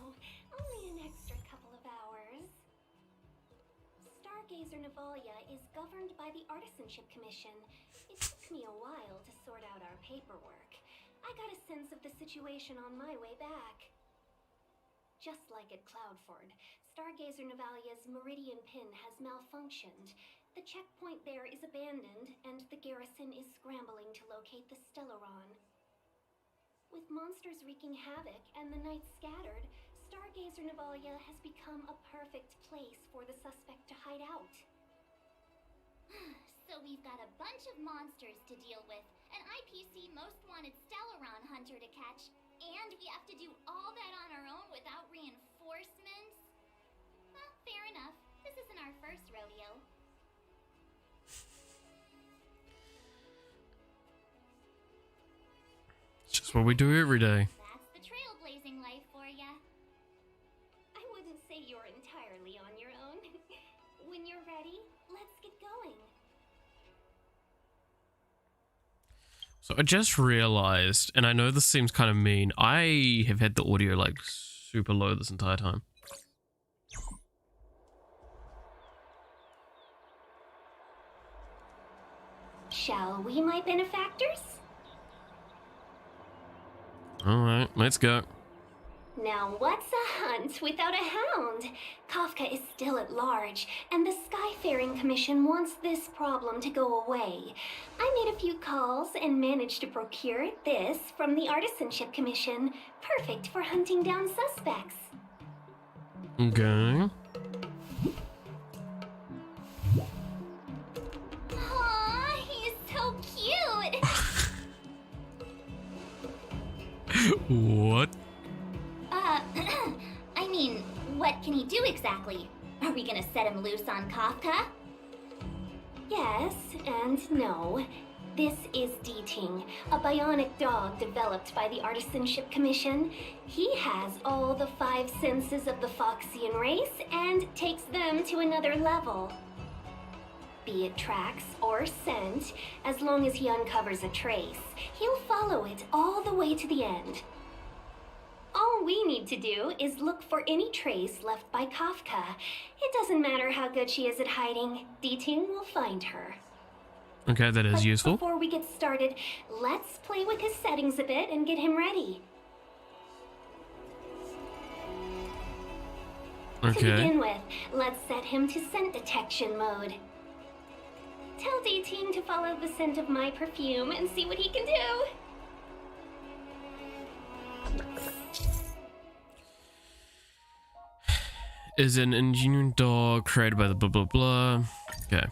Only an extra couple of hours. Stargazer Navalia is governed by the Artisanship Commission. It took me a while to sort out our paperwork. I got a sense of the situation on my way back. Just like at Cloudford, Stargazer Navalia's Meridian Pin has malfunctioned. The checkpoint there is abandoned, and the garrison is scrambling to locate the Stellaron. With monsters wreaking havoc and the night scattered, Stargazer Navalia has become a perfect place for the suspect to hide out. So we've got a bunch of monsters to deal with, an IPC most wanted Stellaron hunter to catch, and we have to do all that on our own without reinforcements? Well, fair enough. This isn't our first rodeo. It's just what we do every day. That's the trailblazing life for ya. I wouldn't say you're entirely on your own. When you're ready, let's get going. So I just realized, and I know this seems kind of mean, I have had the audio like super low this entire time. Shall we, my benefactors? Alright, let's go. Now what's a hunt without a hound? Kafka is still at large, and the Skyfaring Commission wants this problem to go away. I made a few calls and managed to procure this from the Artisanship Commission. Perfect for hunting down suspects. Okay. Aww, he's so cute! What? I mean, what can he do exactly? Are we gonna set him loose on Kafka? Yes and no. This is Deeting, a bionic dog developed by the Artisanship Commission. He has all the 5 senses of the Foxian race and takes them to another level. Be it tracks or scent, as long as he uncovers a trace, he'll follow it all the way to the end. All we need to do is look for any trace left by Kafka. It doesn't matter how good she is at hiding, Deeting will find her. Okay, that is But useful. before we get started, let's play with his settings a bit and get him ready. To Okay. begin with, let's set him to scent detection mode. Tell Deeting to follow the scent of my perfume and see what he can do. Is an engineering dog created by the blah blah blah. Okay.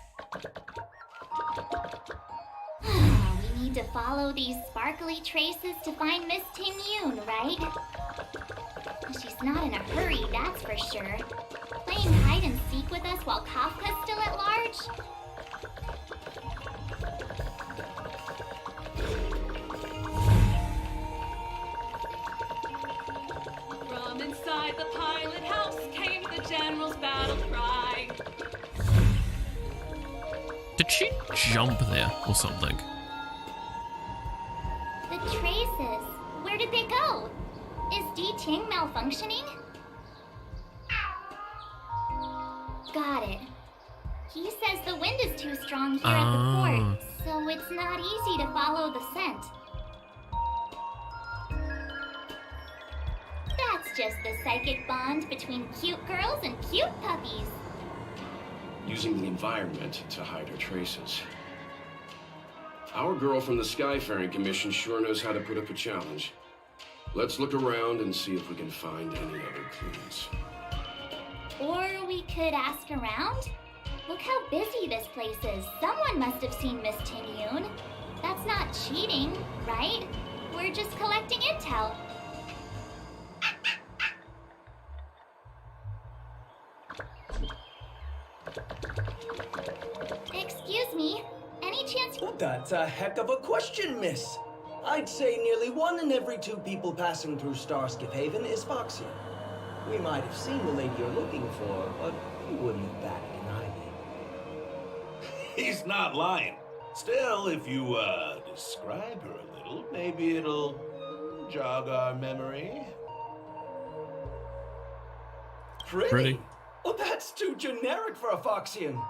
We need to follow these sparkly traces to find Miss Ting-Yun, right? She's not in a hurry, that's for sure. Playing hide and seek with us while Kafka's still at large? From inside the pilot house came the general's battle cry. Did she jump there or something? The traces, where did they go? Is Deeting malfunctioning? Got it. He says the wind is too strong here at the port, so it's not easy to follow the scent. That's just the psychic bond between cute girls and cute puppies. Using the environment to hide her traces. Our girl from the Skyfaring Commission sure knows how to put up a challenge. Let's look around and see if we can find any other clues. Or we could ask around? Look how busy this place is. Someone must have seen Miss Ting-Yun. That's not cheating, right? We're just collecting intel. Excuse me, any chance... Well, that's a heck of a question, miss. I'd say nearly 1 in every 2 people passing through Starskip Haven is Foxian. We might have seen the lady you're looking for, but we wouldn't have batted an eyelid. He's not lying. Still, if you, describe her a little, maybe it'll jog our memory. Pretty. Well, that's too generic for a Foxian.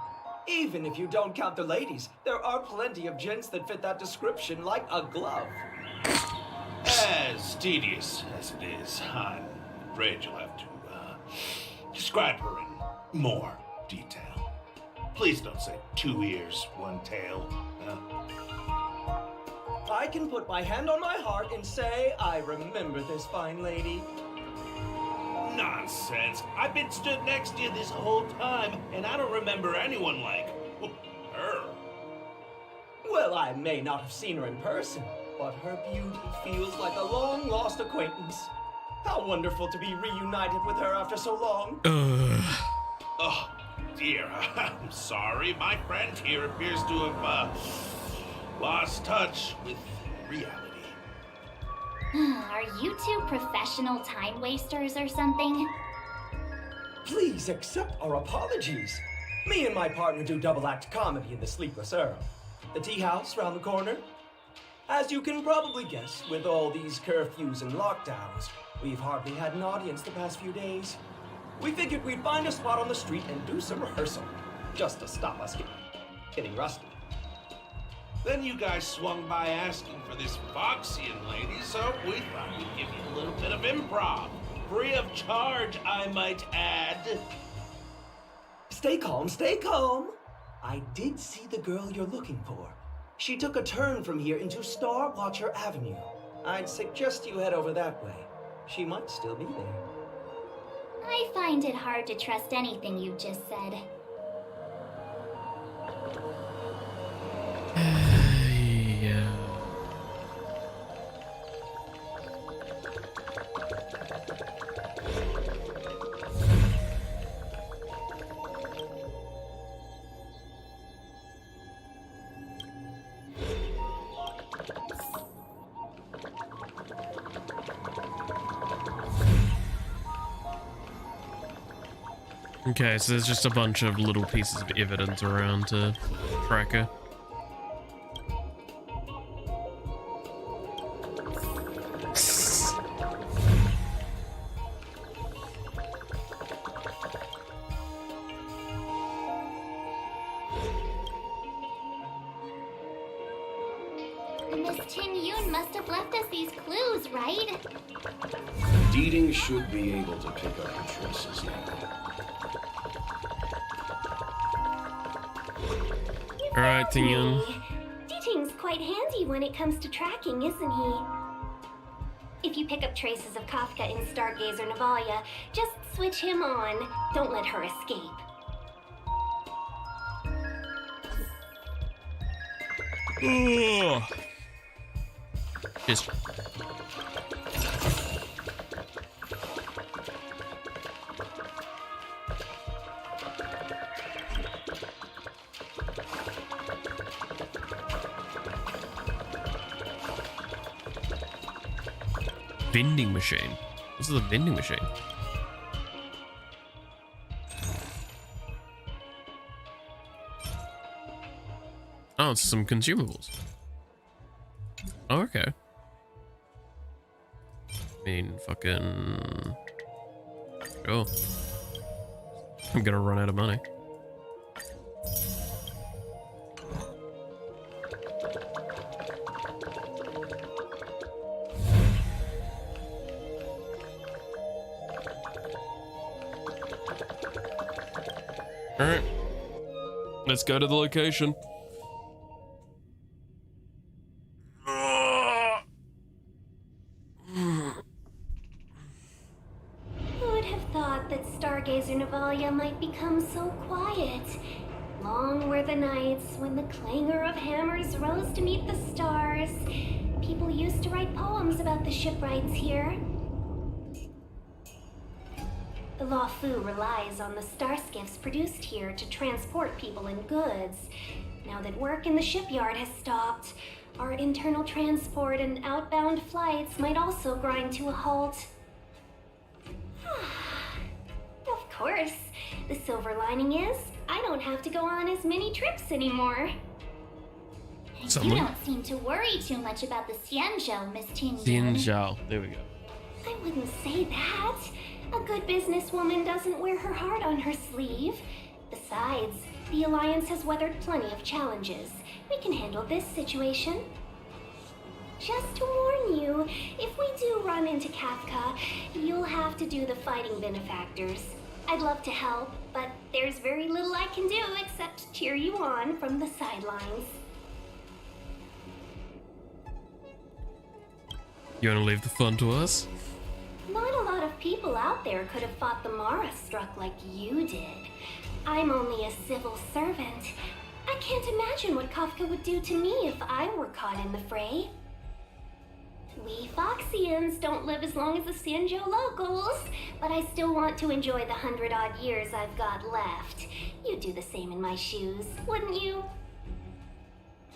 Even if you don't count the ladies, there are plenty of gents that fit that description like a glove. As tedious as it is, I'm afraid you'll have to, describe her in more detail. Please don't say 2 ears, 1 tail. I can put my hand on my heart and say I remember this fine lady. Nonsense. I've been stood next to you this whole time, and I don't remember anyone like her. Well, I may not have seen her in person, but her beauty feels like a long-lost acquaintance. How wonderful to be reunited with her after so long. Oh, dear, I'm sorry. My friend here appears to have, lost touch with reality. Are you two professional time wasters or something? Please accept our apologies. Me and my partner do double-act comedy in the Sleepless Earl. The tea house round the corner. As you can probably guess, with all these curfews and lockdowns, we've hardly had an audience the past few days. We figured we'd find a spot on the street and do some rehearsal, just to stop us getting rusty. Then you guys swung by asking for this Foxian lady, so we thought we'd give you a little bit of improv. Free of charge, I might add. Stay calm, stay calm. I did see the girl you're looking for. She took a turn from here into Star Watcher Avenue. I'd suggest you head over that way. She might still be there. I find it hard to trust anything you've just said. Yeah. Okay, so there's just a bunch of little pieces of evidence around to track her. Miss Tin Yoon must have left us these clues, right? Deeding should be able to pick up the traces now. Alright, Tin Yoon. Deeting's quite handy when it comes to tracking, isn't he? If you pick up traces of Kafka in Stargazer Navalia, just switch him on. Don't let her escape. Ugh. Just vending machine. This is a vending machine. Oh, it's some consumables. Oh, okay. I mean, fucking... Sure. I'm gonna run out of money. Alright. Let's go to the location. Who would have thought that Stargazer Navalia might become so quiet? Long were the nights when the clangor of hammers rose to meet the stars. People used to write poems about the shipwrights here. The Law Fu relies on the star skiffs produced here to transport people and goods. Now that work in the shipyard has stopped, our internal transport and outbound flights might also grind to a halt. Of course, the silver lining is I don't have to go on as many trips anymore. You don't seem to worry too much about the Xianzhou, Miss Tin Yoon. Xianzhou. There we go. I wouldn't say that. A good businesswoman doesn't wear her heart on her sleeve. Besides, the Alliance has weathered plenty of challenges. We can handle this situation. Just to warn you, if we do run into Kafka, you'll have to do the fighting benefactors. I'd love to help, but there's very little I can do except cheer you on from the sidelines. You wanna leave the fun to us? Not a lot of people out there could have fought the Mara struck like you did. I'm only a civil servant. I can't imagine what Kafka would do to me if I were caught in the fray. We Foxians don't live as long as the Sanjo locals, but I still want to enjoy the 100-odd years I've got left. You'd do the same in my shoes, wouldn't you?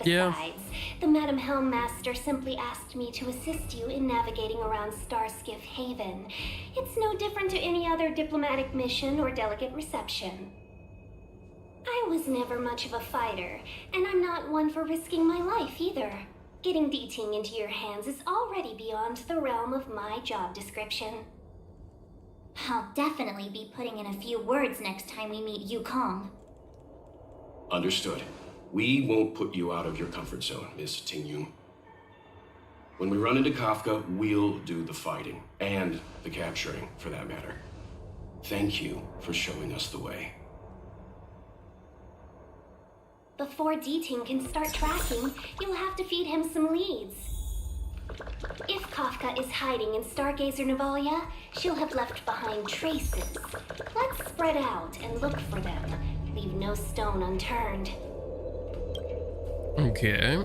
Yeah. Besides, the Madam Helmmaster simply asked me to assist you in navigating around Starskiff Haven. It's no different to any other diplomatic mission or delicate reception. I was never much of a fighter, and I'm not one for risking my life either. Getting D-Ting into your hands is already beyond the realm of my job description. I'll definitely be putting in a few words next time we meet Yukong. Understood. We won't put you out of your comfort zone, Miss Tingyun. When we run into Kafka, we'll do the fighting, and the capturing, for that matter. Thank you for showing us the way. Before D-Ting can start tracking, you'll have to feed him some leads. If Kafka is hiding in Stargazer Navalia, she'll have left behind traces. Let's spread out and look for them. Leave no stone unturned. Okay.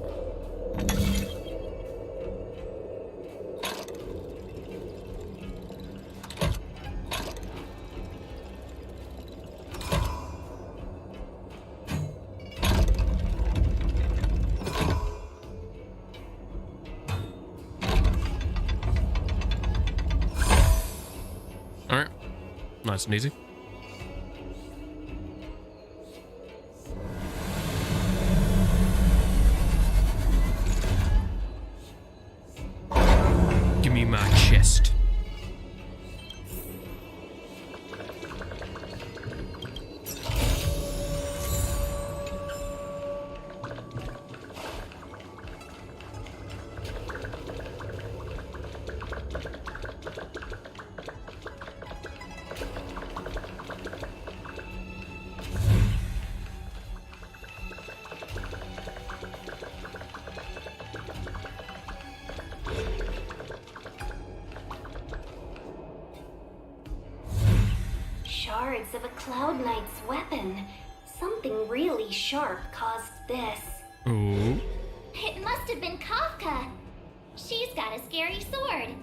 Alright. Nice and easy. Give me my chest. Shards of a Cloud Knight's weapon. Something really sharp caused this. Ooh. It must have been Kafka. She's got a scary sword.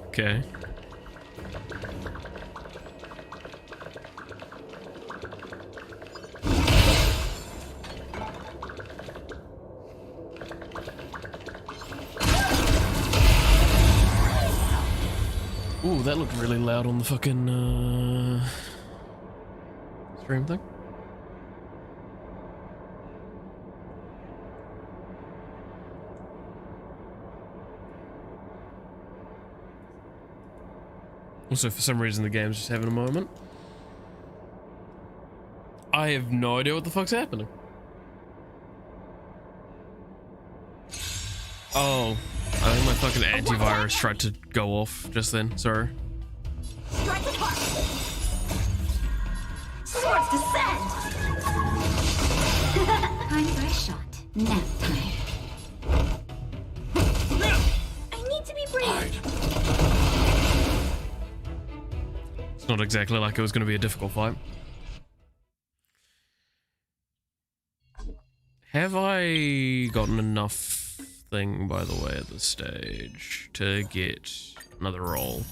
Okay. Ooh, that looked really loud on the fucking stream thing. Also, for some reason, the game's just having a moment. I have no idea what the fuck's happening. Oh, I think my fucking antivirus tried to go off just then. Sorry. Strike it hard. Swords descend. Time for a shot. Nap time. I need to be brave. It's not exactly like it was going to be a difficult fight. Have I gotten enough thing, by the way, at this stage to get another roll?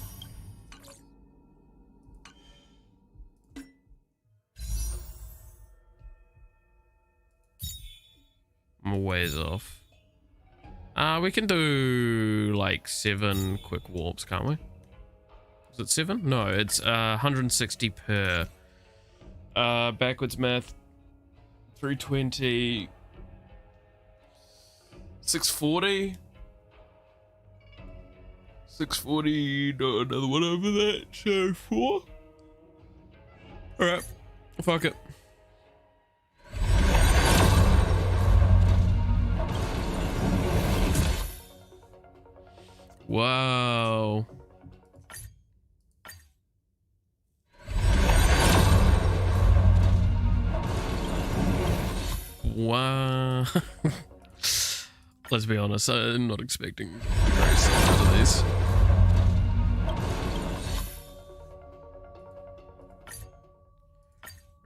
I'm a ways off. We can do like 7 quick warps, can't we? Is it 7? No, it's 160 per. Backwards math. 320. 640. 640. No, another one over that. So 4. Alright. Fuck it. Wow. Wow. Let's be honest, I'm not expecting very similar to these.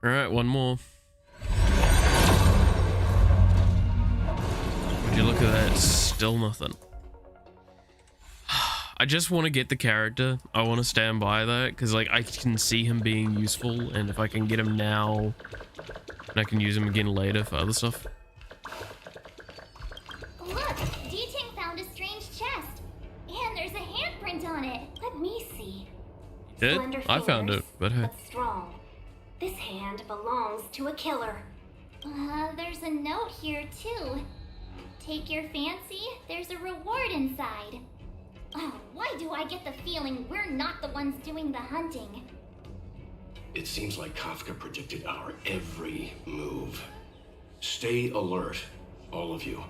Alright, one more. Would you look at that? Still nothing. I just want to get the character. I want to stand by that because like I can see him being useful, and if I can get him now, and I can use him again later for other stuff. Look, D-Ting found a strange chest, and there's a handprint on it. Let me see. Did? Slender I found fingers, it, but hey. strong. This hand belongs to a killer. There's a note here too. Take your fancy, there's a reward inside. Oh, why do I get the feeling we're not the ones doing the hunting? It seems like Kafka predicted our every move. Stay alert, all of you.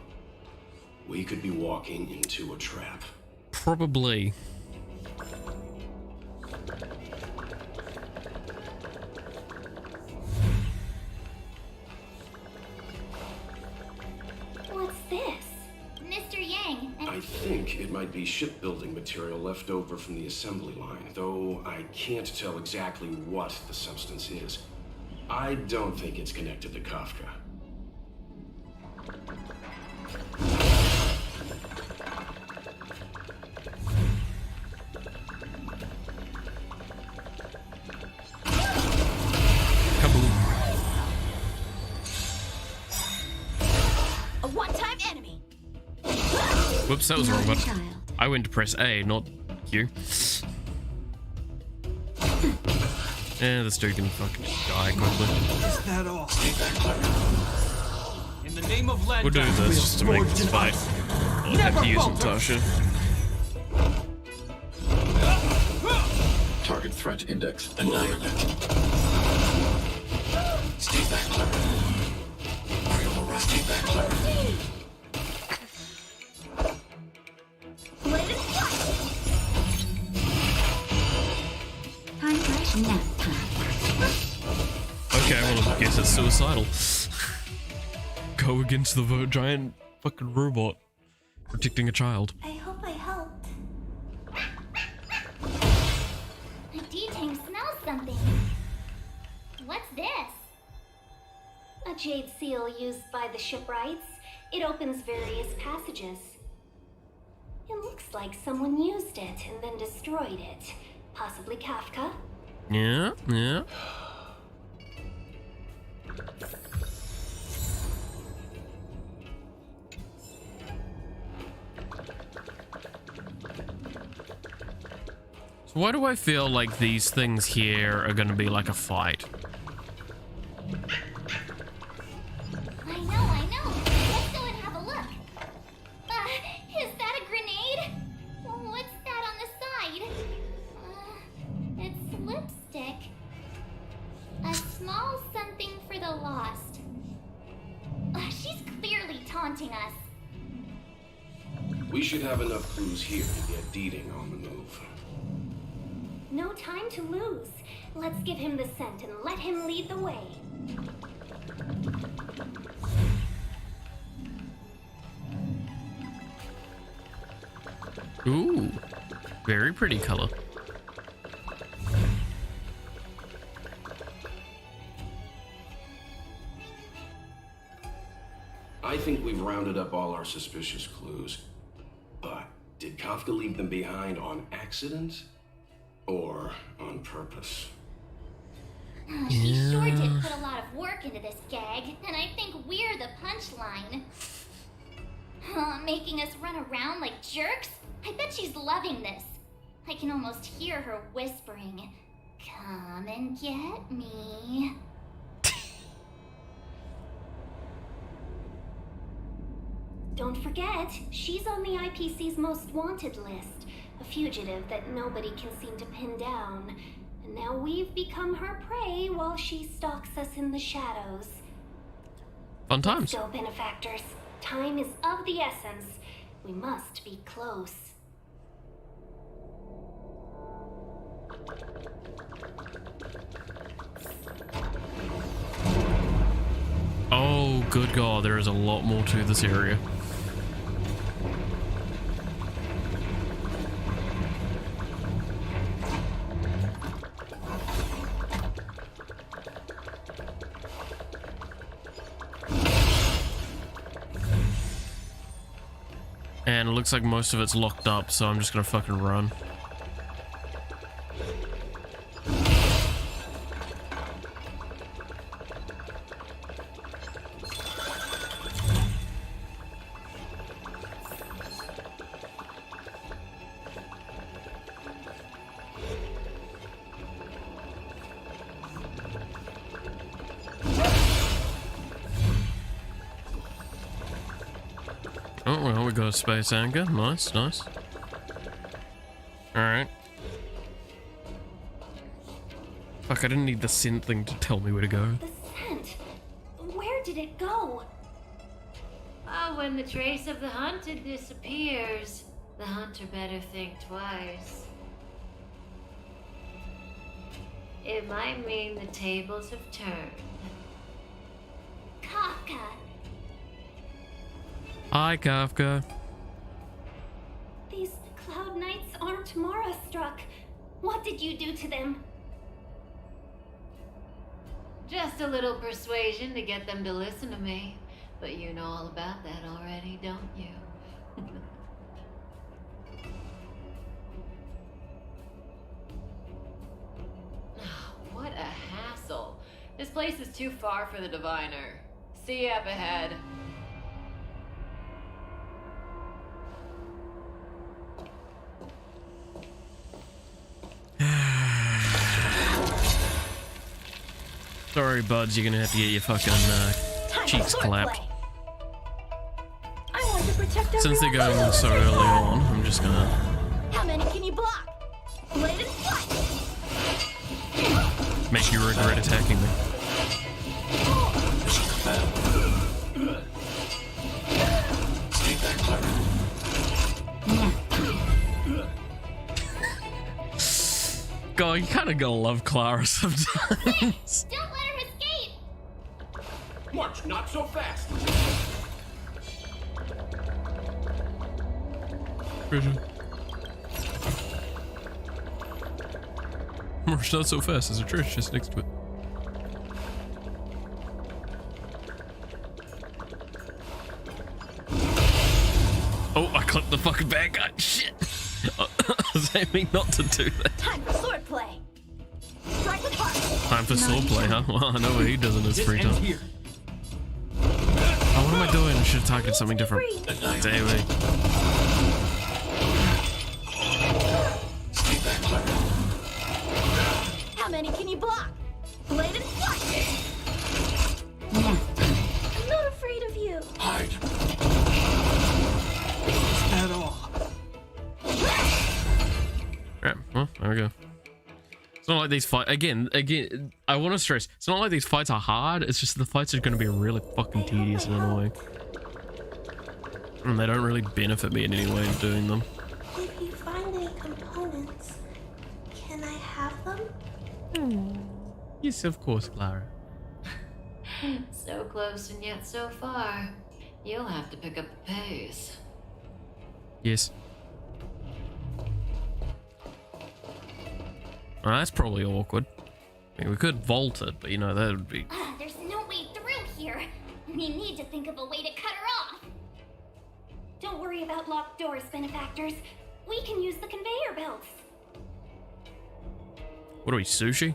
We could be walking into a trap. Probably. What's this? Mr. Yang, I think it might be shipbuilding material left over from the assembly line, though I can't tell exactly what the substance is. I don't think it's connected to Kafka. A one-time enemy. Whoops, that was wrong, but I went to press A, not Q. This dude can fucking die quickly. Is that all? In the name of Lendau, We'll do this just to make this fight. I'll have to use Natasha. Target threat index annihilated. Stay back, Clever. Stay back, Clever. Okay, well, I guess it's suicidal. Go against the giant fucking robot protecting a child. I hope I helped. D-Ting smells something. What's this? A jade seal used by the shipwrights. It opens various passages. It looks like someone used it and then destroyed it. Possibly Kafka. Yeah, yeah. So why do I feel like these things here are gonna be like a fight? I know. Let's go and have a look. Is that a grenade? What's that on the side? It's lipstick. A small something for the lost. She's clearly taunting us. We should have enough clues here to get D-Ting on the move. No time to lose. Let's give him the scent and let him lead the way. Ooh, very pretty color. I think we've rounded up all our suspicious clues. But did Kafka leave them behind on accident or on purpose? She sure did put a lot of work into this gag, and I think we're the punchline. Making us run around like jerks? I bet she's loving this. I can almost hear her whispering, "Come and get me." Don't forget, she's on the IPC's most wanted list. A fugitive that nobody can seem to pin down. And now we've become her prey while she stalks us in the shadows. Fun times. Let's go, benefactors. Time is of the essence. We must be close. Oh, good God, there is a lot more to this area. And it looks like most of it's locked up, so I'm just gonna fucking run. Oh, well, we got a space anchor. Nice, nice. Alright. Fuck, I didn't need the synth thing to tell me where to go. The scent. Where did it go? Oh, when the trace of the hunted disappears, the hunter better think twice. It might mean the tables have turned. Kafka. Hi, Kafka. These Cloud Knights aren't Mara struck. What did you do to them? Just a little persuasion to get them to listen to me. But you know all about that already, don't you? What a hassle. This place is too far for the diviner. See you up ahead. Sorry, buds, you're gonna have to get your fucking cheeks clapped. I want to protect Since they're everyone. going so early on, I'm just gonna How many can you block? Blade and flight. make you regret attacking me. God, you kinda gotta love Clara sometimes. Don't let her escape! March, not so fast! March not so fast, there's a Trish just next to it. Oh, I clicked the fucking bad guy. Shit! I was aiming not to do that. Time for swordplay. Strike with heart. Time for swordplay, huh? Well, I know what he does in his free time. Oh, what am I doing? I should have targeted something different. Damn it. How many can you block? Blade and flight. I'm not afraid of you. Hide. At all. Right, well, there we go. It's not like these fights, again, I want to stress, it's not like these fights are hard, it's just the fights are going to be really fucking tedious and annoying. And they don't really benefit me in any way in doing them. If you find any components, can I have them? Yes, of course, Clara. So close and yet so far. You'll have to pick up the pace. Yes. Well, that's probably awkward. I mean, we could vault it, but you know, that would be... There's no way through here. We need to think of a way to cut her off. Don't worry about locked doors, benefactors. We can use the conveyor belts. What are we, sushi?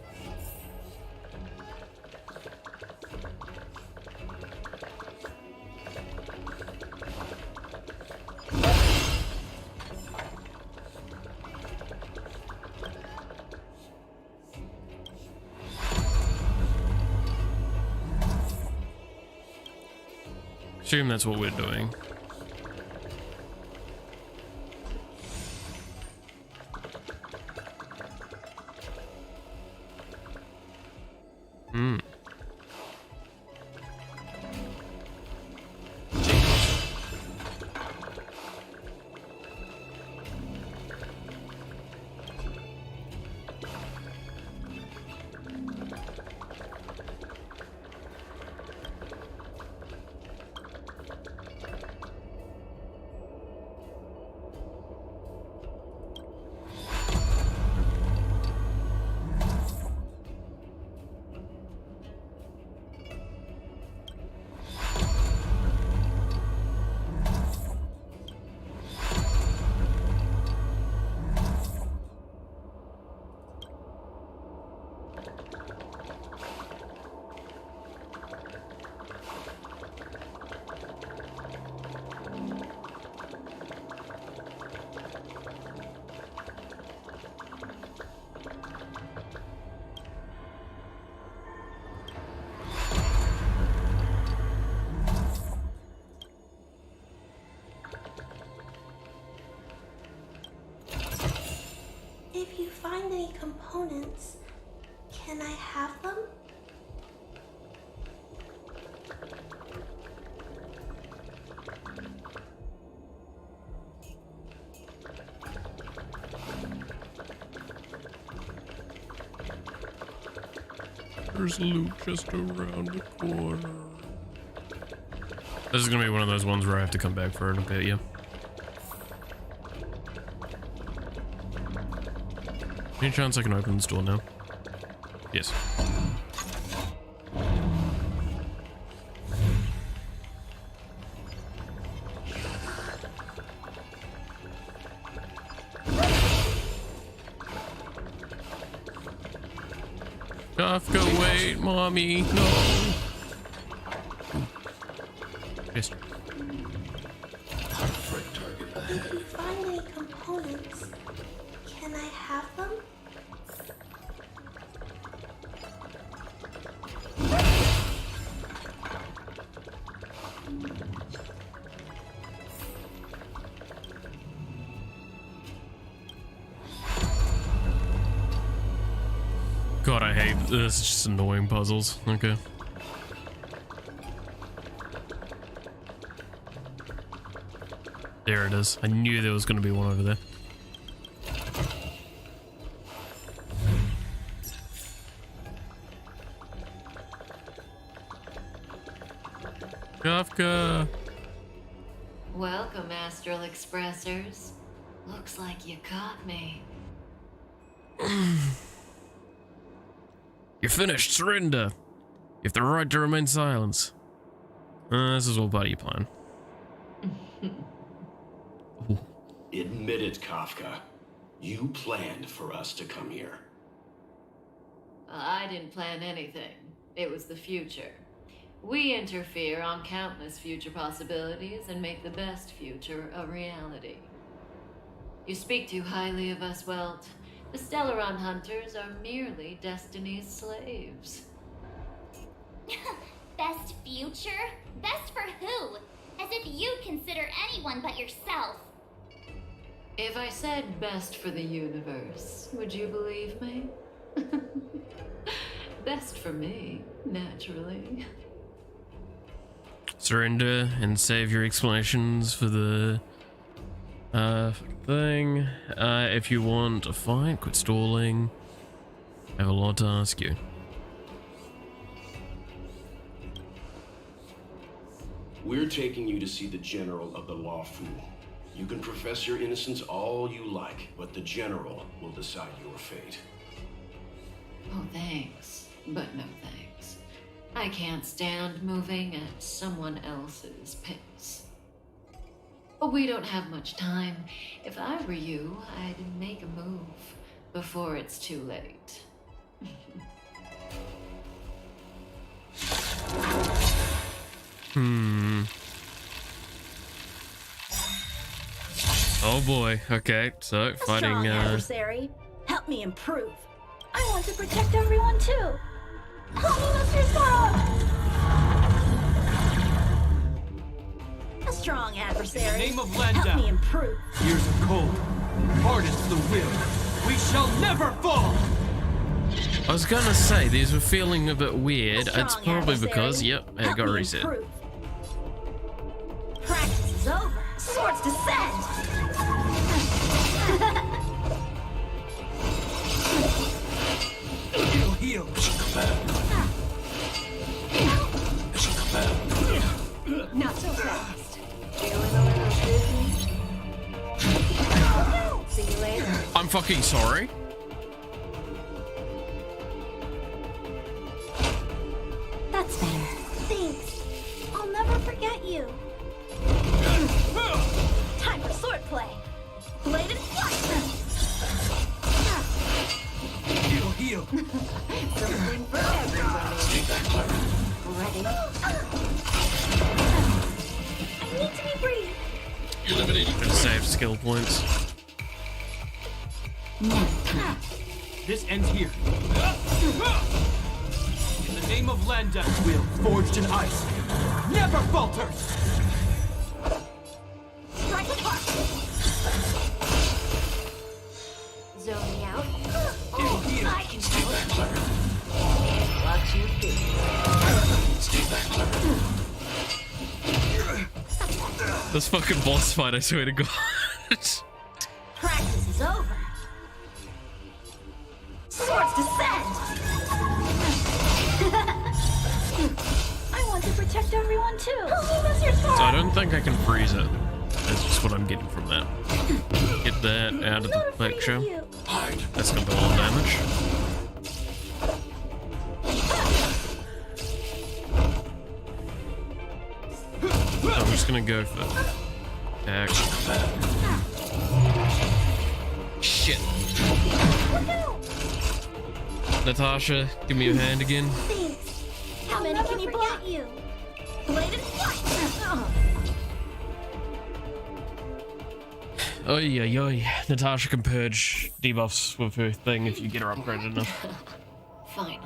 Assume that's what we're doing. Hmm. If you find any components, can I have them? There's loot just around the corner. This is gonna be one of those ones where I have to come back for it in a bit, yeah. Any chance I can open this door now? Yes. Kafka, wait, mommy, no. Yes. If you find any components, can I have them? God, I hate this. It's just annoying puzzles. Okay. There it is. I knew there was going to be one over there. Kafka! Welcome, Astral Expressors. Looks like you caught me. You're finished. Surrender. You have the right to remain silent. This is all part of your plan. Admit it, Kafka. You planned for us to come here. I didn't plan anything. It was the future. We interfere on countless future possibilities and make the best future a reality. You speak too highly of us, Welt. The Stellaron Hunters are merely Destiny's slaves. Best future? Best for who? As if you'd consider anyone but yourself. If I said best for the universe, would you believe me? Best for me, naturally. Surrender and save your explanations for the thing. If you want a fight, quit stalling. I have a lot to ask you. We're taking you to see the General of the Lawfu. You can profess your innocence all you like, but the General will decide your fate. Oh, thanks. But no thanks. I can't stand moving at someone else's pace. We don't have much time. If I were you, I'd make a move before it's too late. Oh boy. Okay, so fighting. Strong adversary, help me improve. I want to protect everyone too. Help me, Mr. Sparrow! A strong adversary. In the name of help Landau. me improve. Years of cold, hardest the will. We shall never fall! I was gonna say these were feeling a bit weird. A It's strong probably adversary. because I Help got me reset. improve. Practice is over. Swords descend. Heal, heal. Not so fast. Feeling a little dizzy? See you later. I'm fucking sorry. That's better. Thanks. I'll never forget you. Time for swordplay. Bladed flush. Heal, heal. Something for everybody. Ready? I need to be brave. Eliminating the save skill points. This ends here. In the name of Landau, will forged in ice never falters! Strike apart. Zone me out. Watch your feet. This fucking boss fight, I swear to God. Practice is over. Swords descend. I want to protect everyone too. So I don't think I can freeze it. That's just what I'm getting from that. Get that out of the picture. That's gonna do a lot of damage. So I'm just gonna go for attack. Shit. Natasha, give me your hand again. How many can you block you? Bladed flight. Oi, oi, oi. Natasha can purge debuffs with her thing if you get her upgraded enough. Finally.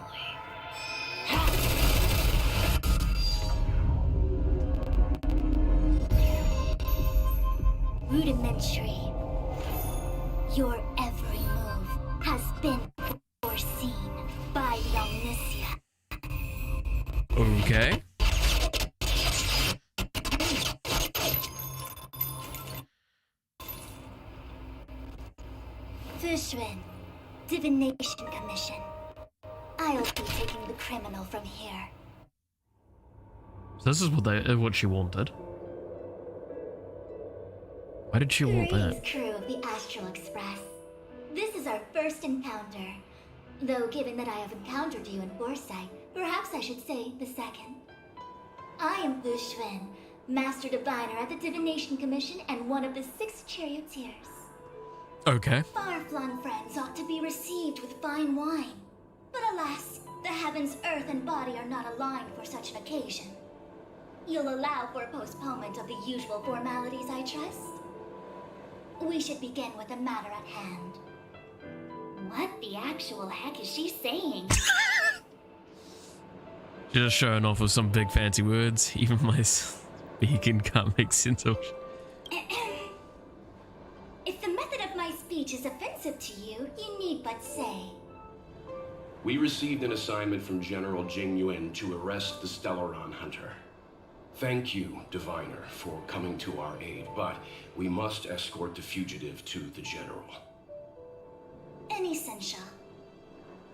Rudimentary. Your every move has been foreseen by the Omniscient. Okay. Fushrin, Divination Commission. I'll be taking the criminal from here. So this is what she wanted. Why did she want that? Greetings, crew of the Astral Express. This is our first encounter. Though given that I have encountered you in Foresight, perhaps I should say the second. I am Fushrin, Master Diviner at the Divination Commission and one of the 6 charioteers. Okay. Far-flung friends ought to be received with fine wine. But alas, the heavens, earth, and body are not aligned for such an occasion. You'll allow for a postponement of the usual formalities, I trust? We should begin with the matter at hand. What the actual heck is she saying? Just showing off with some big fancy words. Even my speaking can't make sense of it. If the method of my speech is offensive to you, you need but say. We received an assignment from General Jing Yuan to arrest the Stellaron Hunter. Thank you, Diviner, for coming to our aid, but we must escort the fugitive to the General. Any Sensha.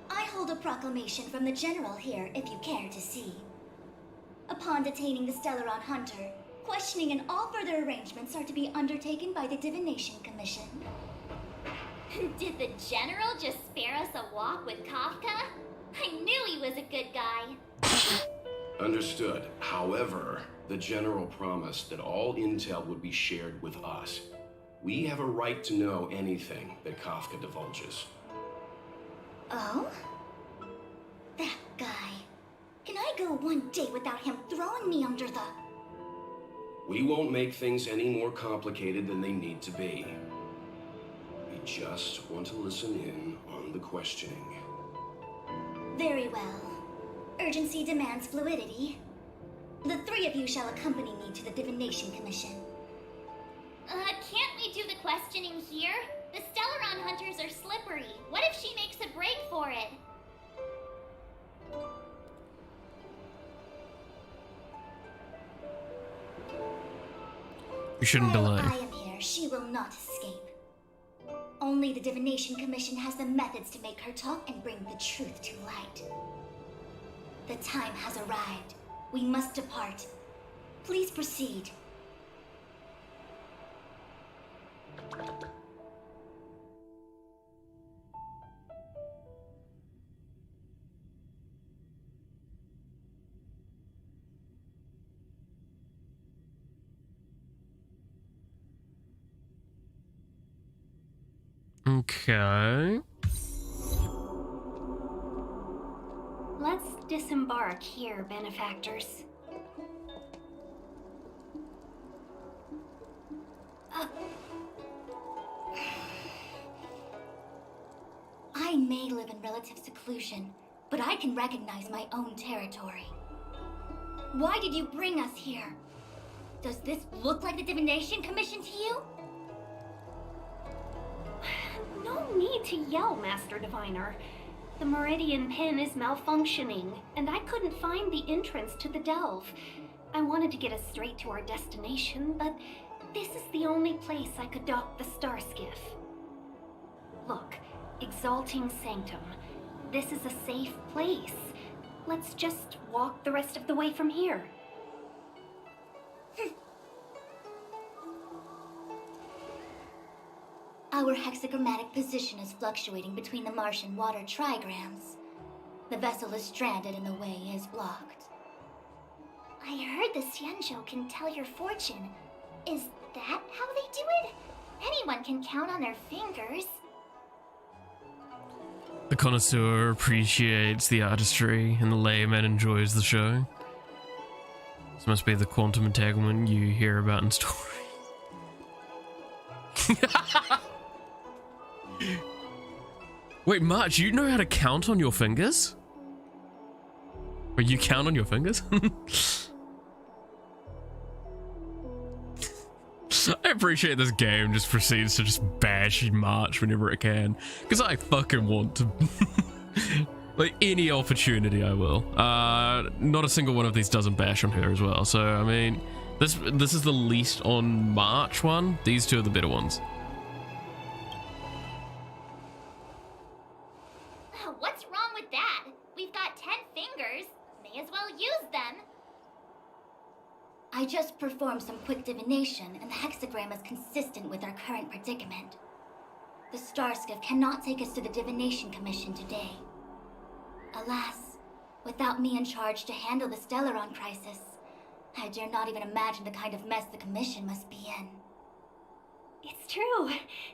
I hold a proclamation from the General here, if you care to see. Upon detaining the Stellaron Hunter, questioning and all further arrangements are to be undertaken by the Divination Commission. Did the General just spare us a walk with Kafka? I knew he was a good guy. Understood. However, the General promised that all intel would be shared with us. We have a right to know anything that Kafka divulges. Oh? That guy. Can I go one day without him throwing me under the... We won't make things any more complicated than they need to be. We just want to listen in on the questioning. Very well. Urgency demands fluidity. The 3 of you shall accompany me to the Divination Commission. Can't we do the questioning here? The Stellaron hunters are slippery. What if she makes a break for it? We shouldn't delay. While I am here, she will not escape. Only the Divination Commission has the methods to make her talk and bring the truth to light. The time has arrived. We must depart. Please proceed. Okay. Let's disembark here, benefactors. I may live in relative seclusion, but I can recognize my own territory. Why did you bring us here? Does this look like the Divination Commission to you? No need to yell, Master Diviner. The Meridian pin is malfunctioning, and I couldn't find the entrance to the delve. I wanted to get us straight to our destination, but this is the only place I could dock the star skiff. Look, Exalting Sanctum. This is a safe place. Let's just walk the rest of the way from here. Our hexagrammatic position is fluctuating between the Martian water trigrams. The vessel is stranded and the way is blocked. I heard the Xianzhou can tell your fortune. Is that how they do it? Anyone can count on their fingers. The connoisseur appreciates the artistry, and the layman enjoys the show. This must be the quantum entanglement you hear about in stories. Wait, March, you know how to count on your fingers? Wait, you count on your fingers? I appreciate this game just proceeds to just bash March whenever it can. Because I fucking want to. Like, any opportunity I will. Not a single one of these doesn't bash on her as well. So, I mean, this is the least on March one. These two are the better ones. What's wrong with that? We've got 10 fingers. May as well use them. I just performed some quick divination, and the hexagram is consistent with our current predicament. The star skiff cannot take us to the Divination Commission today. Alas, without me in charge to handle the Stellaron crisis, I dare not even imagine the kind of mess the Commission must be in. It's true.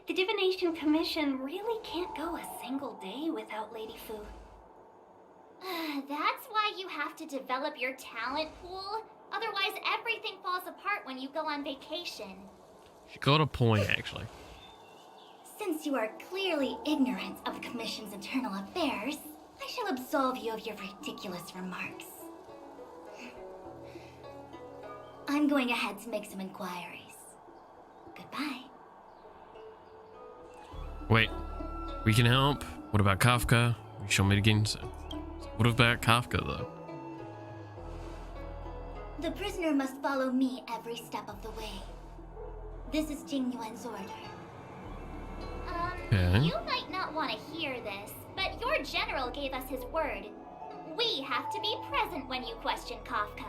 The Divination Commission really can't go a single day without Lady Fu. That's why you have to develop your talent pool. Otherwise, everything falls apart when you go on vacation. She got a point, actually. Since you are clearly ignorant of the Commission's internal affairs, I shall absolve you of your ridiculous remarks. I'm going ahead to make some inquiries. Goodbye. Wait, we can help. What about Kafka? We shall meet again soon. What about Kafka, though? The prisoner must follow me every step of the way. This is Jing Yuan's order. Okay. You might not want to hear this, but your general gave us his word. We have to be present when you question Kafka.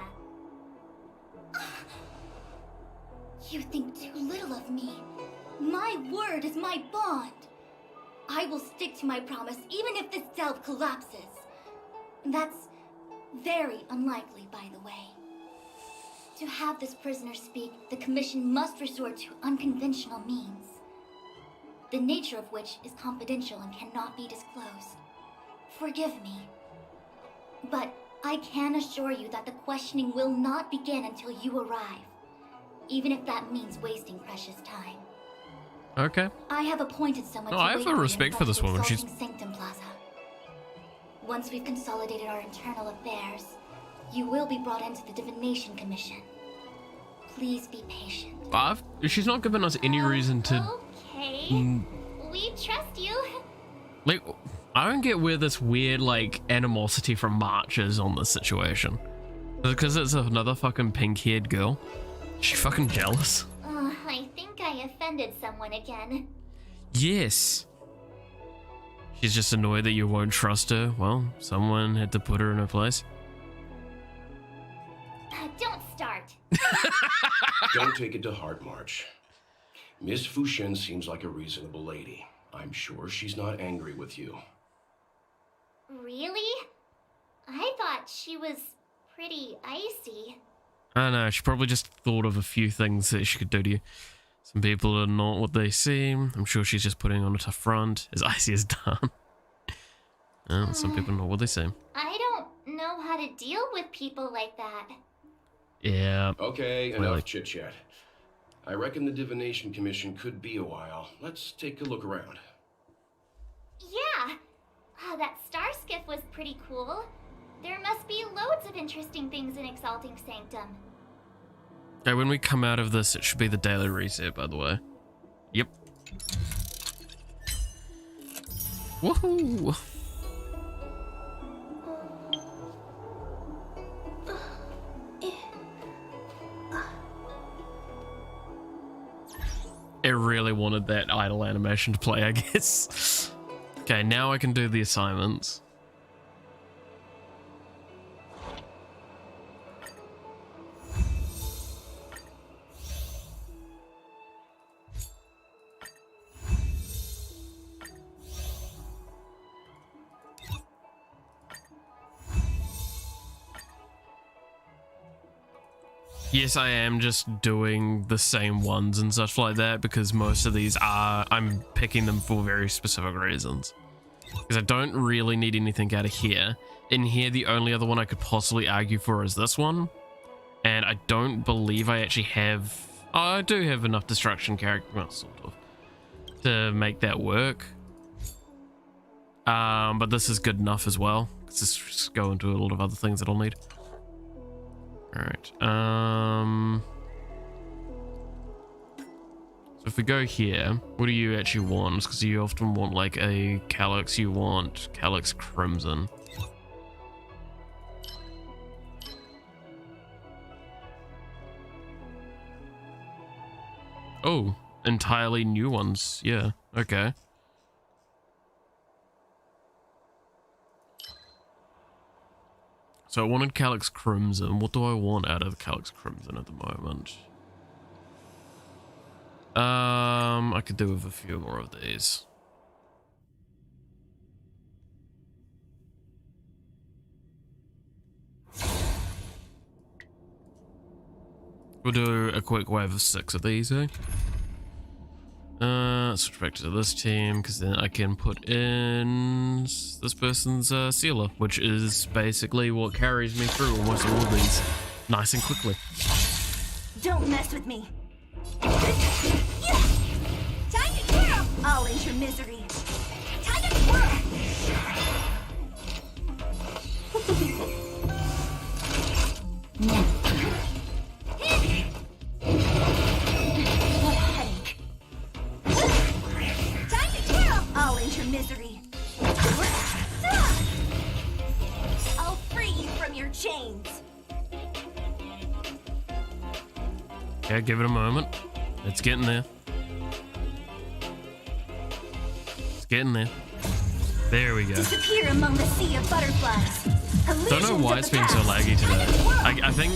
You think too little of me. My word is my bond. I will stick to my promise even if this delve collapses. That's very unlikely, by the way. To have this prisoner speak, the Commission must resort to unconventional means, the nature of which is confidential and cannot be disclosed. Forgive me, but I can assure you that the questioning will not begin until you arrive, even if that means wasting precious time. Okay. I have appointed someone No, to I have wait no for you respect in for this woman. She's Exalting Sanctum Plaza. Once we've consolidated our internal affairs, you will be brought into the Divination Commission. Please be patient. she's not given us any reason to. Okay. We trust you. Like, I don't get where this weird, like, animosity from March is on this situation. Because it's another fucking pink-haired girl. Is she fucking jealous? I think I offended someone again. Yes. She's just annoyed that you won't trust her. Well, someone had to put her in her place. Don't start. Don't take it to heart, March. Miss Fushen seems like a reasonable lady. I'm sure she's not angry with you. Really? I thought she was pretty icy. I don't know, she probably just thought of a few things that she could do to you. Some people are not what they seem. I'm sure she's just putting on a tough front, as icy as dawn. Some people are not what they seem. I don't know how to deal with people like that. Yeah. Okay, enough chit-chat. I reckon the Divination Commission could be a while. Let's take a look around. Yeah. That star skiff was pretty cool. There must be loads of interesting things in Exalting Sanctum. Okay, when we come out of this, it should be the daily reset, by the way. Yep. Woohoo! It really wanted that idle animation to play, I guess. Okay, now I can do the assignments. Yes, I am just doing the same ones and such like that because most of these I'm picking them for very specific reasons. Because I don't really need anything out of here. In here, the only other one I could possibly argue for is this one. And I don't believe I actually have... Oh, I do have enough destruction character, well, sort of, to make that work. But this is good enough as well. Let's just go into a lot of other things that I'll need. Alright, so if we go here, what do you actually want? Because you often want like a Calyx, you want Calyx Crimson. Oh, entirely new ones, yeah, okay. So I wanted Calyx Crimson. What do I want out of Calyx Crimson at the moment? I could do with a few more of these. We'll do a quick wave of 6 of these, eh? Switch back to this team, because then I can put in this person's sealer, which is basically what carries me through almost all of these nice and quickly. Don't mess with me. Time to twirl! I'll end your misery. Time to twirl! What a headache. Time to twirl! I'll end your misery. I'll free you from your chains. Yeah, give it a moment. It's getting there. It's getting there. There we go. Disappear among the sea of butterflies. Don't know why it's been so laggy today. I think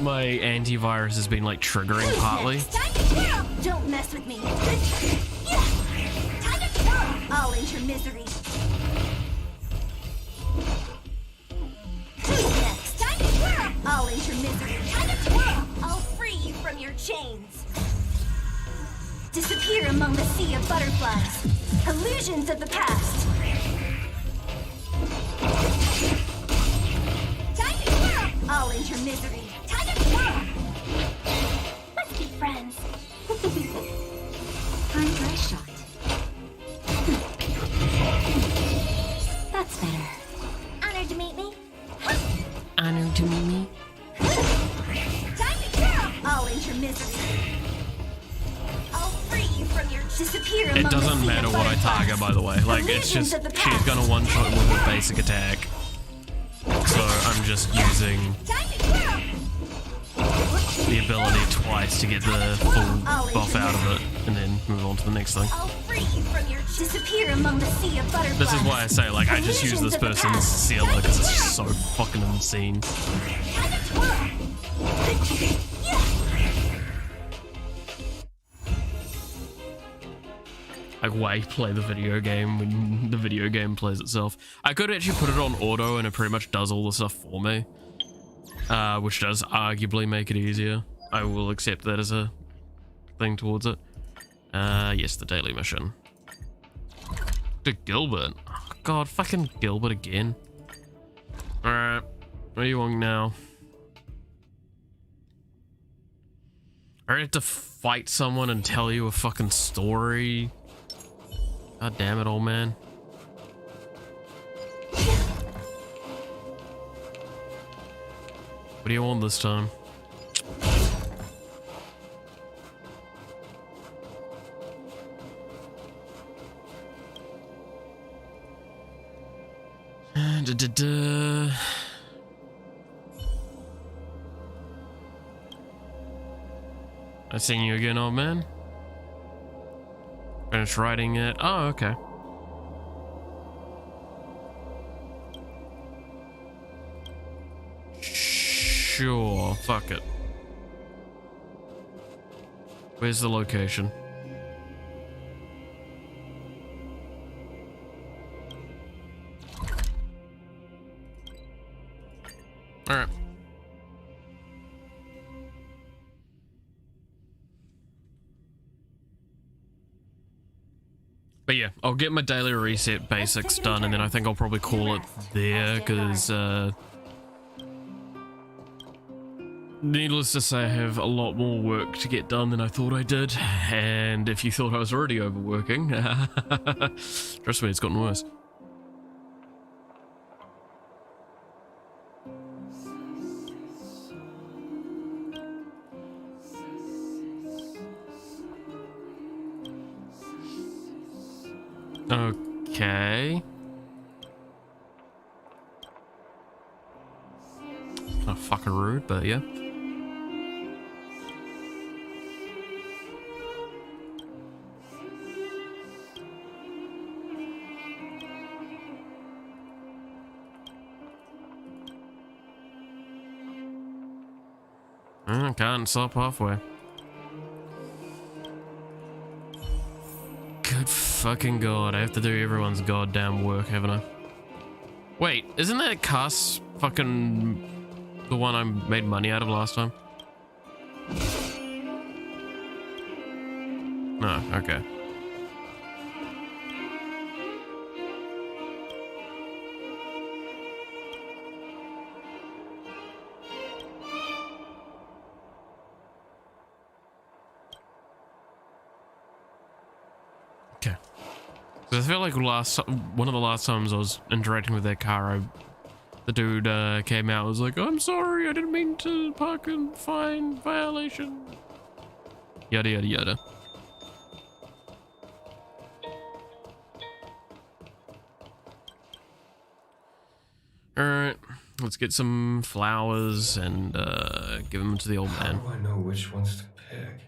my antivirus has been like triggering partly. Don't mess with me. Time to twirl. I'll end your misery. Who's next? Time to twirl. I'll end your misery. Time to twirl. I'll free you from your chains. Disappear among the sea of butterflies. Illusions of the past. Time to twirl. I'll end your misery. Time to twirl. Let's be friends. I'm dry shot. That's better. Honored to meet me. Honored to meet me. Time to twirl. I'll end your misery. I'll free you from your disappear. It doesn't matter what I target, by the way. Like, it's just, she's gonna one-shot with her basic attack. So I'm just using the ability twice to get the full buff out of it, and then move on to the next thing. I'll free you from your disappear among the sea of butterflies. This is why I say, like, I just use this person's sealer because it's just so fucking insane. Like, why play the video game when the video game plays itself? I could actually put it on auto and it pretty much does all the stuff for me. Which does arguably make it easier. I will accept that as a thing towards it. Yes, the daily mission. To Gilbert. Oh, God, fucking Gilbert again. Alright, what do you want now? I have to fight someone and tell you a fucking story. God damn it, old man. What do you want this time? I seen you again, old man. finished writing it. Oh, okay. Sure, fuck it. Where's the location? Alright. But yeah, I'll get my daily reset basics done, and then I think I'll probably call it there, because, needless to say, I have a lot more work to get done than I thought I did, and if you thought I was already overworking, trust me, it's gotten worse. Okay. Not fucking rude, but yeah. Can't stop halfway. Good fucking god, I have to do everyone's goddamn work, haven't I? Wait, isn't that cast fucking the one I made money out of last time? No, okay. Okay. So I feel like one of the last times I was interacting with that car, the dude came out and was like, I'm sorry, I didn't mean to park in fine violation. Yada yada yada. Alright, let's get some flowers and give them to the old man. How do I know which ones to pick?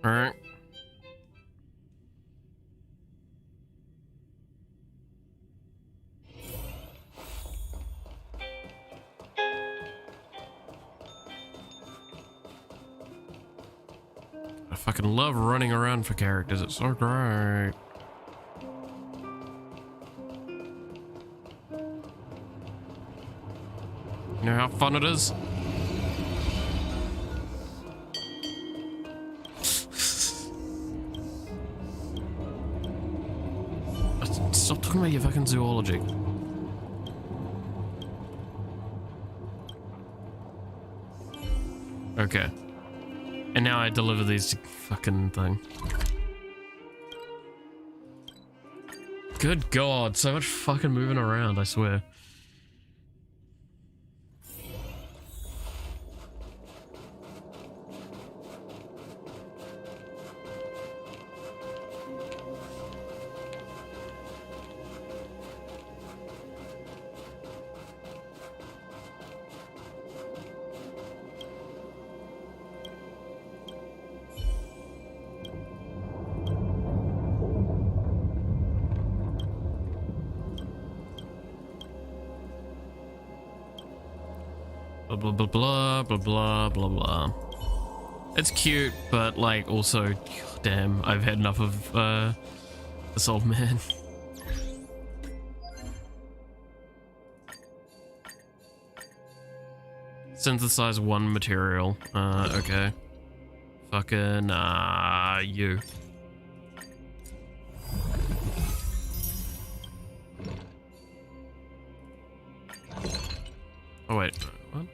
Alright. I fucking love running around for characters, it's so great. You know how fun it is? Stop talking about your fucking zoology. Okay. And now I deliver these fucking thing. Good god, so much fucking moving around, I swear. Blah blah blah blah blah blah blah. It's cute, but like also, damn, I've had enough of this old man. Synthesize one material. Okay. Fucking you. Oh wait, what?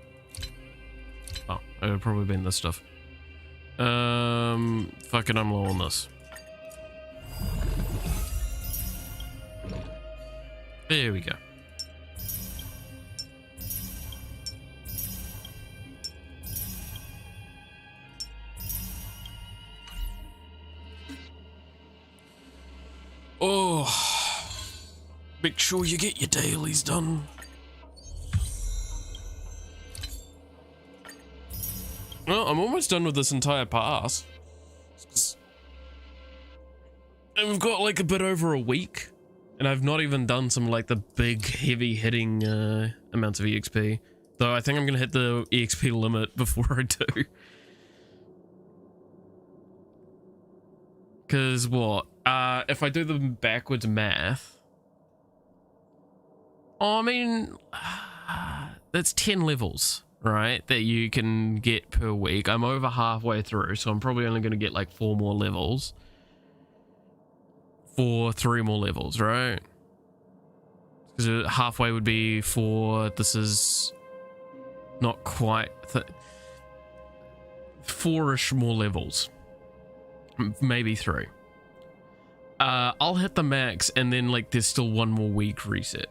Oh, it would have probably been this stuff. Fucking I'm low on this. There we go. Make sure you get your dailies done. Well, I'm almost done with this entire pass. And we've got like a bit over a week. And I've not even done some like the big heavy hitting amounts of EXP. Though I think I'm going to hit the EXP limit before I do. Because what? If I do the backwards math... Oh, I mean... that's 10 levels, right? That you can get per week. I'm over halfway through, so I'm probably only going to get like 4 more levels. For 3 more levels, right? Because halfway would be 4. This is not quite 4-ish more levels, maybe 3. I'll hit the max, and then like there's still 1 more week reset.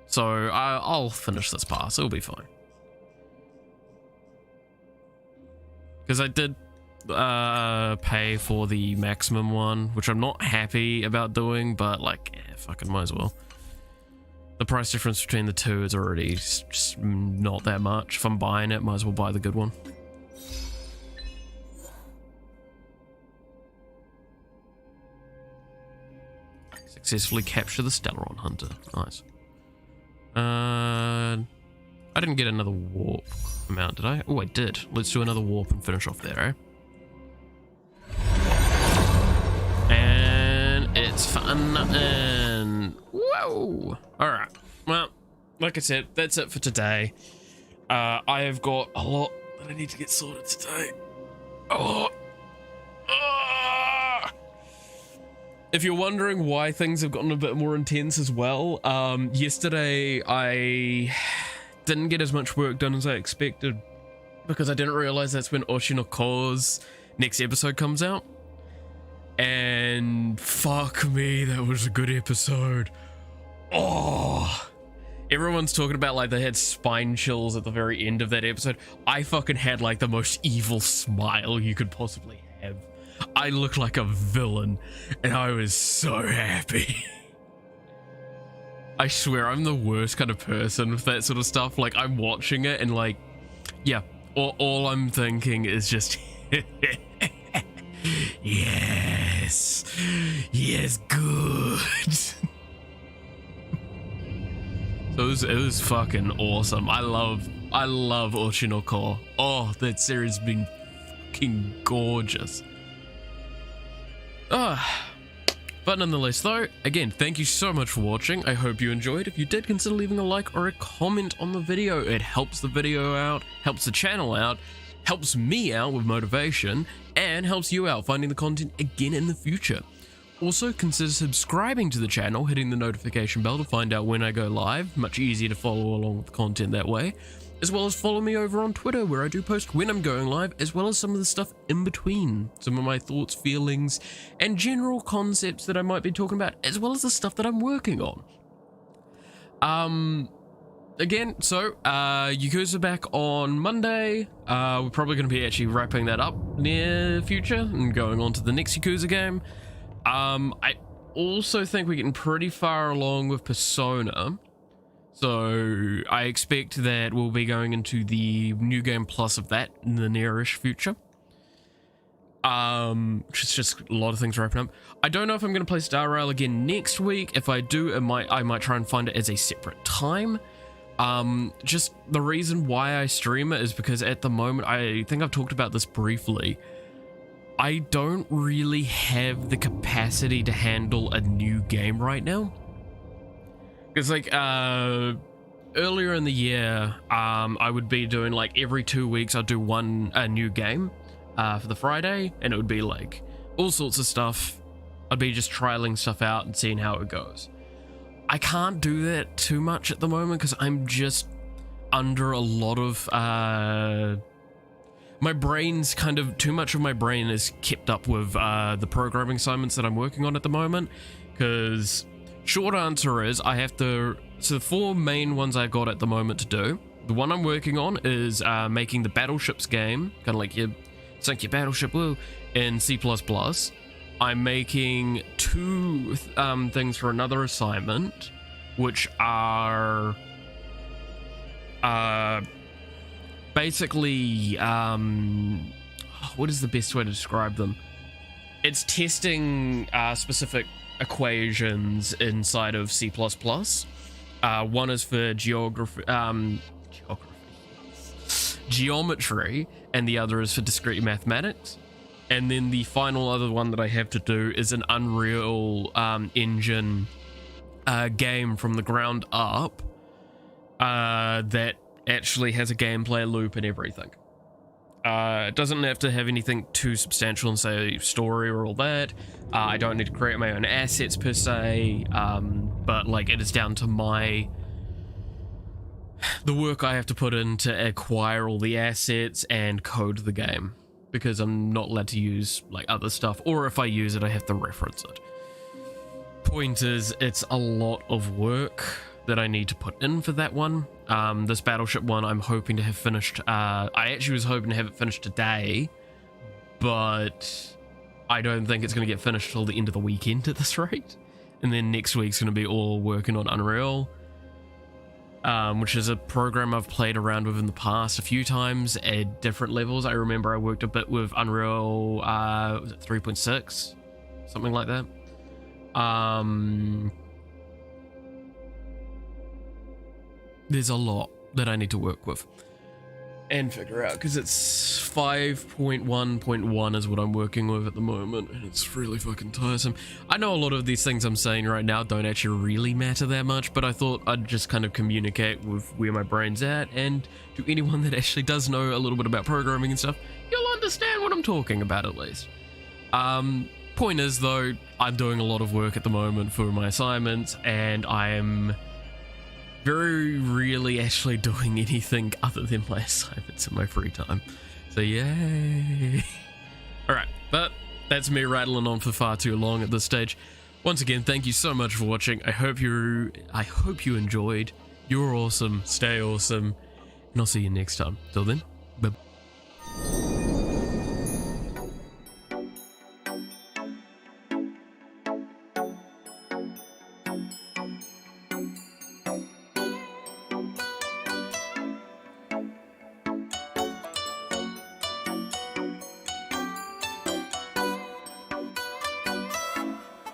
So I'll finish this pass. It'll be fine. Because I did pay for the maximum one, which I'm not happy about doing, but like, fucking might as well. The price difference between the two is already just not that much. If I'm buying it, might as well buy the good one. Successfully capture the Stellaron Hunter. Nice. I didn't get another warp amount, did I? Oh, I did. Let's do another warp and finish off there, eh? And it's fun. And whoa! Alright. Well, like I said, that's it for today. I have got a lot that I need to get sorted today. A lot. If you're wondering why things have gotten a bit more intense as well, yesterday I didn't get as much work done as I expected because I didn't realize that's when Oshinoko's next episode comes out. And fuck me, that was a good episode. Oh, everyone's talking about like they had spine chills at the very end of that episode. I fucking had like the most evil smile you could possibly have. I looked like a villain and I was so happy. I swear I'm the worst kind of person with that sort of stuff. Like I'm watching it and like, yeah, all I'm thinking is just yes, yes, good. So it was fucking awesome. I love Oshinoko. Oh, that series has been fucking gorgeous. But nonetheless though, again, thank you so much for watching. I hope you enjoyed. If you did, consider leaving a like or a comment on the video. It helps the video out, helps the channel out, helps me out with motivation, and helps you out finding the content again in the future. Also, consider subscribing to the channel, hitting the notification bell to find out when I go live. Much easier to follow along with the content that way. As well as follow me over on Twitter, where I do post when I'm going live, as well as some of the stuff in between. Some of my thoughts, feelings, and general concepts that I might be talking about, as well as the stuff that I'm working on. Again, so, Yakuza back on Monday. We're probably going to be actually wrapping that up near future and going on to the next Yakuza game. I also think we're getting pretty far along with Persona. So I expect that we'll be going into the new game plus of that in the nearish future. Which is just a lot of things wrapping up. I don't know if I'm going to play Star Rail again next week. If I do, I might try and find it as a separate time. Just the reason why I stream it is because at the moment, I think I've talked about this briefly. I don't really have the capacity to handle a new game right now. Because like earlier in the year, I would be doing like every 2 weeks I'd do a new game for the Friday, and it would be like all sorts of stuff. I'd be just trialing stuff out and seeing how it goes. I can't do that too much at the moment because I'm just under a lot of my brain's kind of too much of my brain is kept up with the programming assignments that I'm working on at the moment. Because short answer is I have to, so the 4 main ones I got at the moment to do. The one I'm working on is making the battleships game, kind of like you sink your battleship, woo, in C++. I'm making 2 things for another assignment. which are basically what is the best way to describe them? It's testing specific equations inside of C++. One is for geometry, and the other is for discrete mathematics. And then the final other one that I have to do is an Unreal Engine game from the ground up that actually has a gameplay loop and everything. It doesn't have to have anything too substantial and say story or all that. I don't need to create my own assets per se, but like it is down to the work I have to put in to acquire all the assets and code the game, because I'm not allowed to use like other stuff, or if I use it I have to reference it. Point is, it's a lot of work that I need to put in for that one. This battleship one I'm hoping to have finished. I actually was hoping to have it finished today, but I don't think it's going to get finished till the end of the weekend at this rate. And then next week's going to be all working on Unreal, which is a program I've played around with in the past a few times at different levels. I remember I worked a bit with Unreal, was it 3.6? Something like that. There's a lot that I need to work with and figure out, because it's 5.1.1 is what I'm working with at the moment, and it's really fucking tiresome. I know a lot of these things I'm saying right now don't actually really matter that much, but I thought I'd just kind of communicate with where my brain's at, and to anyone that actually does know a little bit about programming and stuff, you'll understand what I'm talking about at least. Point is though, I'm doing a lot of work at the moment for my assignments, and I'm very rarely actually doing anything other than my assignments in my free time. So yay. Alright, but that's me rattling on for far too long at this stage. Once again, thank you so much for watching. I hope you enjoyed. You're awesome, stay awesome, and I'll see you next time. Till then,